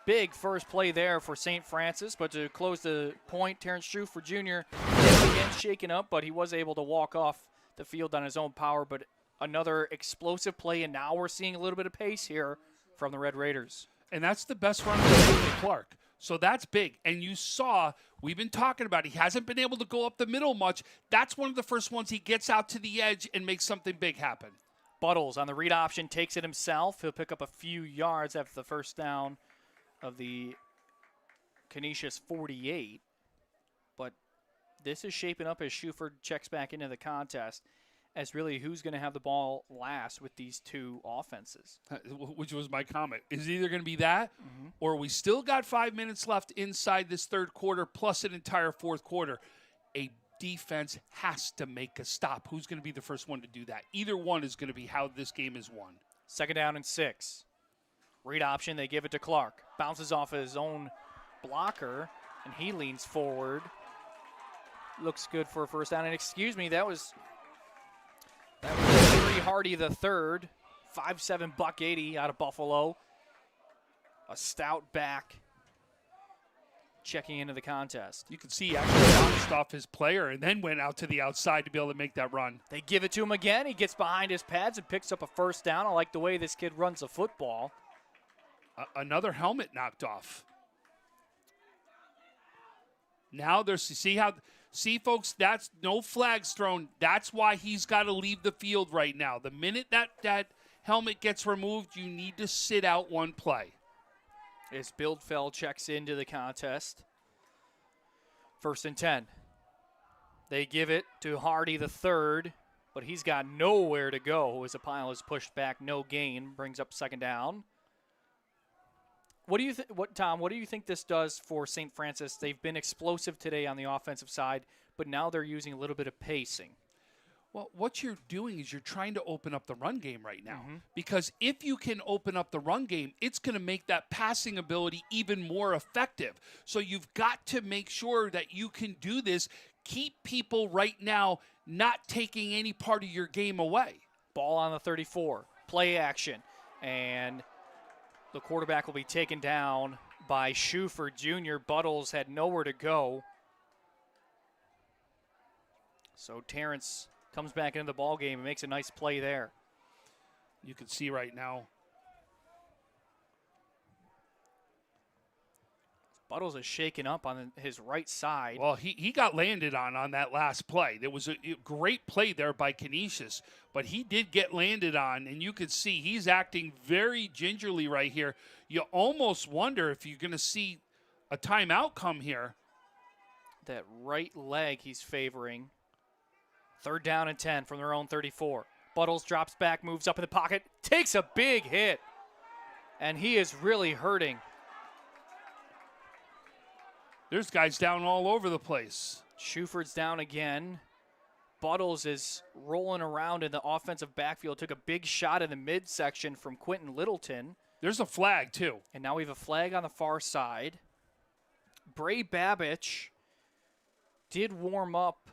Big first play there for St. Francis, but to close the point, Terrence Schufer Jr. again shaken up, but he was able to walk off the field on his own power. But another explosive play, and now we're seeing a little bit of pace here from the Red Raiders. And that's the best run for Clark. So that's big. And you saw, we've been talking about, he hasn't been able to go up the middle much. That's one of the first ones he gets out to the edge and makes something big happen. Buttles on the read option takes it himself. He'll pick up a few yards after the first down of the Canisius 48. But this is shaping up as Schufer checks back into the contest as really who's going to have the ball last with these two offenses. Which was my comment. Is it either going to be that or we still got 5 minutes left inside this third quarter plus an entire fourth quarter. A defense has to make a stop. Who's going to be the first one to do that? Either one is going to be how this game is won. Second down and 6. Read option, they give it to Clark. Bounces off his own blocker, and he leans forward. Looks good for a first down. And excuse me, that was Larry Hardy the third, 5'7", $180 out of Buffalo. A stout back checking into the contest. You can see he actually bounced off his player and then went out to the outside to be able to make that run. They give it to him again. He gets behind his pads and picks up a first down. I like the way this kid runs the football. Another helmet knocked off. Now there's, see folks, that's no flags thrown. That's why he's got to leave the field right now. The minute that helmet gets removed, you need to sit out one play. As Bildfeld checks into the contest. First and 10. They give it to Hardy the third, but he's got nowhere to go as the pile is pushed back. No gain, brings up second down. What do you Tom? What do you think this does for St. Francis? They've been explosive today on the offensive side, but now they're using a little bit of pacing. Well, what you're doing is you're trying to open up the run game right now. Because if you can open up the run game, it's going to make that passing ability even more effective. So you've got to make sure that you can do this. Keep people right now not taking any part of your game away. Ball on the 34. Play action. And the quarterback will be taken down by Schuford Jr. Buttles had nowhere to go. So Terrence comes back into the ball game and makes a nice play there. You can see right now. Buttles is shaken up on his right side. Well, he got landed on that last play. There was a great play there by Canisius, but he did get landed on, and you could see he's acting very gingerly right here. You almost wonder if you're going to see a timeout come here. That right leg he's favoring. 3rd down and 10 from their own 34. Buttles drops back, moves up in the pocket, takes a big hit, and he is really hurting. There's guys down all over the place. Schuford's down again. Buttles is rolling around in the offensive backfield, took a big shot in the midsection from Quentin Littleton. There's a flag, too. And now we have a flag on the far side. Bray Babich did warm up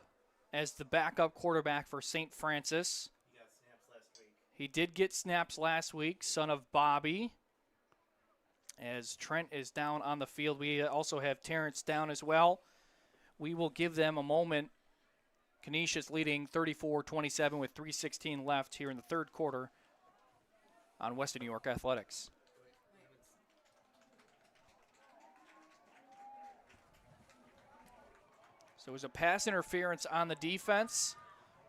as the backup quarterback for St. Francis. He got snaps last week. He did get snaps last week, son of Bobby. As Trent is down on the field, we also have Terrence down as well. We will give them a moment. Canisius leading 34-27 with 3:16 left here in the 3rd quarter on Western New York Athletics. So it was a pass interference on the defense.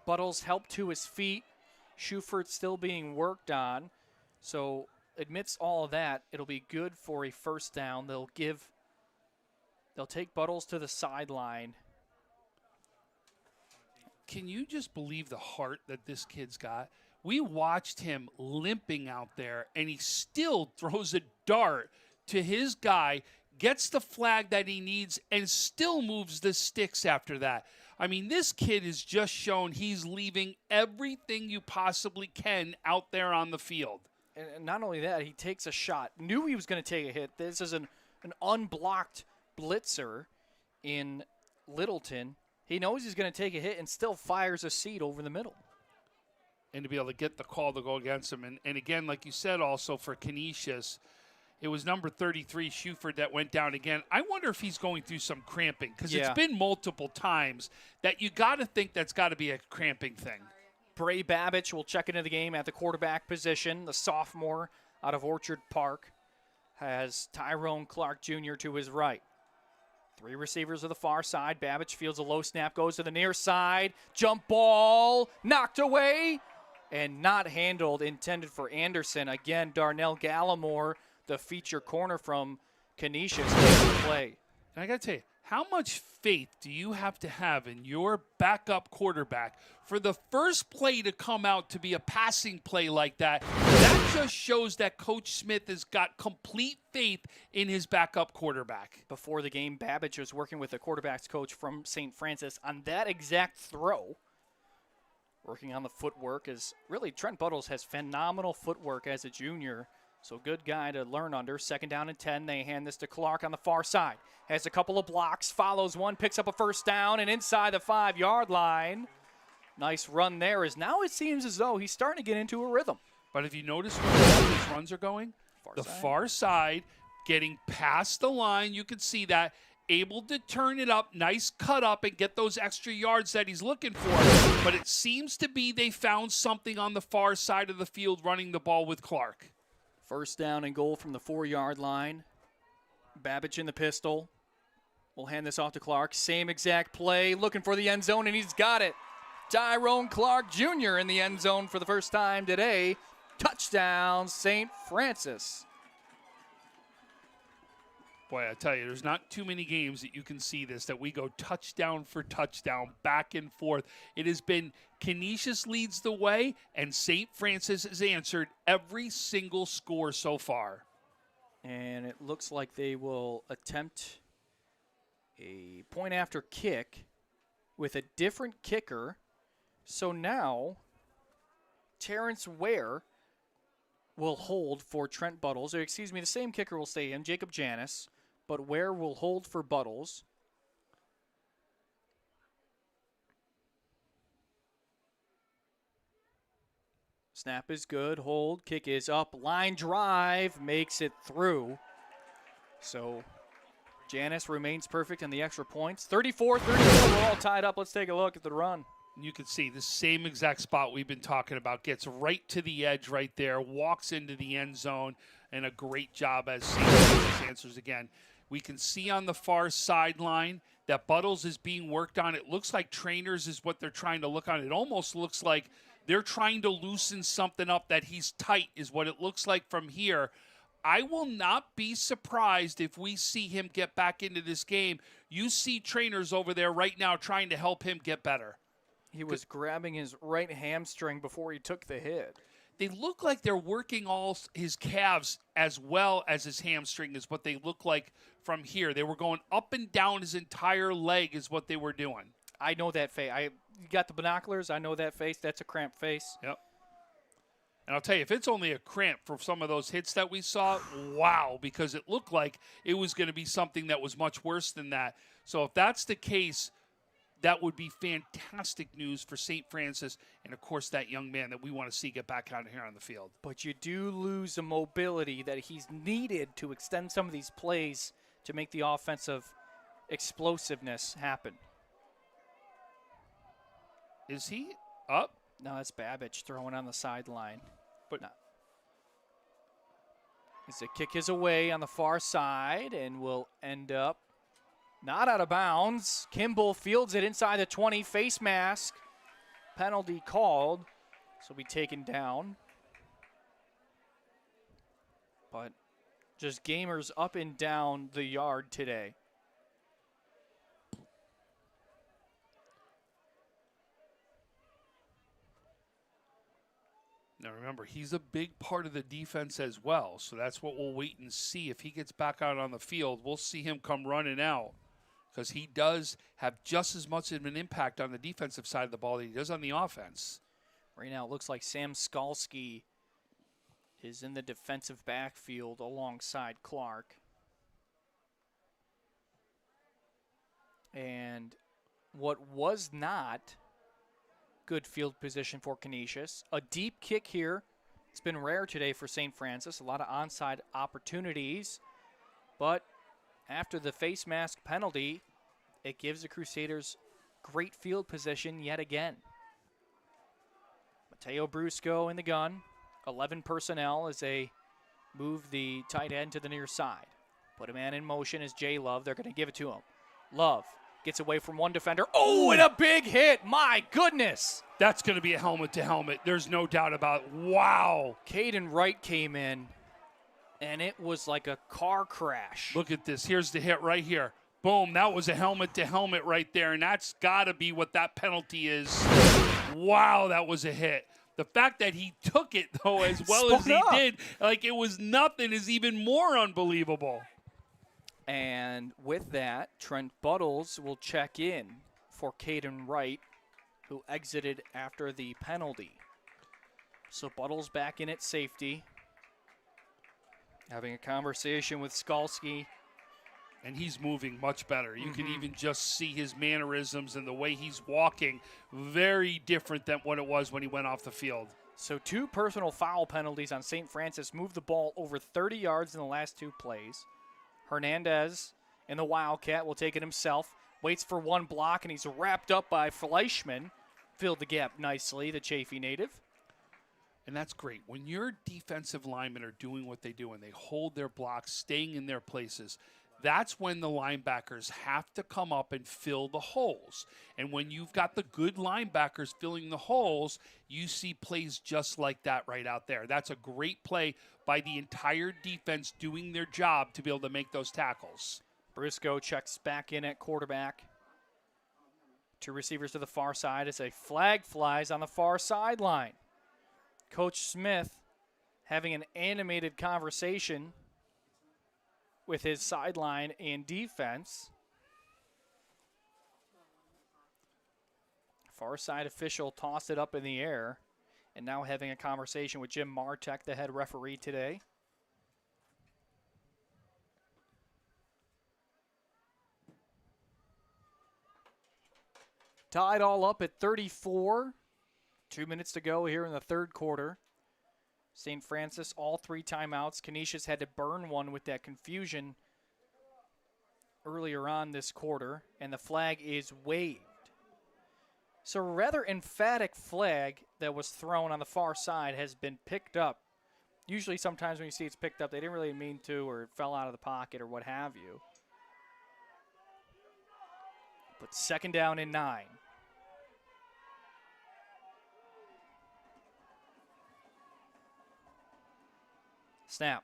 Buttles helped to his feet. Schuford still being worked on. So amidst all of that, it'll be good for a 1st down. They'll take Buttles to the sideline. Can you just believe the heart that this kid's got? We watched him limping out there, and he still throws a dart to his guy, gets the flag that he needs, and still moves the sticks after that. I mean, this kid has just shown he's leaving everything you possibly can out there on the field. And not only that, he takes a shot. Knew he was going to take a hit. This is an unblocked blitzer in Littleton. He knows he's going to take a hit and still fires a seed over the middle. And to be able to get the call to go against him. And again, like you said also for Canisius, it was number 33, Schuford, that went down again. I wonder if he's going through some cramping because it's been multiple times that you got to think that's got to be a cramping thing. Bray Babich will check into the game at the quarterback position. The sophomore out of Orchard Park has Tyrone Clark Jr. to his right. 3 receivers to the far side. Babich fields a low snap, goes to the near side. Jump ball, knocked away, and not handled, intended for Anderson. Again, Darnell Gallimore, the feature corner from Canisius, play. And I got to tell you, how much faith do you have to have in your backup quarterback for the first play to come out to be a passing play like that? That just shows that Coach Smith has got complete faith in his backup quarterback. Before the game, Babich was working with the quarterback's coach from St. Francis on that exact throw. Working on the footwork is really Trent Buttles has phenomenal footwork as a junior. So good guy to learn under. 2nd down and 10. They hand this to Clark on the far side. Has a couple of blocks, follows one, picks up a 1st down, and inside the 5-yard line. Nice run there. As now it seems as though he's starting to get into a rhythm. But if you notice where all these runs are going, far side, getting past the line, you can see that. Able to turn it up, nice cut up, and get those extra yards that he's looking for. But it seems to be they found something on the far side of the field running the ball with Clark. 1st down and goal from the 4-yard line. Babich in the pistol. We'll hand this off to Clark. Same exact play, looking for the end zone, and he's got it. Tyrone Clark Jr. in the end zone for the first time today. Touchdown, St. Francis. Boy, I tell you, there's not too many games that you can see this, that we go touchdown for touchdown, back and forth. It has been Canisius leads the way, and St. Francis has answered every single score so far. And it looks like they will attempt a point after kick with a different kicker. So now Terrence Ware will hold for Trent Buttles. Or excuse me, the same kicker will stay in, Jacob Janis, but Ware will hold for Buttles. Snap is good, hold, kick is up, line drive, makes it through. So Janis remains perfect in the extra points. 34-34, we're all tied up. Let's take a look at the run. You can see the same exact spot we've been talking about. Gets right to the edge right there, walks into the end zone, and a great job as St. Francis answers again. We can see on the far sideline that Buttles is being worked on. It looks like trainers is what they're trying to look on. It almost looks like they're trying to loosen something up, that he's tight is what it looks like from here. I will not be surprised if we see him get back into this game. You see trainers over there right now trying to help him get better. He was grabbing his right hamstring before he took the hit. They look like they're working all his calves as well as his hamstring is what they look like from here. They were going up and down his entire leg is what they were doing. I know that face. You got the binoculars. I know that face. That's a cramped face. Yep. And I'll tell you, if it's only a cramp for some of those hits that we saw, wow, because it looked like it was going to be something that was much worse than that. So if that's the case, that would be fantastic news for St. Francis and, of course, that young man that we want to see get back out here on the field. But you do lose the mobility that he's needed to extend some of these plays to make the offensive explosiveness happen. Is he up? No, that's Babbage throwing on the sideline. But no. As the kick is away on the far side and will end up not out of bounds. Kimball fields it inside the 20. Face mask. Penalty called. So will be taken down. But just gamers up and down the yard today. Now remember, he's a big part of the defense as well, so that's what we'll wait and see. If he gets back out on the field, we'll see him come running out because he does have just as much of an impact on the defensive side of the ball that he does on the offense. Right now it looks like Sam Skalski is in the defensive backfield alongside Clark. And what was not good field position for Canisius. A deep kick here. It's been rare today for St. Francis. A lot of onside opportunities. But after the face mask penalty, it gives the Crusaders great field position yet again. Mateo Brusco in the gun. 11 personnel as they move the tight end to the near side. Put a man in motion as Jay Love. They're going to give it to him. Love gets away from one defender. Oh, and a big hit. My goodness. That's going to be a helmet-to-helmet. There's no doubt about it. Wow. Caden Wright came in, and it was like a car crash. Look at this. Here's the hit right here. Boom. That was a helmet-to-helmet right there, and that's got to be what that penalty is. Wow, that was a hit. The fact that he took it, though, as well as he did, like it was nothing, is even more unbelievable. And with that, Trent Buttles will check in for Caden Wright, who exited after the penalty. So Buttles back in at safety, having a conversation with Skalski. And he's moving much better. You can even just see his mannerisms and the way he's walking. Very different than what it was when he went off the field. So 2 personal foul penalties on St. Francis. Moved the ball over 30 yards in the last 2 plays. Hernandez in the Wildcat will take it himself. Waits for one block, and he's wrapped up by Fleischman. Filled the gap nicely, the Chaffee native. And that's great. When your defensive linemen are doing what they do and they hold their blocks, staying in their places, that's when the linebackers have to come up and fill the holes. And when you've got the good linebackers filling the holes, you see plays just like that right out there. That's a great play by the entire defense doing their job to be able to make those tackles. Briscoe checks back in at quarterback. 2 receivers to the far side as a flag flies on the far sideline. Coach Smith having an animated conversation with his sideline and defense. Far side official tossed it up in the air, and now having a conversation with Jim Martek, the head referee today. Tied all up at 34. 2 minutes to go here in the third quarter. St. Francis, all 3 timeouts. Canisius had to burn one with that confusion earlier on this quarter, and the flag is waved. So a rather emphatic flag that was thrown on the far side has been picked up. Usually sometimes when you see it's picked up, they didn't really mean to, or it fell out of the pocket or what have you. But second down and 9. Snap.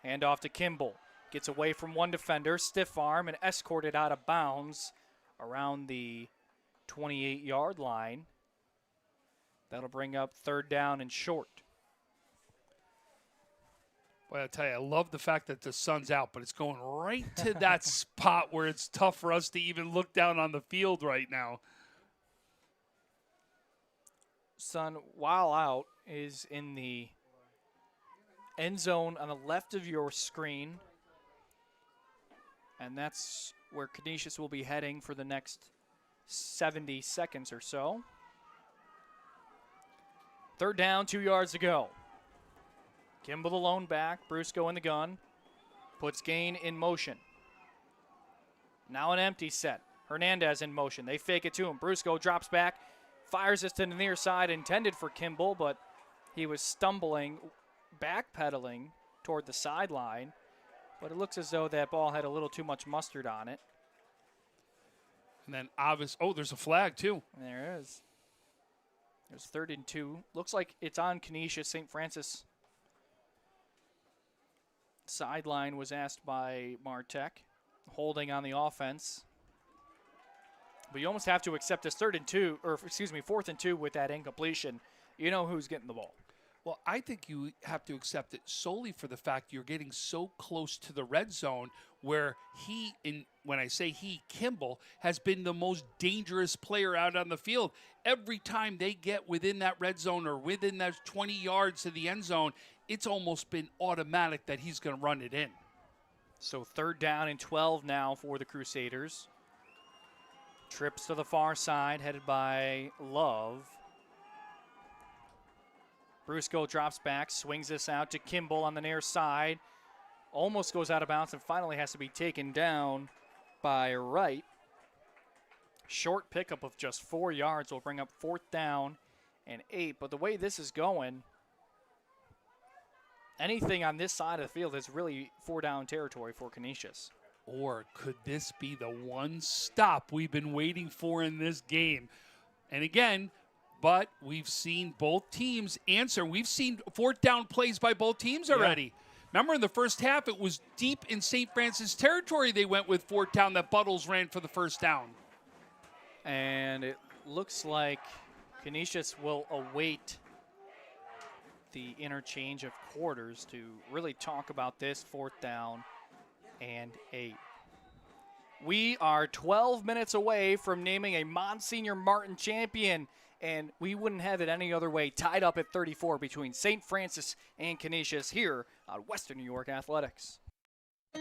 Hand off to Kimball. Gets away from one defender, stiff arm, and escorted out of bounds around the 28-yard line. That'll bring up third down and short. Well, I tell you, I love the fact that the sun's out, but it's going right to that spot where it's tough for us to even look down on the field right now. Sun, while out, is in the end zone on the left of your screen. And that's where Canisius will be heading for the next 70 seconds or so. Third down, 2 yards to go. Kimball the lone back, Brusco in the gun. Puts Gain in motion. Now an empty set. Hernandez in motion. They fake it to him. Brusco drops back, fires this to the near side, intended for Kimball, but he was stumbling, backpedaling toward the sideline. But it looks as though that ball had a little too much mustard on it. And then there's a flag too. There is. There's 3rd and 2. Looks like it's on Canisius. St. Francis sideline was asked by Martek. Holding on the offense. But you almost have to accept this 4th and 2 with that incompletion. You know who's getting the ball. Well, I think you have to accept it solely for the fact you're getting so close to the red zone where when I say he, Kimball, has been the most dangerous player out on the field. Every time they get within that red zone or within those 20 yards to the end zone, it's almost been automatic that he's going to run it in. So 3rd down and 12 now for the Crusaders. Trips to the far side, headed by Love. Brusco drops back, swings this out to Kimball on the near side. Almost goes out of bounds and finally has to be taken down by Wright. Short pickup of just 4 yards will bring up 4th down and 8. But the way this is going, anything on this side of the field is really 4-down territory for Canisius. Or could this be the one stop we've been waiting for in this game? And again, but we've seen both teams answer. We've seen 4th down plays by both teams already. Yeah. Remember in the first half, it was deep in St. Francis territory they went with 4th down that Buttles ran for the first down. And it looks like Canisius will await the interchange of quarters to really talk about this 4th down and 8. We are 12 minutes away from naming a Monsignor Martin champion, and we wouldn't have it any other way. Tied up at 34 between St. Francis and Canisius here on Western New York Athletics.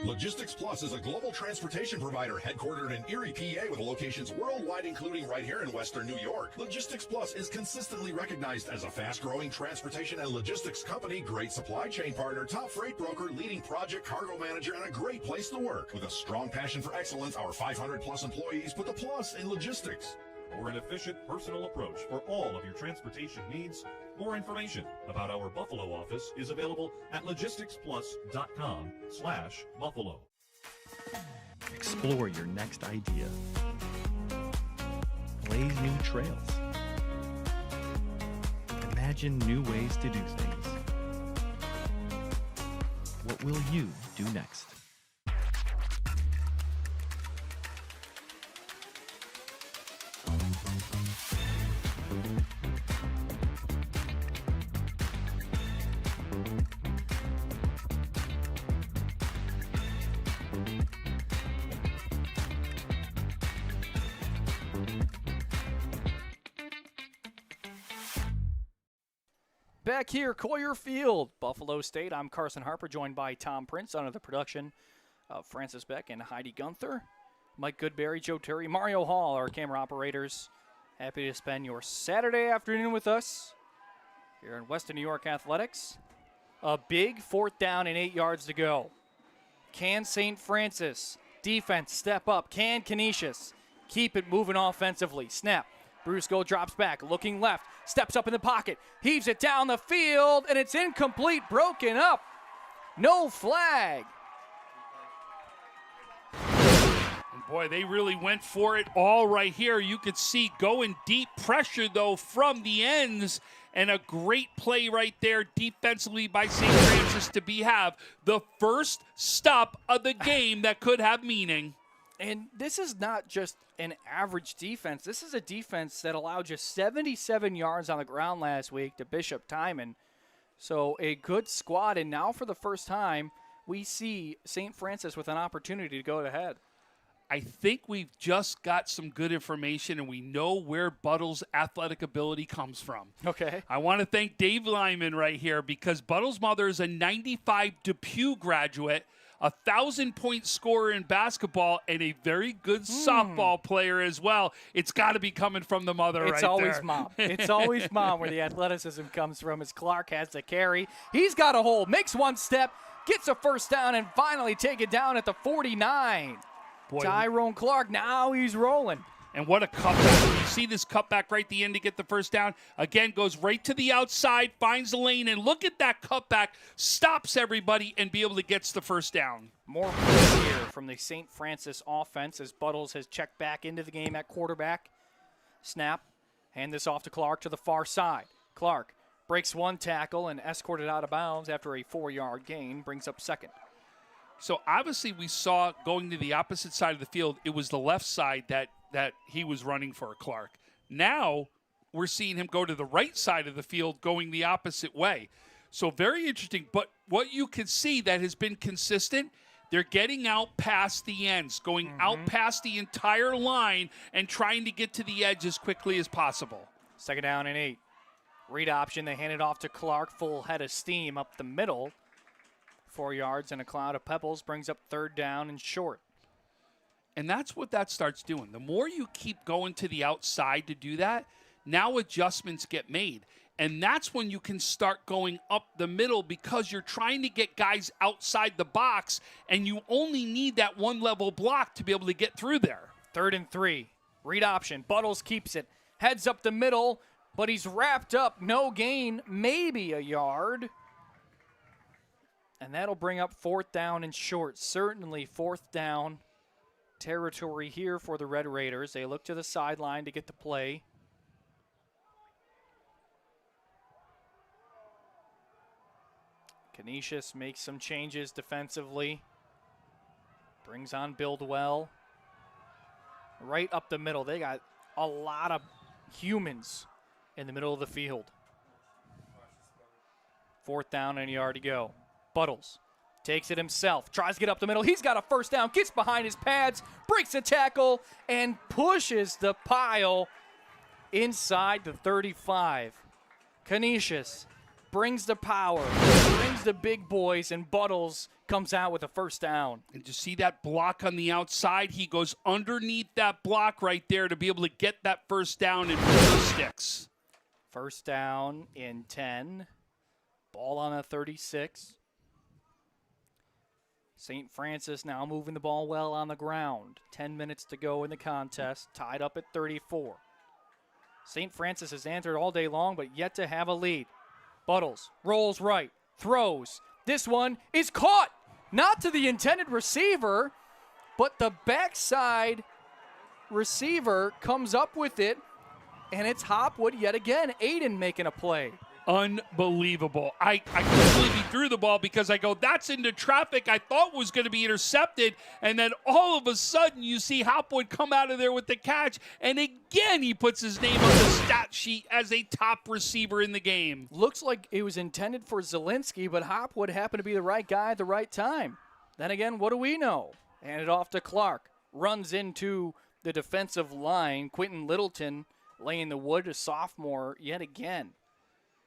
Logistics Plus is a global transportation provider headquartered in Erie, PA with locations worldwide, including right here in Western New York. Logistics Plus is consistently recognized as a fast-growing transportation and logistics company, great supply chain partner, top freight broker, leading project cargo manager, and a great place to work. With a strong passion for excellence, our 500-plus employees put the plus in logistics. For an efficient, personal approach for all of your transportation needs, more information about our Buffalo office is available at logisticsplus.com/Buffalo. Explore your next idea. Blaze new trails. Imagine new ways to do things. What will you do next? Back here, Coyer Field, Buffalo State. I'm Carson Harper, joined by Tom Prince under the production of Francis Beck and Heidi Gunther. Mike Goodberry, Joe Terry, Mario Hall, our camera operators. Happy to spend your Saturday afternoon with us here in Western New York Athletics. A big 4th down and 8 yards to go. Can St. Francis defense step up? Can Canisius keep it moving offensively? Snap. Brusco drops back, looking left, steps up in the pocket, heaves it down the field, and it's incomplete, broken up. No flag. And boy, they really went for it all right here. You could see going deep pressure, though, from the ends, and a great play right there defensively by St. Francis to have the first stop of the game that could have meaning. And this is not just an average defense. This is a defense that allowed just 77 yards on the ground last week to Bishop Timon. So a good squad, and now for the first time, we see St. Francis with an opportunity to go ahead. I think we've just got some good information, and we know where Buttle's athletic ability comes from. Okay. I want to thank Dave Lyman right here, because Buttle's mother is a 95 DePuy graduate, a 1,000-point scorer in basketball, and a very good softball player as well. It's got to be coming from the mother right there. It's always mom. It's always mom where the athleticism comes from, as Clark has the carry. He's got a hold, makes one step, gets a first down, and finally take it down at the 49. Boy, Tyrone Clark, now he's rolling. And what a cutback. You see this cutback right at the end to get the first down. Again, goes right to the outside, finds the lane, and look at that cutback. Stops everybody and be able to get the first down. More plays here from the St. Francis offense as Buttles has checked back into the game at quarterback. Snap. Hand this off to Clark to the far side. Clark breaks one tackle and escorted out of bounds after a 4-yard gain. Brings up second. So obviously we saw going to the opposite side of the field, it was the left side that he was running for, Clark. Now we're seeing him go to the right side of the field going the opposite way. So very interesting. But what you can see that has been consistent, they're getting out past the ends, going out past the entire line and trying to get to the edge as quickly as possible. 2nd down and 8. Read option, they hand it off to Clark, full head of steam up the middle. 4 yards and a cloud of pebbles, brings up 3rd down and short. And that's what that starts doing. The more you keep going to the outside to do that, now adjustments get made. And that's when you can start going up the middle, because you're trying to get guys outside the box, and you only need that one-level block to be able to get through there. 3rd and 3. Read option. Buttles keeps it. Heads up the middle, but he's wrapped up. No gain, maybe a yard. And that'll bring up 4th down and short. Certainly 4th down territory here for the Red Raiders. They look to the sideline to get the play. Canisius makes some changes defensively. Brings on Buildwell. Right up the middle. They got a lot of humans in the middle of the field. 4th down and a yard to go. Buttles takes it himself, tries to get up the middle. He's got a first down, gets behind his pads, breaks a tackle, and pushes the pile inside the 35. Canisius brings the power, brings the big boys, and Buttles comes out with a first down. And to see that block on the outside, he goes underneath that block right there to be able to get that first down and really sticks. 1st down in 10. Ball on the 36. St. Francis now moving the ball well on the ground. 10 minutes to go in the contest, tied up at 34. St. Francis has answered all day long, but yet to have a lead. Buttles rolls right, throws. This one is caught. Not to the intended receiver, but the backside receiver comes up with it, and it's Hopwood yet again. Aiden making a play. Unbelievable. I couldn't believe he threw the ball, because I go, that's into traffic I thought was going to be intercepted. And then all of a sudden you see Hopwood come out of there with the catch. And again, he puts his name on the stat sheet as a top receiver in the game. Looks like it was intended for Zielinski, but Hopwood happened to be the right guy at the right time. Then again, what do we know? Hand it off to Clark. Runs into the defensive line. Quentin Littleton laying the wood, a sophomore yet again.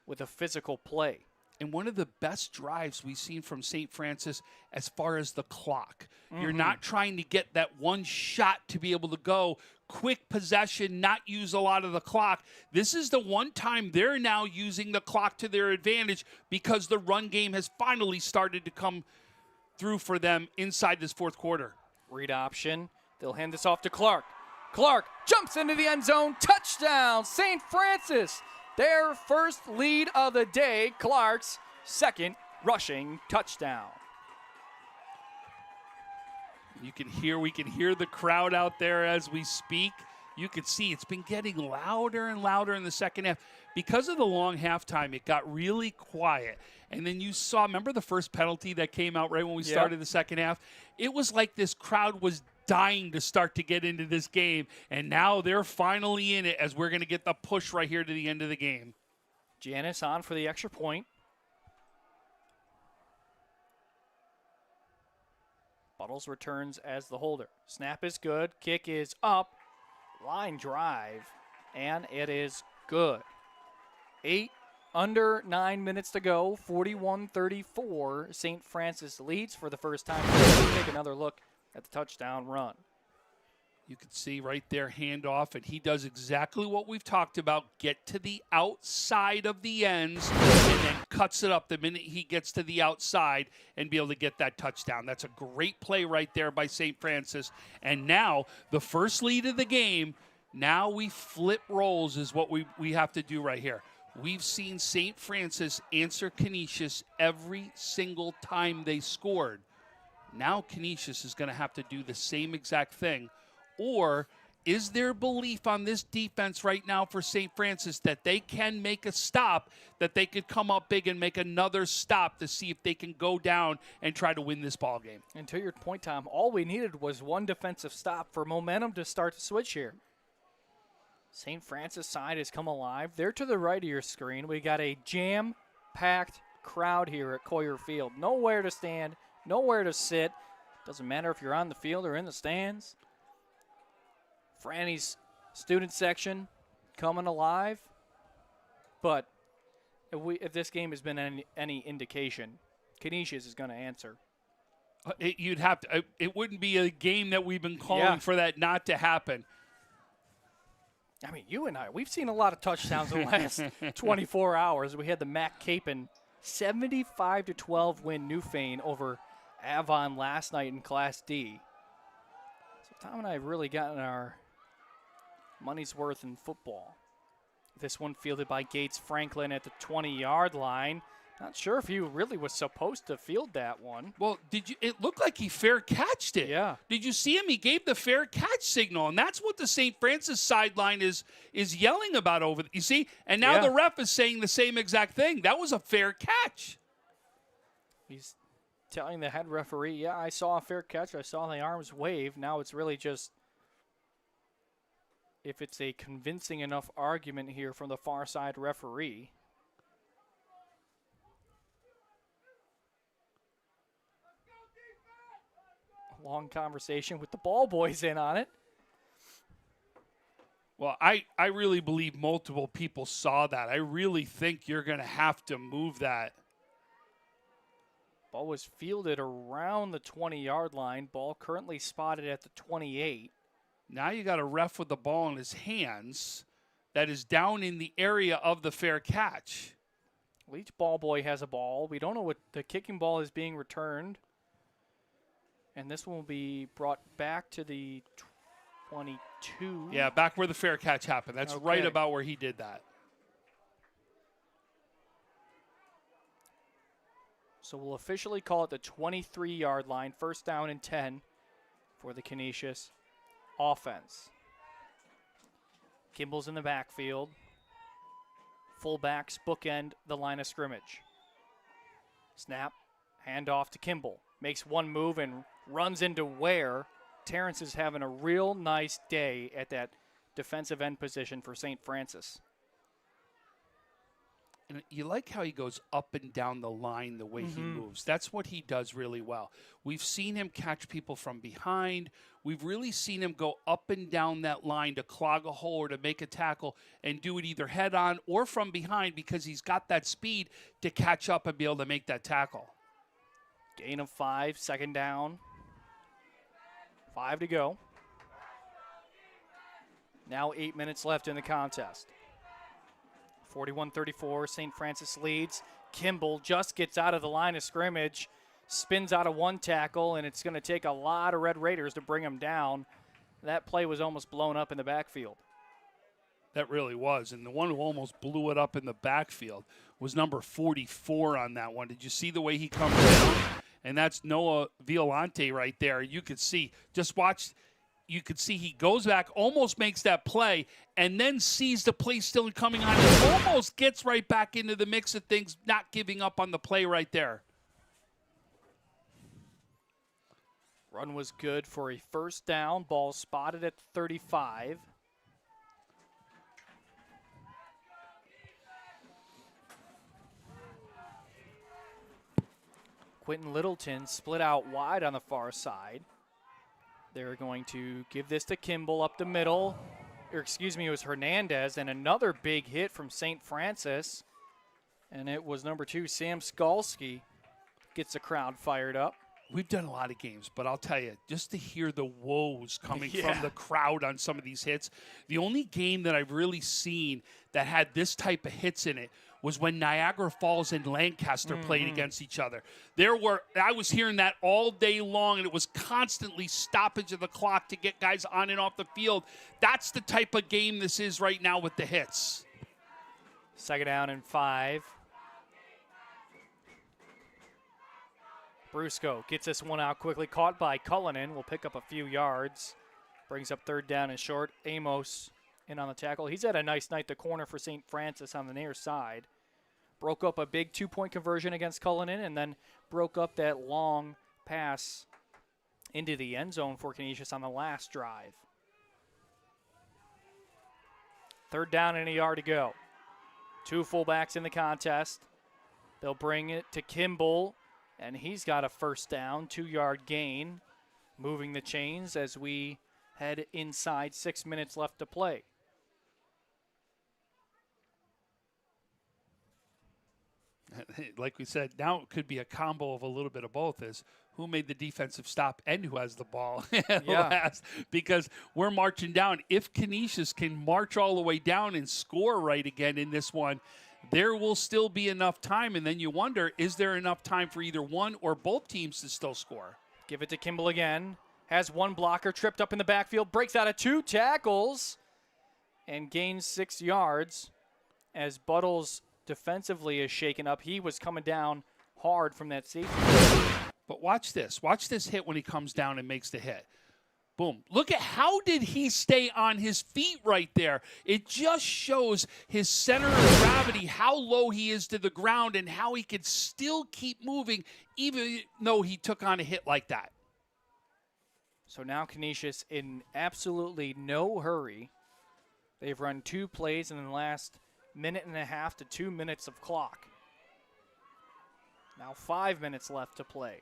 with a physical play. And one of the best drives we've seen from St. Francis as far as the clock. You're not trying to get that one shot to be able to go quick possession, not use a lot of the clock. This is the one time they're now using the clock to their advantage because the run game has finally started to come through for them inside this fourth quarter. Read option. They'll hand this off to Clark. Clark jumps into the end zone. Touchdown, St. Francis. Their first lead of the day, Clark's second rushing touchdown. We can hear the crowd out there as we speak. You can see it's been getting louder and louder in the second half. Because of the long halftime, it got really quiet. And then you saw, remember the first penalty that came out right when we started the second half? It was like this crowd was dying to start to get into this game, and now they're finally in it as we're going to get the push right here to the end of the game. Janice on for the extra point. Buttles returns as the holder. Snap is good. Kick is up. Line drive, and it is good. Under 9 minutes to go. 41-34. St. Francis leads for the first time. We'll take another look at the touchdown run. You can see right there, handoff, and he does exactly what we've talked about. Get to the outside of the ends and then cuts it up the minute he gets to the outside and be able to get that touchdown. That's a great play right there by St. Francis. And now the first lead of the game, now we flip roles is what we have to do right here. We've seen St. Francis answer Canisius every single time they scored. Now Canisius is going to have to do the same exact thing. Or is there belief on this defense right now for St. Francis that they can make a stop, that they could come up big and make another stop to see if they can go down and try to win this ball game? And to your point, Tom, all we needed was one defensive stop for momentum to start to switch here. St. Francis side has come alive. They're to the right of your screen. We got a jam-packed crowd here at Coyer Field. Nowhere to stand. Nowhere to sit. Doesn't matter if you're on the field or in the stands. Franny's student section coming alive. But if this game has been any indication, Canisius is going to answer. You'd have to. It wouldn't be a game that we've been calling for that not to happen. I mean, you and I, we've seen a lot of touchdowns in the last 24 hours. We had the Mac Capon 75-12 win Newfane over Avon last night in Class D. So Tom and I have really gotten our money's worth in football. This one fielded by Gates Franklin at the 20-yard line. Not sure if he really was supposed to field that one. Well, it looked like he fair catched it. Yeah. Did you see him? He gave the fair catch signal, and that's what the St. Francis sideline is yelling about over. You see? And now the ref is saying the same exact thing. That was a fair catch. He's telling the head referee, yeah, I saw a fair catch. I saw the arms wave. Now it's really just if it's a convincing enough argument here from the far side referee. A long conversation with the ball boys in on it. Well, I really believe multiple people saw that. I really think you're going to have to move that. Ball was fielded around the 20-yard line. Ball currently spotted at the 28. Now you got a ref with the ball in his hands that is down in the area of the fair catch. Well, each ball boy has a ball. We don't know what the kicking ball is being returned. And this one will be brought back to the 22. Yeah, back where the fair catch happened. That's right about where he did that. So we'll officially call it the 23-yard line, first down and 10 for the Canisius offense. Kimball's in the backfield. Fullbacks bookend the line of scrimmage. Snap, handoff to Kimball. Makes one move and runs into Ware. Terrence is having a real nice day at that defensive end position for St. Francis. And you like how he goes up and down the line the way he moves. That's what he does really well. We've seen him catch people from behind. We've really seen him go up and down that line to clog a hole or to make a tackle and do it either head on or from behind because he's got that speed to catch up and be able to make that tackle. Gain of 5, second down. 5 to go. Now 8 minutes left in the contest. 41-34, St. Francis leads. Kimball just gets out of the line of scrimmage, spins out of one tackle, and it's going to take a lot of Red Raiders to bring him down. That play was almost blown up in the backfield. That really was. And the one who almost blew it up in the backfield was number 44 on that one. Did you see the way he comes down? And that's Noah Violante right there. You could see, just watch. You could see he goes back, almost makes that play, and then sees the play still coming on. He almost gets right back into the mix of things, not giving up on the play right there. Run was good for a first down. Ball spotted at 35. Quentin Littleton split out wide on the far side. They're going to give this to Kimball up the middle. Or excuse me, it was Hernandez. And another big hit from St. Francis. And it was number 2, Sam Skalski. Gets the crowd fired up. We've done a lot of games, but I'll tell you, just to hear the woes coming from the crowd on some of these hits, the only game that I've really seen that had this type of hits in it was when Niagara Falls and Lancaster played against each other. I was hearing that all day long, and it was constantly stoppage of the clock to get guys on and off the field. That's the type of game this is right now with the hits. Second down and 5. Brusco gets this one out quickly, caught by Cullinan. Will pick up a few yards. Brings up third down and short. Amos in on the tackle. He's had a nice night, the corner for St. Francis on the near side. Broke up a big 2-point conversion against Cullinan and then broke up that long pass into the end zone for Canisius on the last drive. Third down and a yard to go. 2 fullbacks in the contest. They'll bring it to Kimball, and he's got a first down, 2-yard gain, moving the chains as we head inside 6 minutes left to play. Like we said, now it could be a combo of a little bit of both, is who made the defensive stop and who has the ball last, because we're marching down. If Canisius can march all the way down and score right again in this one, there will still be enough time, and then you wonder, is there enough time for either one or both teams to still score? Give it to Kimball again. Has one blocker, tripped up in the backfield, breaks out of 2 tackles, and gains 6 yards as Buttles defensively is shaken up. He was coming down hard from that safety. But watch this. Watch this hit when he comes down and makes the hit. Boom. Look at how did he stay on his feet right there. It just shows his center of gravity, how low he is to the ground, and how he could still keep moving even though he took on a hit like that. So now Canisius in absolutely no hurry. They've run 2 plays in the last minute and a half to 2 minutes of clock. Now 5 minutes left to play.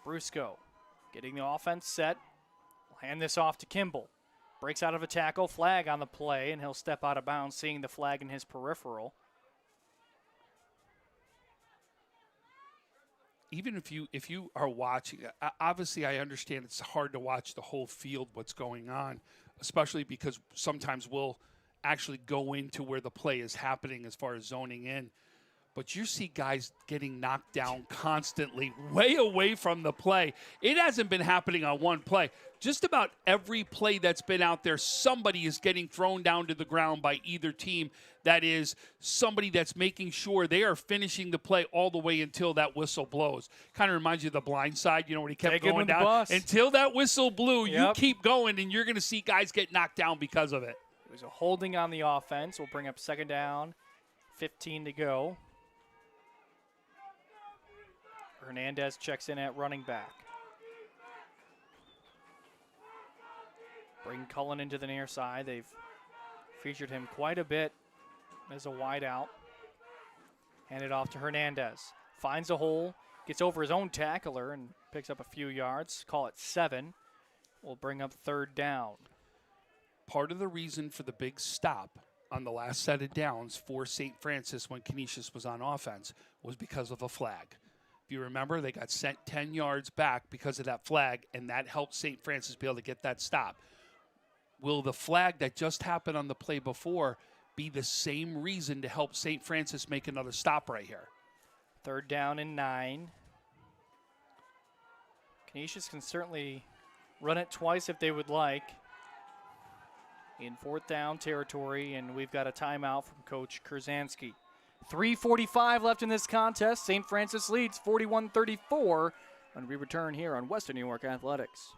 Brusco getting the offense set. Will hand this off to Kimball. Breaks out of a tackle, flag on the play, and he'll step out of bounds, seeing the flag in his peripheral. Even if you are watching, obviously I understand it's hard to watch the whole field, what's going on, especially because sometimes we'll actually go into where the play is happening as far as zoning in. But you see guys getting knocked down constantly, way away from the play. It hasn't been happening on one play. Just about every play that's been out there, somebody is getting thrown down to the ground by either team. That is somebody that's making sure they are finishing the play all the way until that whistle blows. Kind of reminds you of The Blind Side, when he kept going down. Until that whistle blew, you keep going, and you're going to see guys get knocked down because of it. There's a holding on the offense. We'll bring up second down, 15 to go. Hernandez checks in at running back. Bring Cullen into the near side. They've featured him quite a bit as a wide out. Hand it off to Hernandez. Finds a hole, gets over his own tackler, and picks up a few yards. Call it 7. We'll bring up 3rd down. Part of the reason for the big stop on the last set of downs for St. Francis when Canisius was on offense was because of a flag. If you remember, they got sent 10 yards back because of that flag, and that helped St. Francis be able to get that stop. Will the flag that just happened on the play before be the same reason to help St. Francis make another stop right here? 3rd down and 9. Canisius can certainly run it twice if they would like. In 4th down territory, and we've got a timeout from Coach Kurzanski. 3:45 left in this contest. St. Francis leads 41-34 when we return here on Western New York Athletics.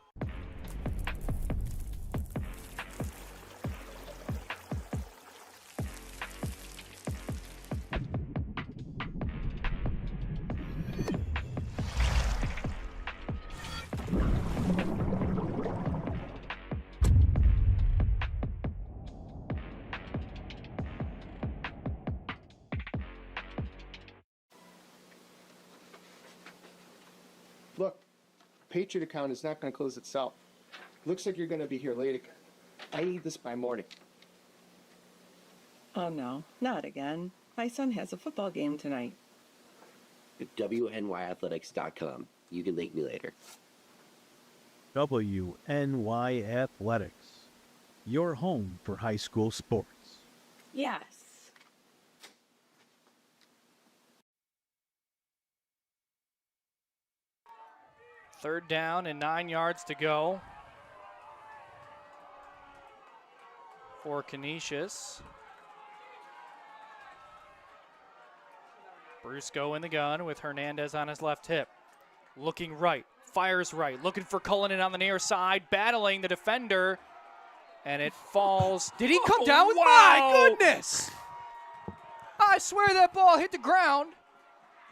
Look, Patriot account is not going to close itself. Looks like you're going to be here late again. I need this by morning. Oh no, not again. My son has a football game tonight. At WNYAthletics.com. You can thank me later. WNYAthletics. Your home for high school sports. Yes. Third down and 9 yards to go for Canisius. Brusco in the gun with Hernandez on his left hip. Looking right, fires right, looking for Cullinan on the near side, battling the defender, and it falls. Did he come down with my goodness? I swear that ball hit the ground.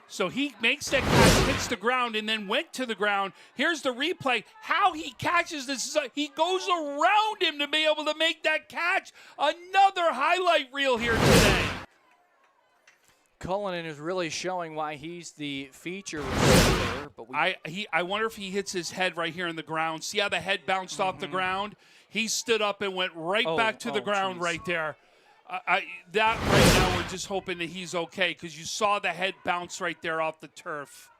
So he makes that catch, hits the ground, and then went to the ground. Here's the replay. How he catches this. He goes around him to be able to make that catch. Another highlight reel here today. Cullinan is really showing why he's the feature receiver. But I wonder if he hits his head right here in the ground. See how the head bounced off the ground? He stood up and went right back to the ground right there. That right now we're just hoping that he's okay because you saw the head bounce right there off the turf.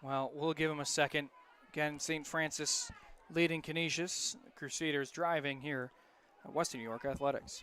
Well, we'll give him a second. Again, St. Francis leading Canisius. Crusaders driving here at Western New York Athletics.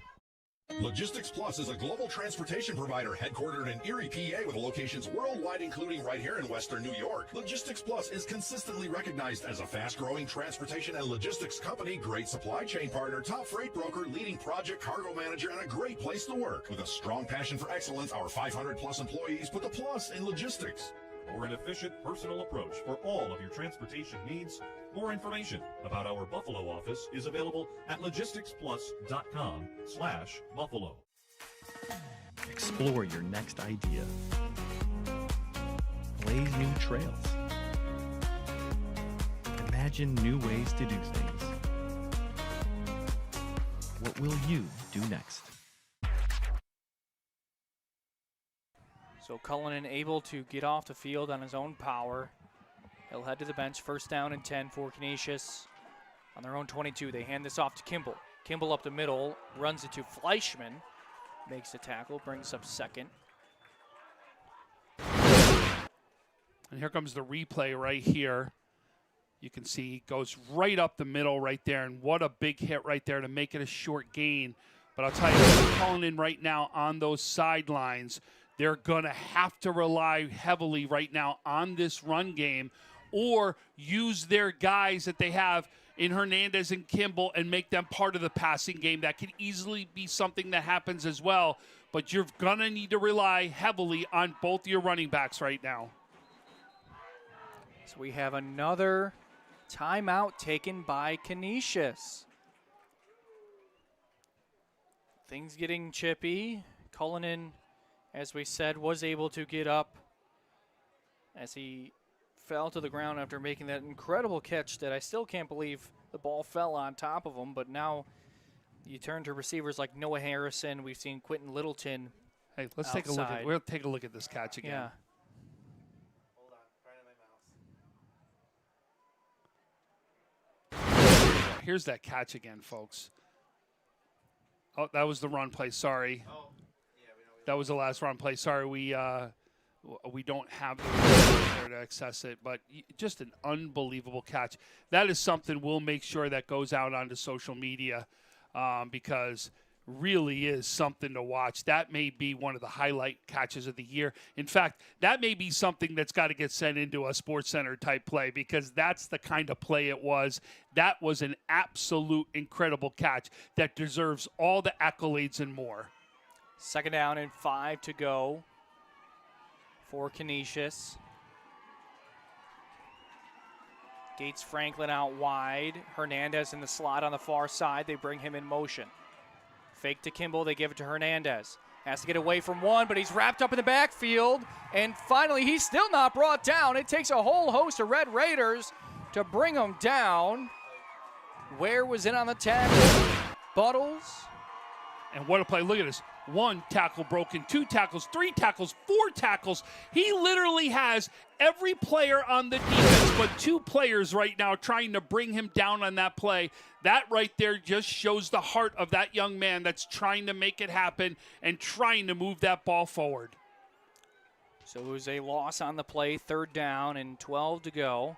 Logistics Plus is a global transportation provider headquartered in Erie, PA with locations worldwide, including right here in Western New York. Logistics Plus is consistently recognized as a fast-growing transportation and logistics company, great supply chain partner, top freight broker, leading project cargo manager, and a great place to work. With a strong passion for excellence, our 500-plus employees put the plus in logistics. For an efficient, personal approach for all of your transportation needs, more information about our Buffalo office is available at logisticsplus.com/Buffalo. Explore your next idea. Blaze new trails. Imagine new ways to do things. What will you do next? So Cullinan able to get off the field on his own power. He'll head to the bench. 1st down and 10 for Canisius. On their own 22, they hand this off to Kimball. Kimball up the middle, runs it to Fleischman. Makes the tackle, brings up 2nd. And here comes the replay right here. You can see he goes right up the middle right there, and what a big hit right there to make it a short gain. But I'll tell you, Cullinan right now on those sidelines, they're going to have to rely heavily right now on this run game or use their guys that they have in Hernandez and Kimball and make them part of the passing game. That could easily be something that happens as well, but you're going to need to rely heavily on both your running backs right now. So we have another timeout taken by Canisius. Things getting chippy. Cullinan, as we said, was able to get up as he fell to the ground after making that incredible catch that I still can't believe the ball fell on top of him. But now You turn to receivers like Noah Harrison. We've seen Quentin Littleton. Hey, let's take a look at. We'll take a look at this catch again. Yeah. Here's that catch again, folks. Oh, that was the run play. Sorry. Oh, yeah, that was the last run play. Sorry, we don't have the there to access it, but just an unbelievable catch. That is something we'll make sure that goes out onto social media because really is something to watch. That may be one of the highlight catches of the year. In fact, that may be something that's got to get sent into a Sports Center type play because that's the kind of play it was. That was an absolute incredible catch that deserves all the accolades and more. 2nd down and 5 to go for Canisius. Gates Franklin out wide. Hernandez in the slot on the far side. They bring him in motion. Fake to Kimball, they give it to Hernandez. Has to get away from one, but he's wrapped up in the backfield. And finally, he's still not brought down. It takes a whole host of Red Raiders to bring him down. Where was it on the tackle? Buttles. And what a play. Look at this. 1 tackle broken, 2 tackles, 3 tackles, 4 tackles. He literally has every player on the defense but 2 players right now trying to bring him down on that play. That right there just shows the heart of that young man that's trying to make it happen and trying to move that ball forward. So it was a loss on the play, 3rd down and 12 to go.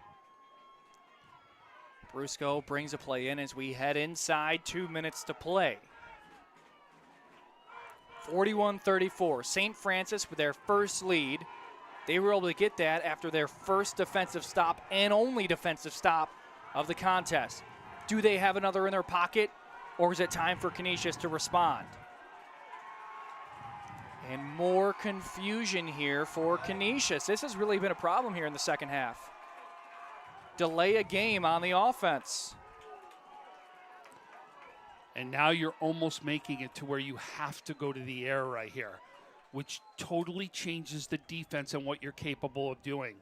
Brusco brings a play in as we head inside, 2 minutes to play. 41-34, St. Francis with their first lead. They were able to get that after their first defensive stop and only defensive stop of the contest. Do they have another in their pocket, or is it time for Canisius to respond? And more confusion here for Canisius. This has really been a problem here in the second half. Delay a game on the offense. And now you're almost making it to where you have to go to the air right here, which totally changes the defense and what you're capable of doing.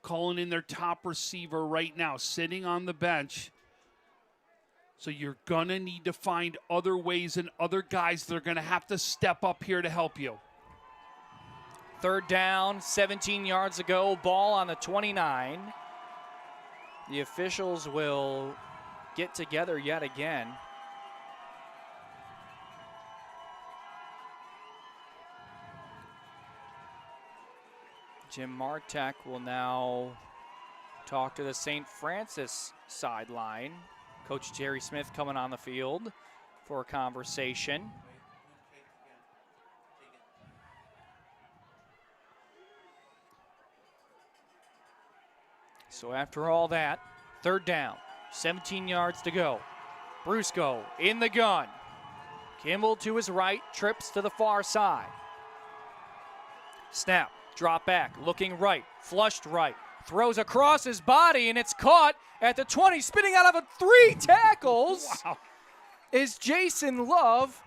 Calling in their top receiver right now, sitting on the bench. So you're going to need to find other ways and other guys that are going to have to step up here to help you. 3rd down, 17 yards to go, ball on the 29. The officials will get together yet again. Jim Martek will now talk to the St. Francis sideline. Coach Jerry Smith coming on the field for a conversation. So after all that, 3rd down, 17 yards to go. Brusco in the gun. Kimball to his right, trips to the far side. Snap. Drop back, looking right, flushed right, throws across his body, and it's caught at the 20, spinning out of 3 tackles. Wow. Is Jason Love,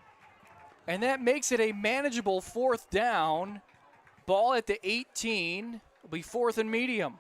and that makes it a manageable 4th down. Ball at the 18, will be 4th and medium.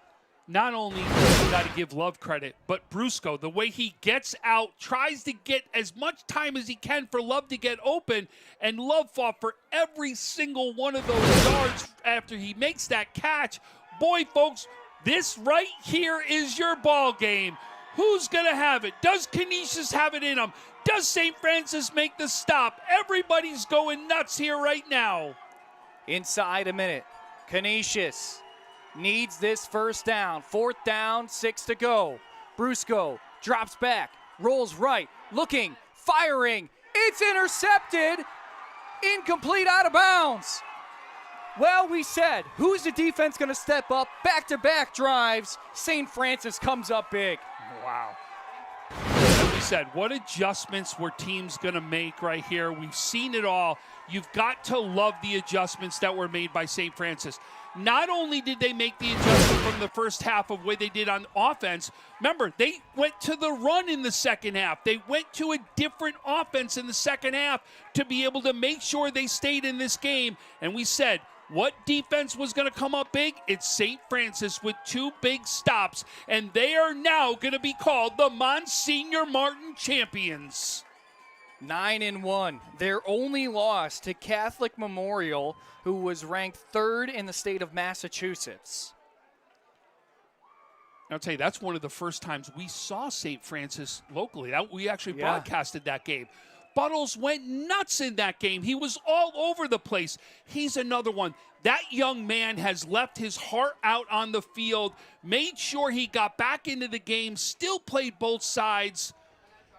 Not only do you got to give Love credit, but Brusco, the way he gets out, tries to get as much time as he can for Love to get open, and Love fought for every single one of those yards after he makes that catch. Boy, folks, this right here is your ball game. Who's going to have it? Does Canisius have it in them? Does St. Francis make the stop? Everybody's going nuts here right now. Inside a minute, Canisius needs this 1st down. 4th down, 6 to go. Brusco drops back, rolls right, looking, firing. It's intercepted. Incomplete, out of bounds. Well, we said, who's the defense going to step up? Back-to-back drives. St. Francis comes up big. Wow. As we said, what adjustments were teams going to make right here? We've seen it all. You've got to love the adjustments that were made by St. Francis. Not only did they make the adjustment from the first half of what they did on offense, remember, they went to the run in the second half. They went to a different offense in the second half to be able to make sure they stayed in this game. And we said, what defense was going to come up big? It's St. Francis with 2 big stops, and they are now going to be called the Monsignor Martin champions. 9-1. Their only loss to Catholic Memorial, who was ranked 3rd in the state of Massachusetts. I'll tell you, that's one of the first times we saw St. Francis locally. We actually broadcasted that game. Buttles went nuts in that game. He was all over the place. He's another one. That young man has left his heart out on the field, made sure he got back into the game, still played both sides.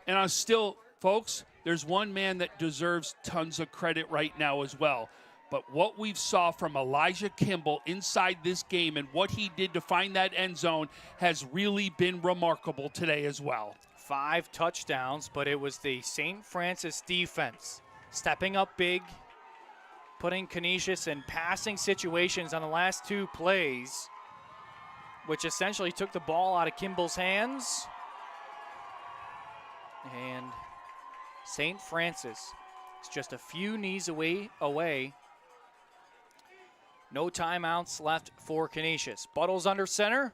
And I'm still, folks, there's one man that deserves tons of credit right now as well. But what we saw from Elijah Kimball inside this game and what he did to find that end zone has really been remarkable today as well. 5 touchdowns, but it was the St. Francis defense stepping up big, putting Canisius in passing situations on the last 2 plays, which essentially took the ball out of Kimball's hands. And St. Francis is just a few knees away. No timeouts left for Canisius. Buttles under center.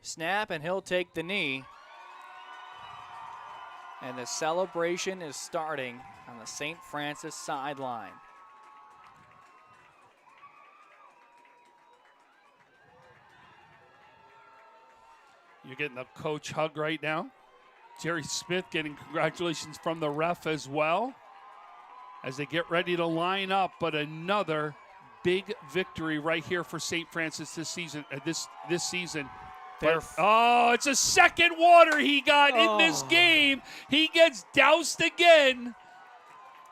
Snap, and he'll take the knee. And the celebration is starting on the St. Francis sideline. You're getting a coach hug right now. Jerry Smith getting congratulations from the ref as well as they get ready to line up. But another big victory right here for St. Francis this season. This season. But, it's a second water he got in this game. He gets doused again.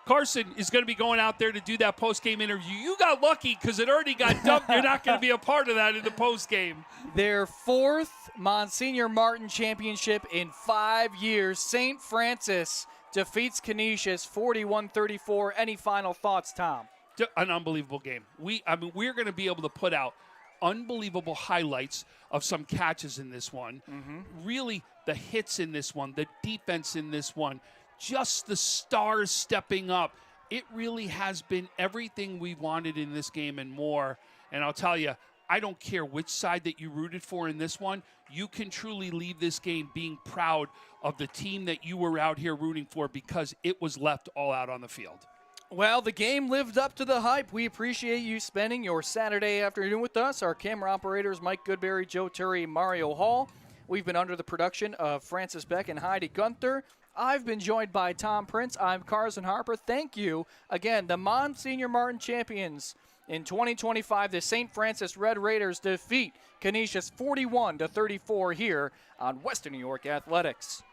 Carson is going to be going out there to do that post-game interview. You got lucky because it already got dumped. You're not going to be a part of that in the post-game. Their 4th Monsignor Martin championship in 5 years. St. Francis defeats Canisius 41-34. Any final thoughts, Tom? An unbelievable game. We're going to be able to put out unbelievable highlights of some catches in this one. Really, the hits in this one, the defense in this one, just the stars stepping up. It really has been everything we wanted in this game and more. And I'll tell you, I don't care which side that you rooted for in this one. You can truly leave this game being proud of the team that you were out here rooting for because it was left all out on the field. Well, the game lived up to the hype. We appreciate you spending your Saturday afternoon with us. Our camera operators, Mike Goodberry, Joe Turry, Mario Hall. We've been under the production of Francis Beck and Heidi Gunther. I've been joined by Tom Prince. I'm Carson Harper. Thank you. Again, the Monsignor Martin champions in 2025, the St. Francis Red Raiders defeat Canisius 41-34 here on Western New York Athletics.